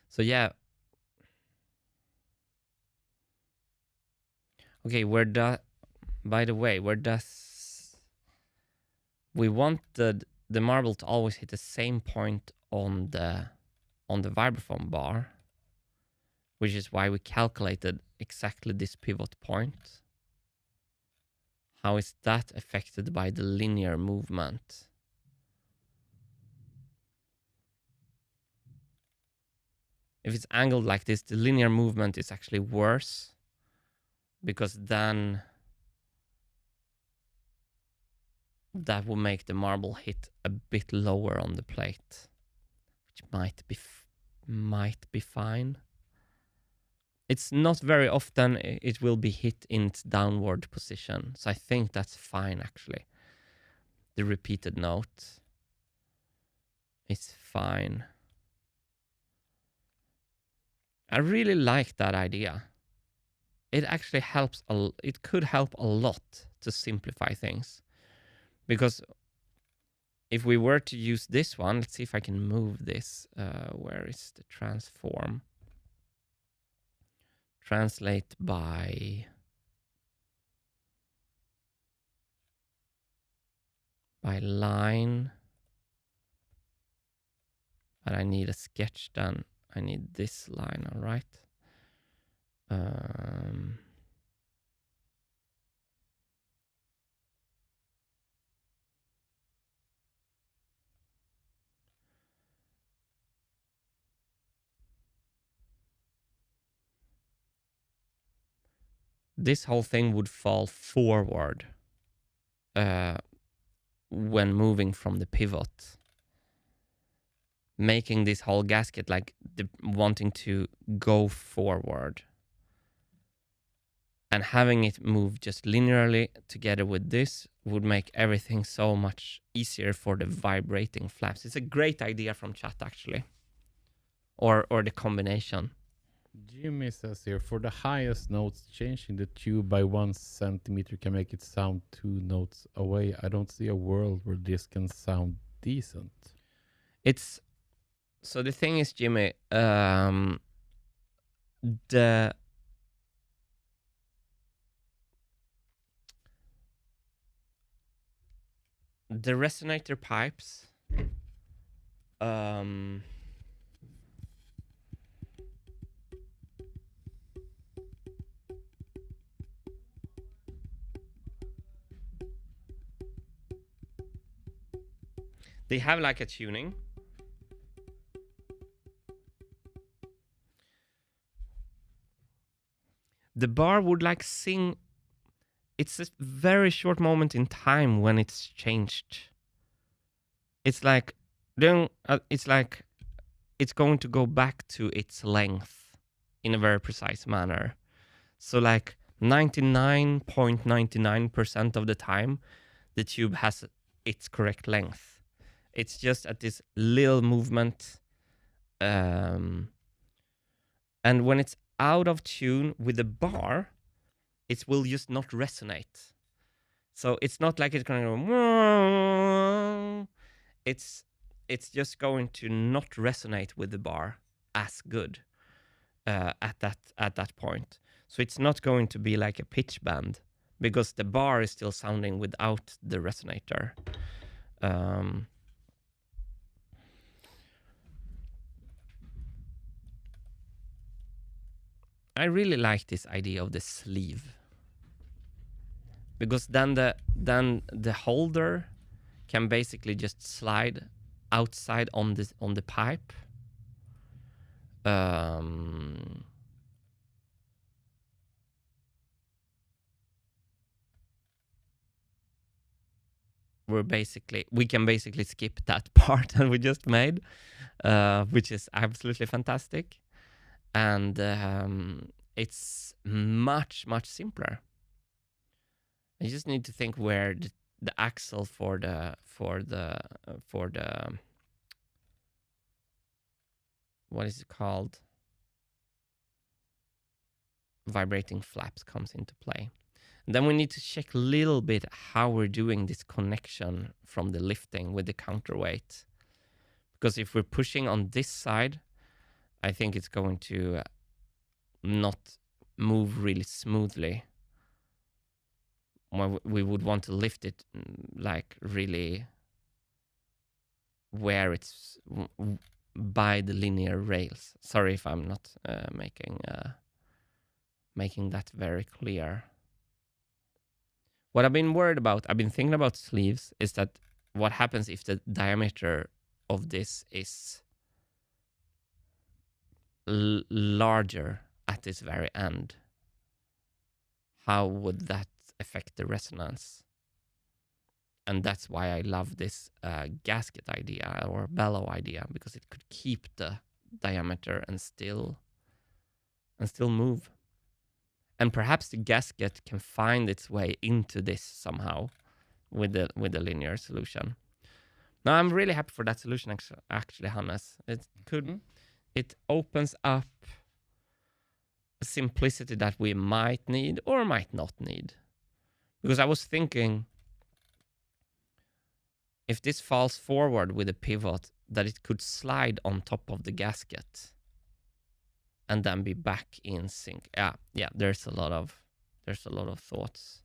So yeah. Okay, by the way, where does we want the marble to always hit the same point on the vibraphone bar, which is why we calculated exactly this pivot point. how is that affected by the linear movement? If it's angled like this, the linear movement is actually worse, because then that will make the marble hit a bit lower on the plate, which might be fine. It's not very often it will be hit in its downward position, so I think that's fine actually. The repeated note is fine. I really like that idea. It actually helps, it could help a lot to simplify things. Because if we were to use this one, let's see if I can move this. Where is the transform? Translate by line. But I need a sketch then. I need this line, all right? This whole thing would fall forward when moving from the pivot, making this whole gasket like wanting to go forward, and having it move just linearly together with this would make everything so much easier for the vibrating flaps. It's a great idea from chat actually, or the combination. Jimmy says here, for the highest notes, changing the tube by 1 centimeter can make it sound 2 notes away. I don't see a world where this can sound decent. It's so the thing is, Jimmy, the resonator pipes they have like a tuning. The bar would like sing. It's a very short moment in time when it's changed. It's like, it's like it's going to go back to its length in a very precise manner. So like 99.99% of the time, the tube has its correct length. It's just at this little movement. And when it's out of tune with the bar, it will just not resonate. So it's not like it's going to go, it's just going to not resonate with the bar as good at that point. So it's not going to be like a pitch bend, because the bar is still sounding without the resonator. I really like this idea of the sleeve, because then the holder can basically just slide outside on the pipe. We can basically skip that part that we just made, which is absolutely fantastic. And it's much simpler. I just need to think where the axle for the what is it called, vibrating flaps comes into play. And then we need to check a little bit how we're doing this connection from the lifting with the counterweight, because if we're pushing on this side, I think it's going to not move really smoothly. We would want to lift it like really where it's by the linear rails. Sorry if I'm not making that very clear. What I've been worried about, I've been thinking about sleeves, is that what happens if the diameter of this is larger at this very end? How would that affect the resonance? And that's why I love this gasket idea or bellow idea, because it could keep the diameter and still move. And perhaps the gasket can find its way into this somehow with the linear solution. Now I'm really happy for that solution actually, Hannes. It opens up a simplicity that we might need or might not need. Because I was thinking, if this falls forward with a pivot, that it could slide on top of the gasket and then be back in sync. Yeah, there's a lot of thoughts.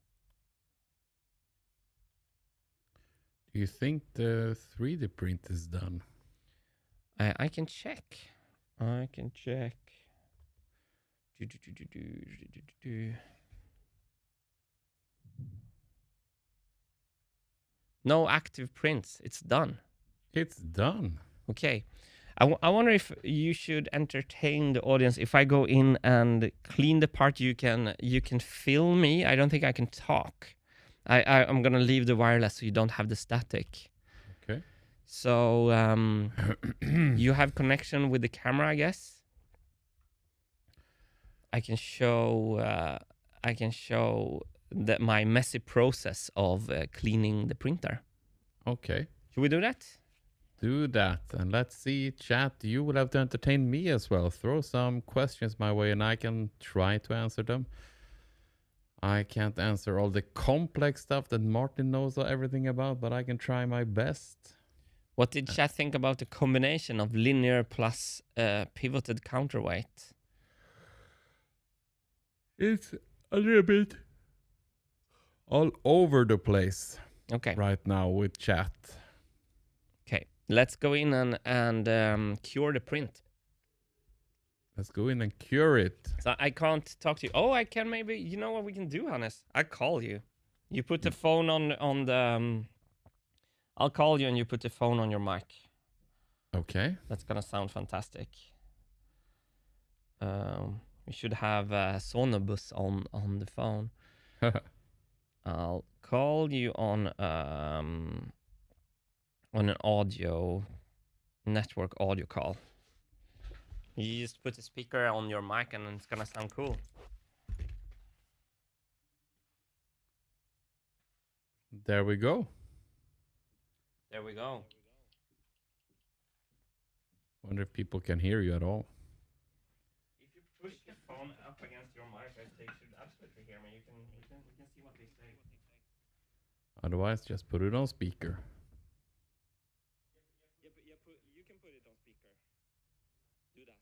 Do you think the 3D print is done? I can check. No active prints. It's done. It's done. Okay. I wonder if you should entertain the audience. If I go in and clean the part, you can film me. I don't think I can talk. I'm gonna leave the wireless so you don't have the static. Okay. So you have connection with the camera, I guess. I can show my messy process of cleaning the printer. Okay. Should we do that? Do that. And let's see, chat, you will have to entertain me as well. Throw some questions my way and I can try to answer them. I can't answer all the complex stuff that Martin knows everything about, but I can try my best. What did chat think about the combination of linear plus pivoted counterweight? It's a little bit all over the place. Okay. Right now with chat. Okay, let's go in and cure the print. Let's go in and cure it. So I can't talk to you. Oh, I can maybe. You know what we can do, Hannes? I call you. You put the phone on the. I'll call you and you put the phone on your mic. Okay. That's gonna sound fantastic. We should have Sonobus on the phone. I'll call you on an audio network audio call. You just put the speaker on your mic and it's gonna sound cool. There we go. There we go. Wonder if people can hear you at all. If you push the phone up against your mic, they should absolutely hear me. We can see what they say. Otherwise, just put it on speaker. You can put it on speaker. Do that.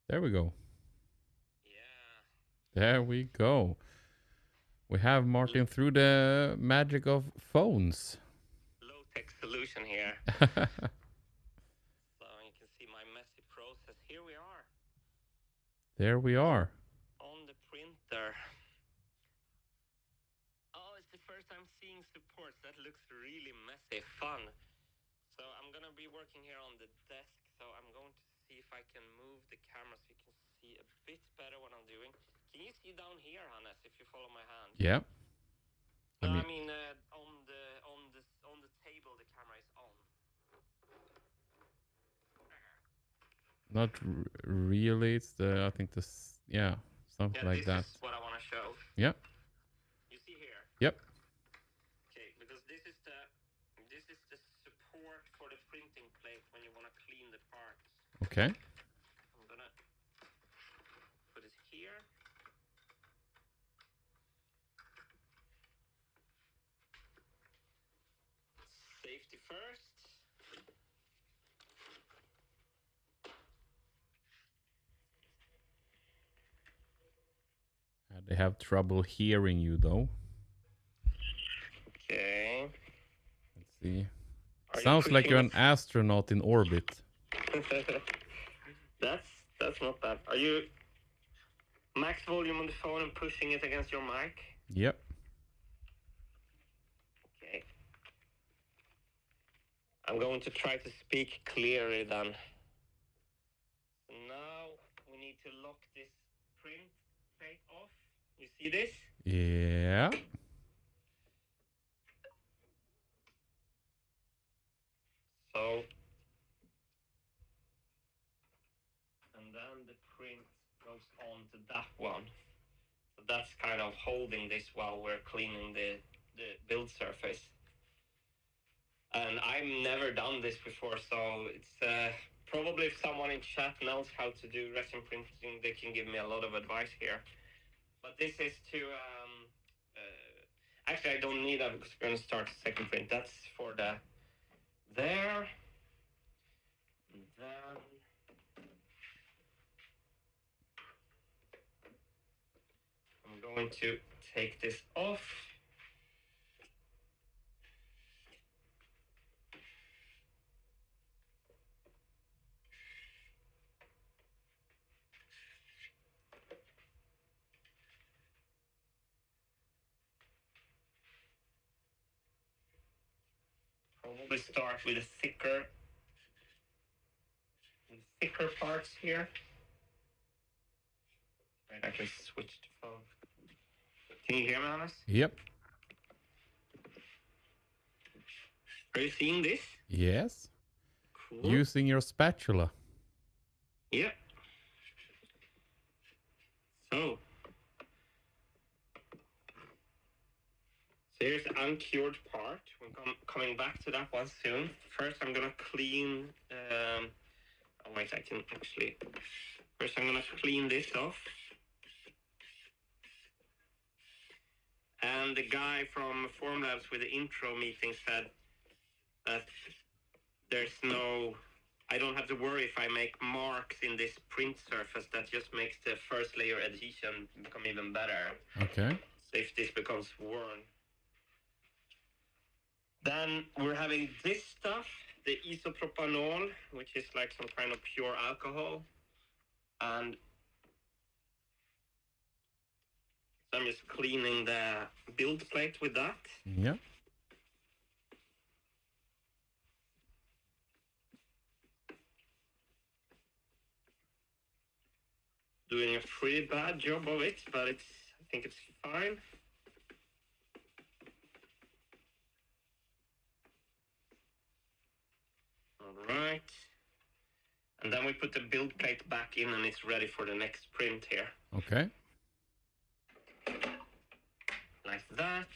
There we go. Yeah. There we go. We have Martin through the magic of phones. Low-tech solution here. So you can see my messy process. Here we are. There we are. On the printer. Oh, it's the first time seeing supports. That looks really messy. Fun. So I'm going to be working here on the desk. So I'm going to see if I can move the camera so you can see a bit better what I'm doing. Can you see down here, Hannes, if you follow my hand? Yeah. No, I mean on the table the camera is on. Not really. It's the, I think this, yeah, something like that. This is what I want to show. Yeah. You see here? Yep. Okay, because this is the support for the printing plate when you want to clean the parts. Okay. I'm gonna put it here. Safety first. They have trouble hearing you though. Okay. Let's see. Are Sounds like you're an astronaut in orbit. That's not bad. Are you max volume on the phone and pushing it against your mic? Yep. Okay. I'm going to try to speak clearly then. Now we need to lock this print plate off. You see this? Yeah. So, and then the print goes on to that one. So that's kind of holding this while we're cleaning the build surface. And I've never done this before, so it's probably if someone in chat knows how to do resin printing, they can give me a lot of advice here. But this is to actually I don't need that because we're going to start the second print. That's for the there. And then I'm going to take this off. Probably start with the thicker parts here. Right, I can switch to phone. Can you hear me, Hannes? Yep. Are you seeing this? Yes. Cool. Using your spatula. Yeah. So here's the uncured part. We're coming back to that one soon. First, I'm gonna clean. Oh wait, I can actually. First, I'm gonna clean this off. And the guy from Formlabs with the intro meeting said that there's no. I don't have to worry if I make marks in this print surface. That just makes the first layer adhesion become even better. Okay. So if this becomes worn. Then we're having this stuff, the isopropanol, which is like some kind of pure alcohol. And so I'm just cleaning the build plate with that. Yeah. Doing a pretty bad job of it, but I think it's fine. All right. And then we put the build plate back in and it's ready for the next print here. Okay. Like that.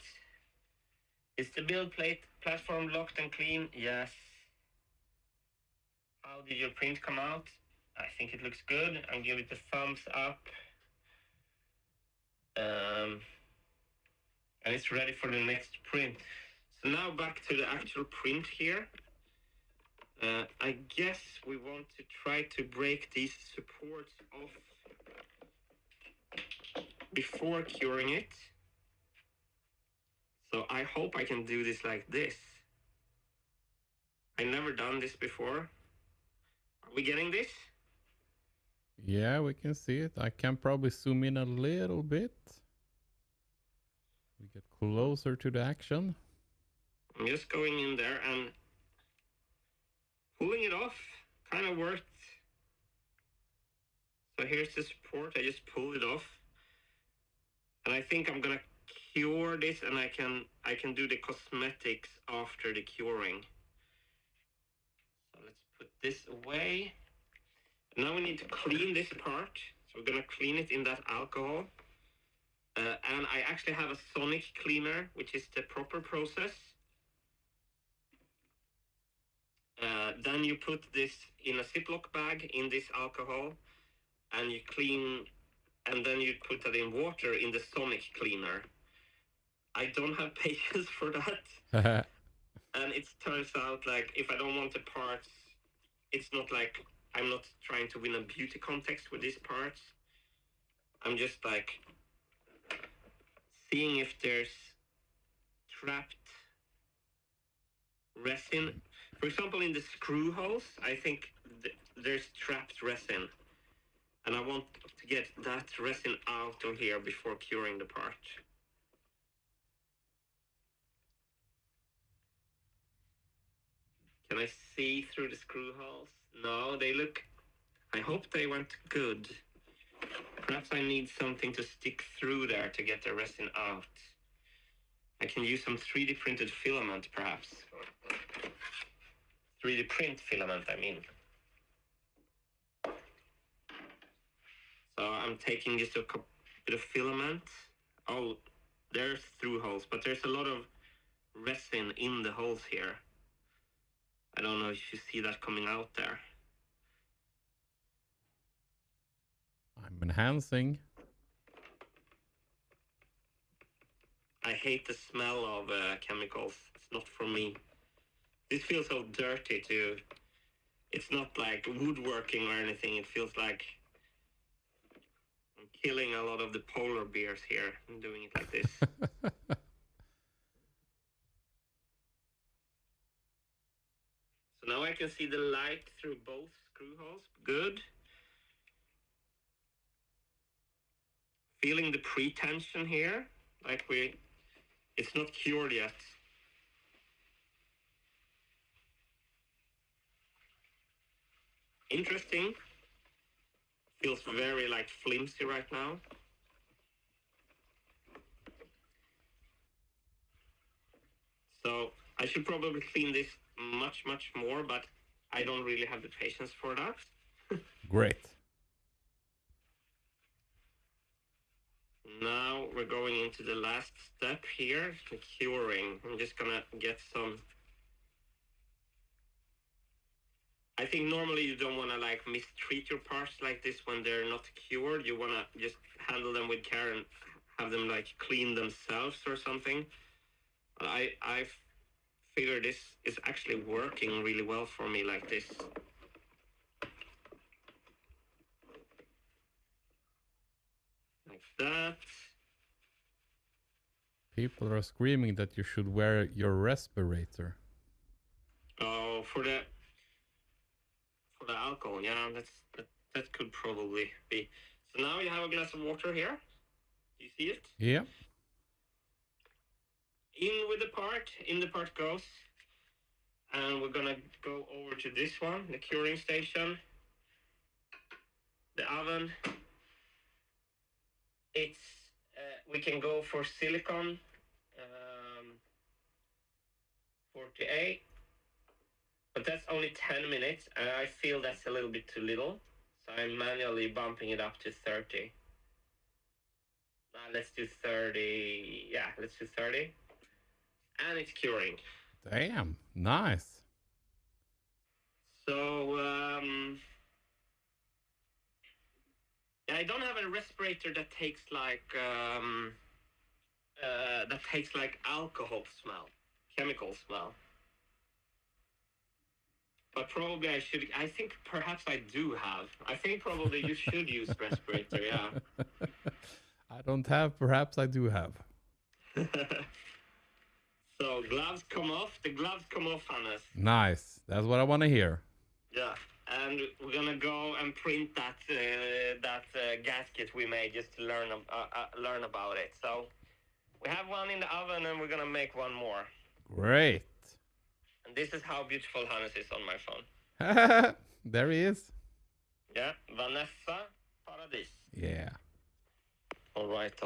Is the build plate platform locked and clean? Yes. How did your print come out? I think it looks good. I'll give it a thumbs up. And it's ready for the next print. So now back to the actual print here. I guess we want to try to break these supports off before curing it. So I hope I can do this like this. I've never done this before. Are we getting this? Yeah, we can see it. I can probably zoom in a little bit. We get closer to the action. I'm just going in there and pulling it off. Kind of worked. So here's the support. I just pulled it off. And I think I'm gonna cure this and I can do the cosmetics after the curing. So let's put this away. Now we need to clean this part. So we're gonna clean it in that alcohol. And I actually have a sonic cleaner, which is the proper process. Then you put this in a Ziploc bag in this alcohol and you clean, and then you put that in water in the sonic cleaner. I don't have patience for that. And it turns out like if I don't want the parts, it's not like I'm not trying to win a beauty contest with these parts. I'm just like seeing if there's trapped resin. For example, in the screw holes, I think there's trapped resin. And I want to get that resin out of here before curing the part. Can I see through the screw holes? No, they look... I hope they went good. Perhaps I need something to stick through there to get the resin out. I can use some 3D printed filament, perhaps. 3D print filament, I mean. So I'm taking just a bit of filament. Oh, there's through holes, but there's a lot of resin in the holes here. I don't know if you see that coming out there. I'm enhancing. I hate the smell of chemicals. It's not for me. This feels so dirty too. It's not like woodworking or anything. It feels like I'm killing a lot of the polar bears here. I'm doing it like this. So now I can see the light through both screw holes. Good. Feeling the pre-tension here. Like it's not cured yet. Interesting. Feels very like flimsy right now. So I should probably clean this much more, but I don't really have the patience for that. Great. Now we're going into the last step here, the curing. I'm just gonna get some... I think normally you don't want to like mistreat your parts like this when they're not cured. You want to just handle them with care and have them like clean themselves or something. I figure this is actually working really well for me like this. Like that. People are screaming that you should wear your respirator. Oh, for the alcohol, yeah, that could probably be. So now you have a glass of water here. Do you see it? Yeah. In the part goes. And we're gonna go over to this one, the curing station. The oven. It's, we can go for silicon, 48. But that's only 10 minutes, and I feel that's a little bit too little. So I'm manually bumping it up to 30. Let's do 30. Yeah, let's do 30. And it's curing. Damn, nice. So, I don't have a respirator that takes like alcohol smell, chemical smell. But probably I should. I think perhaps I do have. I think probably you should use respirator. Yeah. I don't have. Perhaps I do have. So gloves come off. The gloves come off, Hannes. Nice. That's what I want to hear. Yeah, and we're gonna go and print that gasket we made just to learn about it. So we have one in the oven, and we're gonna make one more. Great. And this is how beautiful Hannes is on my phone. There he is. Yeah, Vanessa Paradis. Yeah. All right.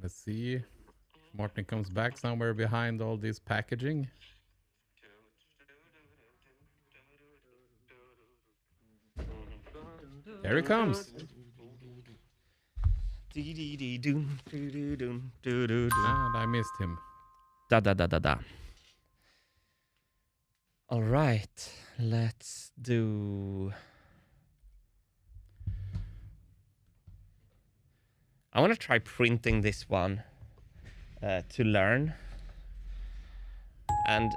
Let's see if Martin comes back somewhere behind all this packaging. There he comes. And I missed him. Da. All right, let's do... I want to try printing this one to learn. And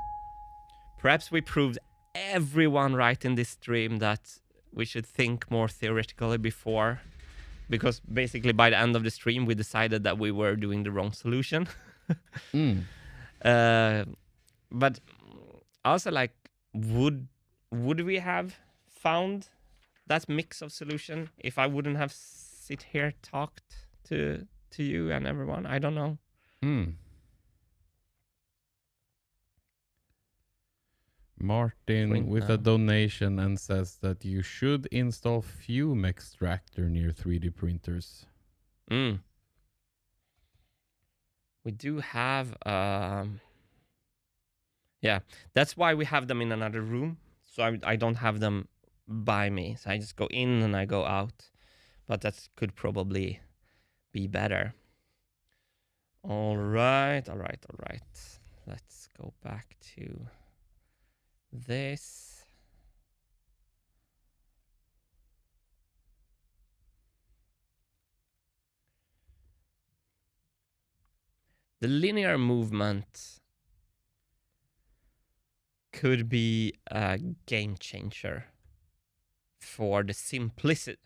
perhaps we proved everyone right in this stream that we should think more theoretically before. Because basically by the end of the stream, we decided that we were doing the wrong solution. But also, like, would we have found that mix of solution. If I wouldn't have sit here talked to you and everyone, I don't know. Martin with a donation and says that you should install fume extractor near 3D printers. We do have, yeah, that's why we have them in another room. So I don't have them by me. So I just go in and I go out. But that could probably be better. All right. Let's go back to this. The linear movement could be a game changer for the simplicity.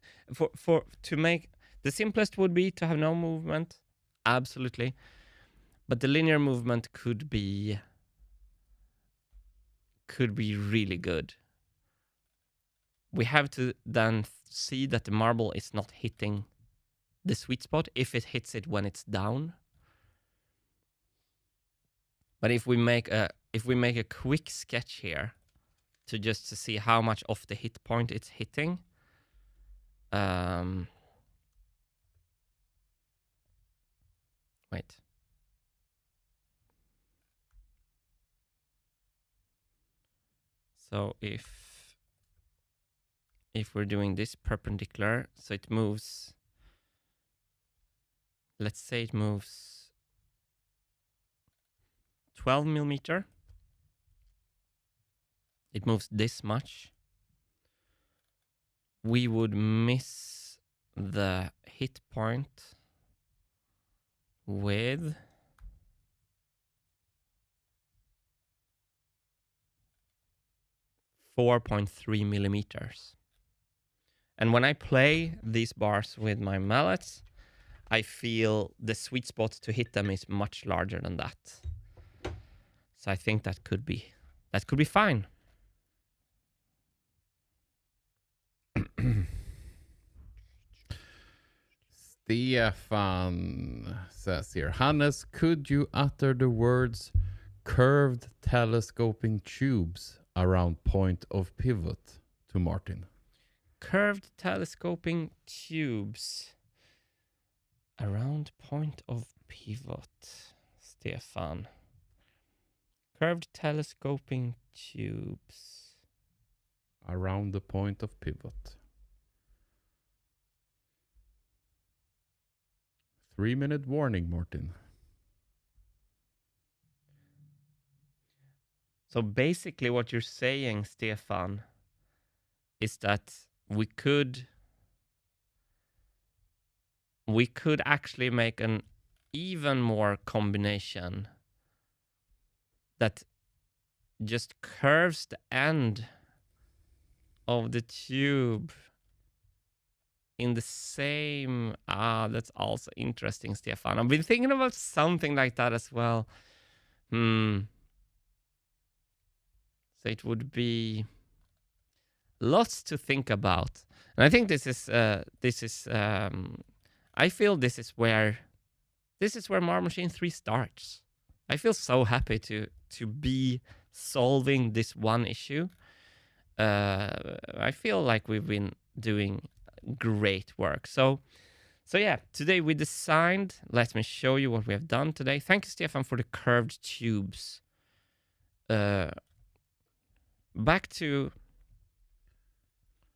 For to make the simplest would be to have no movement, absolutely. But the linear movement could be really good. We have to then see that the marble is not hitting the sweet spot if it hits it when it's down. But if we make a quick sketch here to see how much off the hit point it's hitting, wait. So if we're doing this perpendicular, so it moves, let's say it moves 12 millimeter. It moves this much. We would miss the hit point with 4.3 millimeters. And when I play these bars with my mallets, I feel the sweet spot to hit them is much larger than that. So I think that could be fine. Stefan says here, Hannes, could you utter the words curved telescoping tubes around point of pivot to Martin? Curved telescoping tubes around point of pivot, Stefan. Curved telescoping tubes around the point of pivot. 3-minute warning, Martin. So basically what you're saying, Stefan, is that we could actually make an even more combination that just curves the end of the tube in the same... that's also interesting, Stefan. I've been thinking about something like that as well. So it would be lots to think about. And I think I feel this is where Marble Machine 3 starts. I feel so happy to be solving this one issue. I feel like we've been doing great work. So yeah, today we designed, let me show you what we have done today. Thank you, Stefan, for the curved tubes. Back to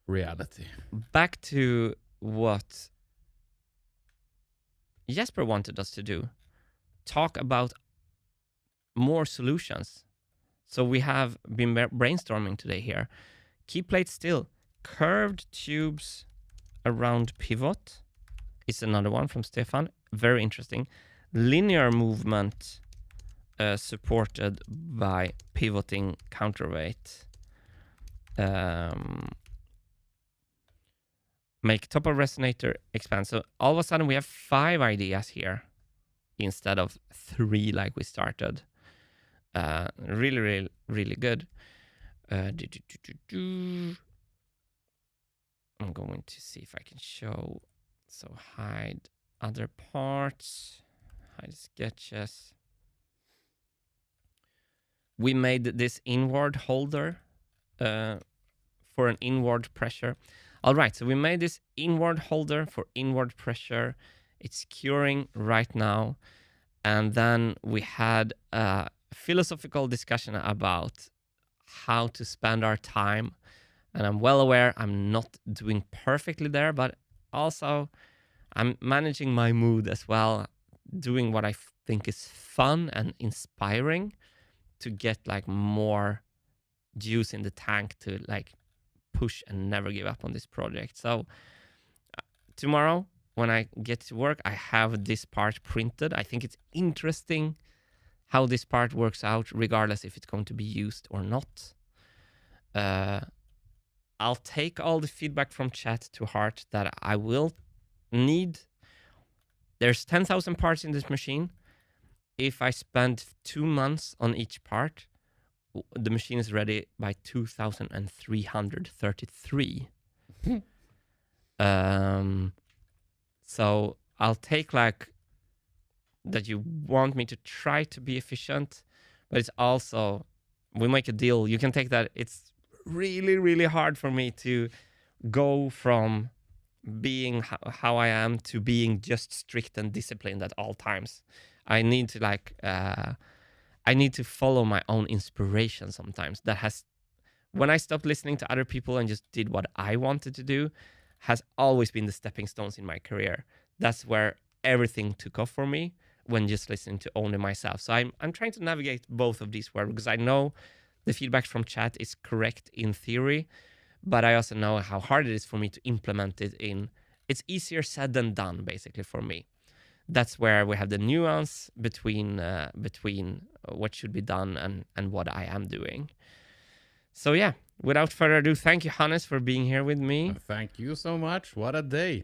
reality. Back to what Jesper wanted us to do. Talk about more solutions. So we have been brainstorming today here. Keep plate still. Curved tubes around pivot is another one from Stefan. Very interesting. Linear movement supported by pivoting counterweight. Make top of resonator expand. So all of a sudden we have 5 ideas here instead of 3 like we started. Really good. I'm going to see if I can show. So hide other parts, hide sketches. We made this inward holder for an inward pressure. All right, so we made this inward holder for inward pressure. It's curing right now. And then we had a philosophical discussion about how to spend our time. And I'm well aware I'm not doing perfectly there, but also I'm managing my mood as well, doing what I think is fun and inspiring to get like more juice in the tank to like push and never give up on this project. So tomorrow when I get to work, I have this part printed. I think it's interesting how this part works out, regardless if it's going to be used or not. I'll take all the feedback from chat to heart that I will need. There's 10,000 parts in this machine. If I spend 2 months on each part, the machine is ready by 2,333. So I'll take like that you want me to try to be efficient, but it's also, we make a deal. You can take that. It's really, really hard for me to go from being how I am to being just strict and disciplined at all times. I need to like, I need to follow my own inspiration sometimes. That has, when I stopped listening to other people and just did what I wanted to do, has always been the stepping stones in my career. That's where everything took off for me, when just listening to only myself. So I'm trying to navigate both of these worlds, because I know the feedback from chat is correct in theory, but I also know how hard it is for me to implement it in. It's easier said than done, basically, for me. That's where we have the nuance between what should be done and what I am doing. So yeah, without further ado, thank you, Hannes, for being here with me. Thank you so much. What a day.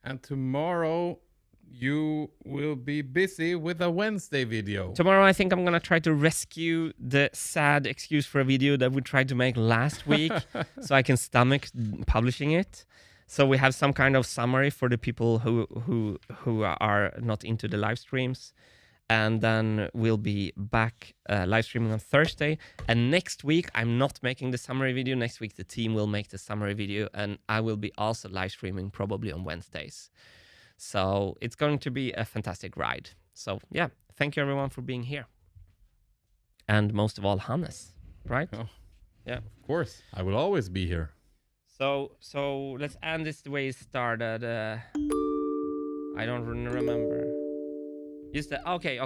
And tomorrow you will be busy with a Wednesday video. Tomorrow, I think I'm going to try to rescue the sad excuse for a video that we tried to make last week so I can stomach publishing it. So we have some kind of summary for the people who are not into the live streams. And then we'll be back live streaming on Thursday. And next week, I'm not making the summary video. Next week, the team will make the summary video. And I will be also live streaming probably on Wednesdays. So it's going to be a fantastic ride. So yeah, thank you everyone for being here. And most of all, Hannes, right? Oh, yeah, of course. I will always be here. So let's end this the way it started. I don't remember. Just okay.